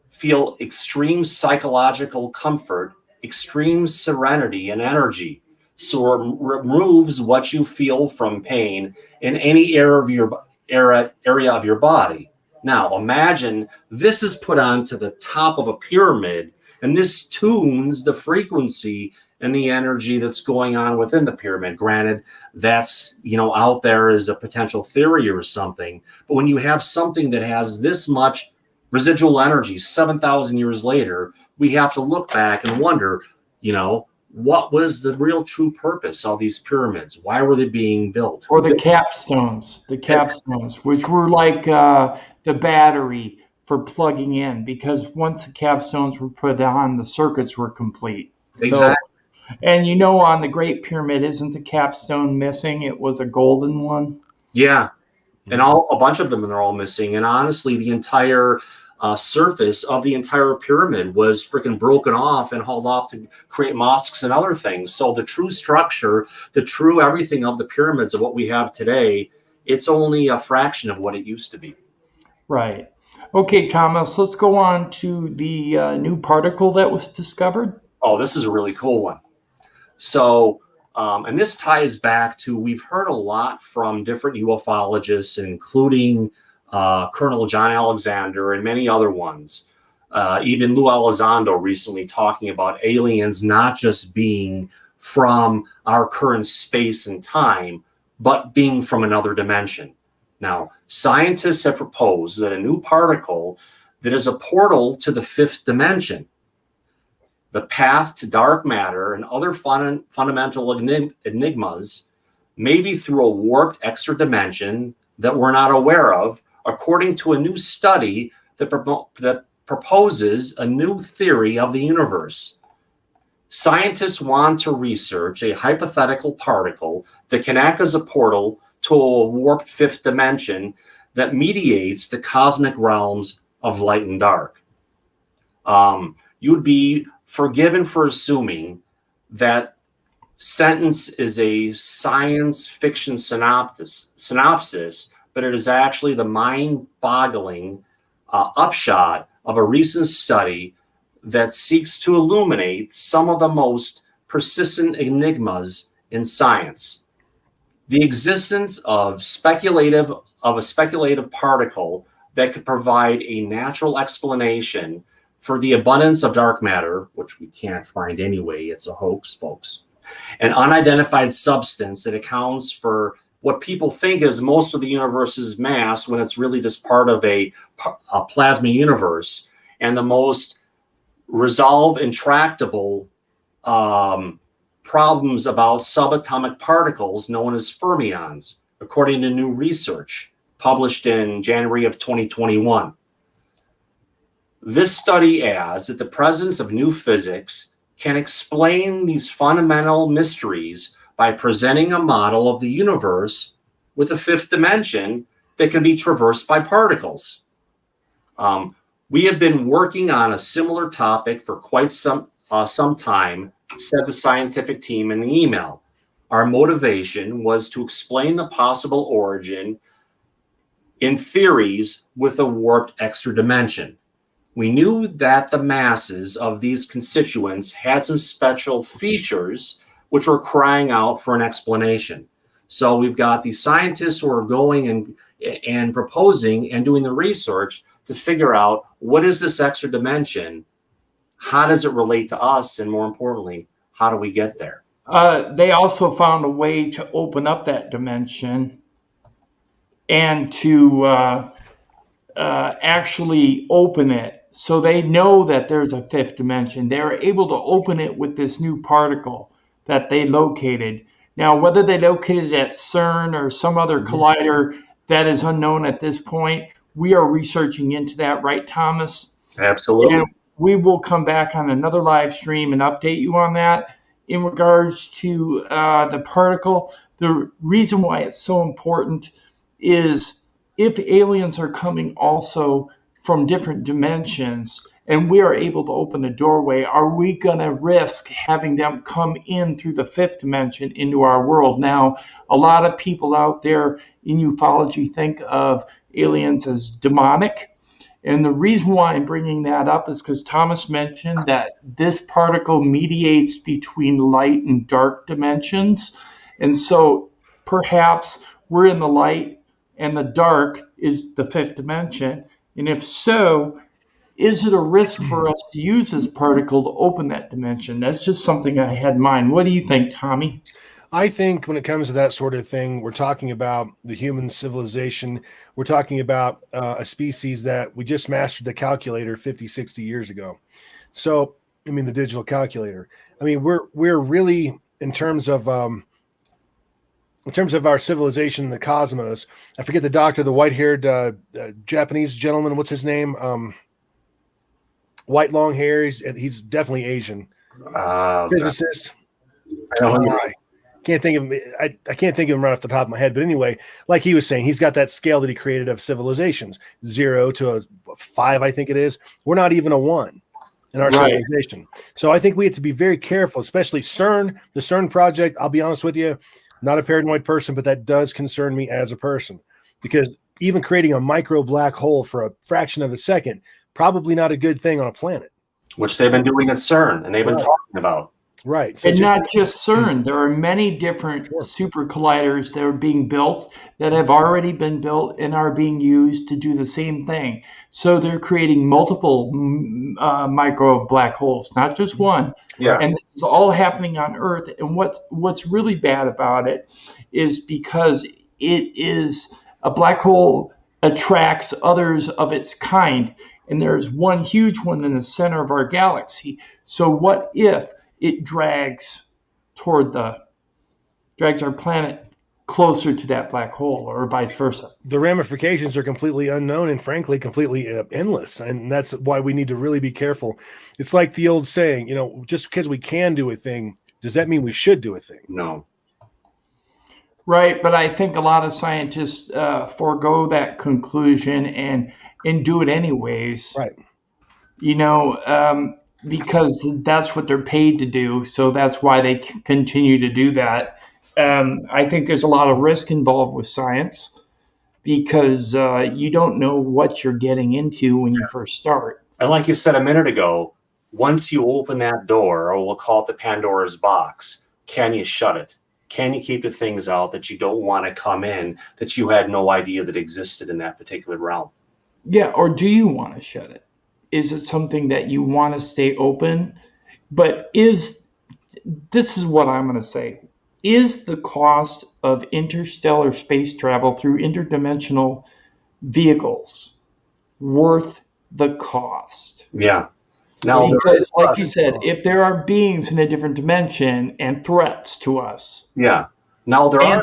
feel extreme psychological comfort, extreme serenity and energy. So it removes what you feel from pain in any area of your body. Now imagine this is put onto the top of a pyramid, and this tunes the frequency and the energy that's going on within the pyramid. Granted, that's, out there as a potential theory or something, but when you have something that has this much residual energy 7,000 years later, we have to look back and wonder, what was the real true purpose of these pyramids? Why were they being built? Or the capstones, which were like the battery for plugging in, because once the capstones were put on, the circuits were complete. Exactly. And on the Great Pyramid, isn't the capstone missing? It was a golden one. Yeah. And a bunch of them are all missing. And honestly, the entire surface of the entire pyramid was freaking broken off and hauled off to create mosques and other things. So the true structure, the true everything of the pyramids of what we have today, it's only a fraction of what it used to be. Right. Okay, Thomas, let's go on to the new particle that was discovered. Oh, this is a really cool one. So, and this ties back to, we've heard a lot from different ufologists, including Colonel John Alexander and many other ones. Even Lou Elizondo recently talking about aliens not just being from our current space and time, but being from another dimension. Now, scientists have proposed that a new particle that is a portal to the fifth dimension, the path to dark matter and other fundamental enigmas, maybe through a warped extra dimension that we're not aware of, according to a new study that proposes a new theory of the universe. Scientists want to research a hypothetical particle that can act as a portal to a warped fifth dimension that mediates the cosmic realms of light and dark. You'd be forgiven for assuming that sentence is a science fiction synopsis, but it is actually the mind-boggling upshot of a recent study that seeks to illuminate some of the most persistent enigmas in science. The existence of a speculative particle that could provide a natural explanation for the abundance of dark matter, which we can't find anyway, it's a hoax, folks. An unidentified substance that accounts for what people think is most of the universe's mass, when it's really just part of a plasma universe, and the most resolve intractable problems about subatomic particles known as fermions, according to new research published in January of 2021. This study adds that the presence of new physics can explain these fundamental mysteries by presenting a model of the universe with a fifth dimension that can be traversed by particles. We have been working on a similar topic for quite some time, said the scientific team in the email. Our motivation was to explain the possible origin in theories with a warped extra dimension. We knew that the masses of these constituents had some special features which were crying out for an explanation. So we've got these scientists who are going and proposing and doing the research to figure out, what is this extra dimension? How does it relate to us? And more importantly, how do we get there? They also found a way to open up that dimension and to actually open it. So they know that there's a fifth dimension. They're able to open it with this new particle that they located. Now, whether they located it at CERN or some other collider, that is unknown at this point. We are researching into that, right, Thomas? Absolutely. And we will come back on another live stream and update you on that. In regards to the particle, The reason why it's so important is if aliens are coming also from different dimensions and we are able to open a doorway, are we going to risk having them come in through the fifth dimension into our world? Now, a lot of people out there in ufology think of aliens as demonic. And the reason why I'm bringing that up is because Thomas mentioned that this particle mediates between light and dark dimensions. And so perhaps we're in the light and the dark is the fifth dimension. And if so, is it a risk for us to use this particle to open that dimension? That's just something I had in mind. What do you think, Tommy? I think when it comes to that sort of thing, we're talking about the human civilization. We're talking about a species that we just mastered the calculator 50, 60 years ago. So, I mean, the digital calculator. I mean, we're really, in terms of our civilization in the cosmos, I forget the doctor, the white-haired Japanese gentleman. What's his name? White long hair. He's definitely Asian. Physicist. I can't think of him. I can't think of him right off the top of my head. But anyway, like he was saying, he's got that scale that he created of civilizations, 0 to a 5, I think it is. We're not even a 1 in our civilization. So I think we have to be very careful, especially CERN, the CERN project. I'll be honest with you, not a paranoid person, but that does concern me as a person, because even creating a micro black hole for a fraction of a second, probably not a good thing on a planet. Which they've been doing at CERN, and they've been talking about. Right. So and not just CERN. There are many different super colliders that are being built, that have already been built and are being used to do the same thing. So they're creating multiple micro black holes, not just one. Yeah. And this is all happening on Earth. And what's really bad about it is because it is a black hole attracts others of its kind. And there's one huge one in the center of our galaxy. So what if it drags our planet closer to that black hole, or vice versa? The ramifications are completely unknown and frankly completely endless, and that's why we need to really be careful. It's like the old saying, just because we can do a thing, does that mean we should do a thing? No. Right, but I think a lot of scientists forego that conclusion and do it anyways. Right. Because that's what they're paid to do. So that's why they continue to do that. I think there's a lot of risk involved with science because you don't know what you're getting into when you first start. And like you said a minute ago, once you open that door, or we'll call it the Pandora's box, can you shut it? Can you keep the things out that you don't want to come in, that you had no idea that existed in that particular realm? Yeah, or do you want to shut it? Is it something that you want to stay open? But this is what I'm going to say. Is the cost of interstellar space travel through interdimensional vehicles worth the cost? Yeah. Now, because like you said, if there are beings in a different dimension and threats to us. Yeah. Now there are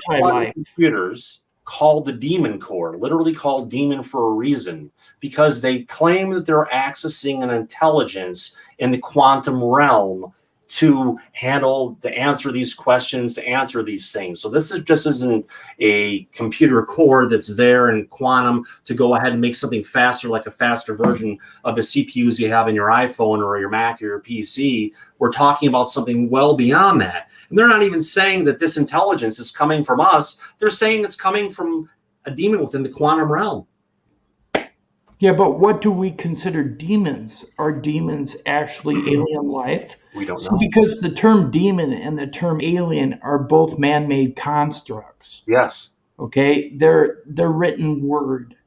computers called the Demon Core, literally called Demon for a reason, because they claim that they're accessing an intelligence in the quantum realm to answer these questions, to answer these things. So this isn't a computer core that's there in quantum to go ahead and make something faster, like a faster version of the CPUs you have in your iPhone or your Mac or your PC. We're talking about something well beyond that. And they're not even saying that this intelligence is coming from us. They're saying it's coming from a demon within the quantum realm. Yeah, but what do we consider demons? Are demons actually alien life? We don't know. Because the term demon and the term alien are both man-made constructs. Yes. Okay? They're written word.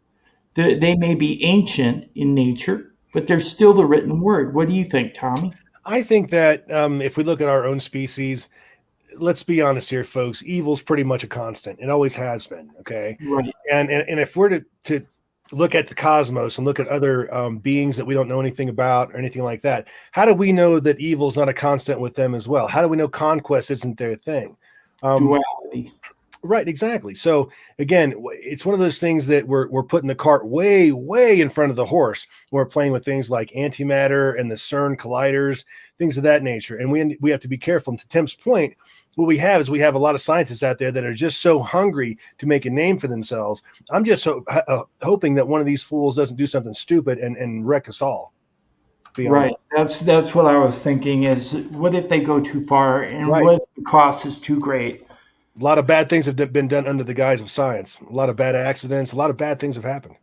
They may be ancient in nature, but they're still the written word. What do you think, Tommy? I think that if we look at our own species, let's be honest here, folks, evil's pretty much a constant. It always has been, okay? Right. And if we're to look at the cosmos and look at other beings that we don't know anything about or anything like that, how do we know that evil's not a constant with them as well? How do we know conquest isn't their thing? Duality. Right, exactly. So again, it's one of those things that we're putting the cart way, way in front of the horse. We're playing with things like antimatter and the CERN colliders things of that nature. And we have to be careful. And to Tim's point, what we have is we have a lot of scientists out there that are just so hungry to make a name for themselves. I'm just hoping that one of these fools doesn't do something stupid and wreck us all. Right. That's what I was thinking is, what if they go too far, and what if the cost is too great? A lot of bad things have been done under the guise of science. A lot of bad accidents. A lot of bad things have happened.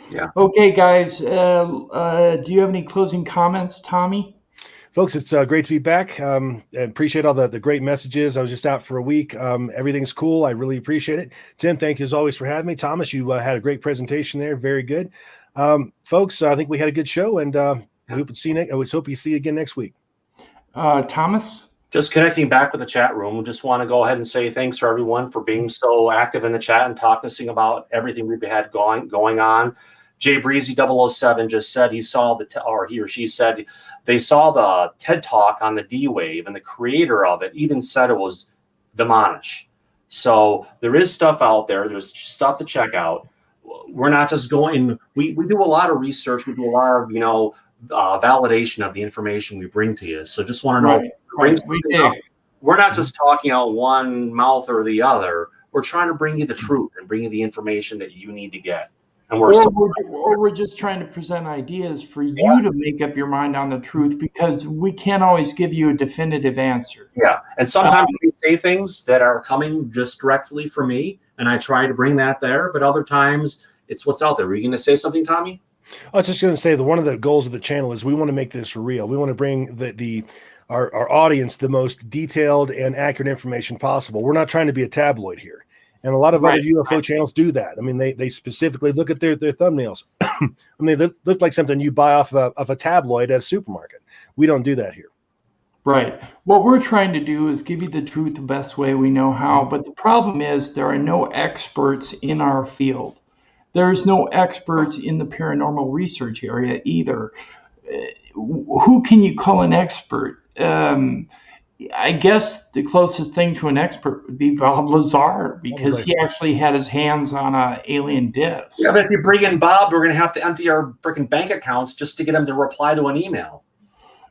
Yeah. Okay, guys. Do you have any closing comments, Tommy? Folks, it's great to be back. I appreciate all the great messages. I was just out for a week. Everything's cool. I really appreciate it. Tim, thank you as always for having me. Thomas, you had a great presentation there. Very good. Folks, I think we had a good show, and I hope you see you again next week. Thomas? Just connecting back with the chat room. We just want to go ahead and say thanks for everyone for being so active in the chat and talking about everything we've had going on. Jay Breezy 007 just said he saw he or she said they saw the TED Talk on the D-Wave, and the creator of it even said it was demonish. So there is stuff out there. There's stuff to check out. We're not just going. We do a lot of research. We do a lot of validation of the information we bring to you. So just want to know. We're not just talking out one mouth or the other. We're trying to bring you the truth and bring you the information that you need to get. And we're just trying to present ideas for you to make up your mind on the truth, because we can't always give you a definitive answer. Yeah. And sometimes we say things that are coming just directly from me, and I try to bring that there. But other times it's what's out there. Were you going to say something, Tommy? I was just going to say that one of the goals of the channel is we want to make this real. We want to bring our audience the most detailed and accurate information possible. We're not trying to be a tabloid here. And a lot of other UFO channels do that. I mean, they specifically look at their thumbnails. I mean, they look like something you buy off of a tabloid at a supermarket. We don't do that here. Right. What we're trying to do is give you the truth the best way we know how. But the problem is there are no experts in our field. There's no experts in the paranormal research area either. Who can you call an expert? I guess the closest thing to an expert would be Bob Lazar, because he actually had his hands on an alien disc. Yeah, but if you bring in Bob, we're going to have to empty our freaking bank accounts just to get him to reply to an email.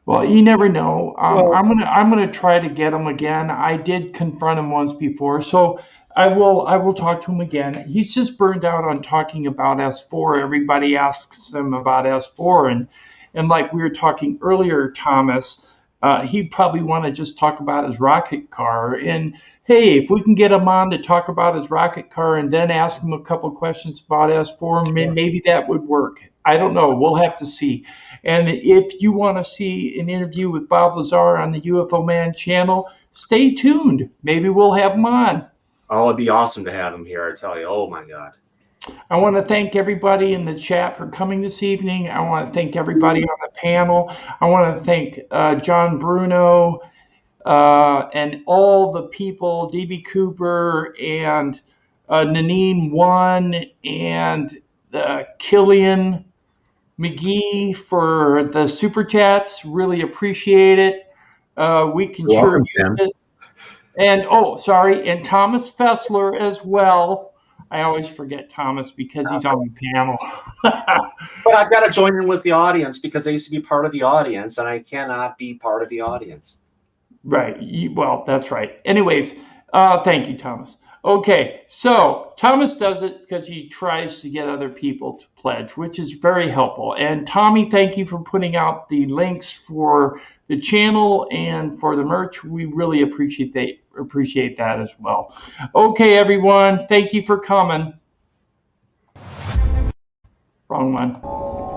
Well, you never know. I'm gonna try to get him again. I did confront him once before, so I will talk to him again. He's just burned out on talking about S4. Everybody asks him about S4, and like we were talking earlier, Thomas. He'd probably want to just talk about his rocket car. And hey, if we can get him on to talk about his rocket car and then ask him a couple questions about S4, maybe that would work. I don't know. We'll have to see. And if you want to see an interview with Bob Lazar on the UFO Man channel, stay tuned. Maybe we'll have him on. Oh, it'd be awesome to have him here, I tell you. Oh, my God. I want to thank everybody in the chat for coming this evening. I want to thank everybody on the panel. I want to thank John Bruno and all the people, DB Cooper and Nanine One and Killian, Mgee for the Superchats. Really appreciate it. We can sure use it. And and Thomas Fessler as well. I always forget Thomas because he's on the panel. But I've got to join in with the audience because I used to be part of the audience, and I cannot be part of the audience. Right. Well, that's right. Anyways, thank you, Thomas. Okay, so Thomas does it because he tries to get other people to pledge, which is very helpful. And Tommy, thank you for putting out the links for the channel and for the merch. We really appreciate that as well. Okay, everyone, thank you for coming. Wrong one.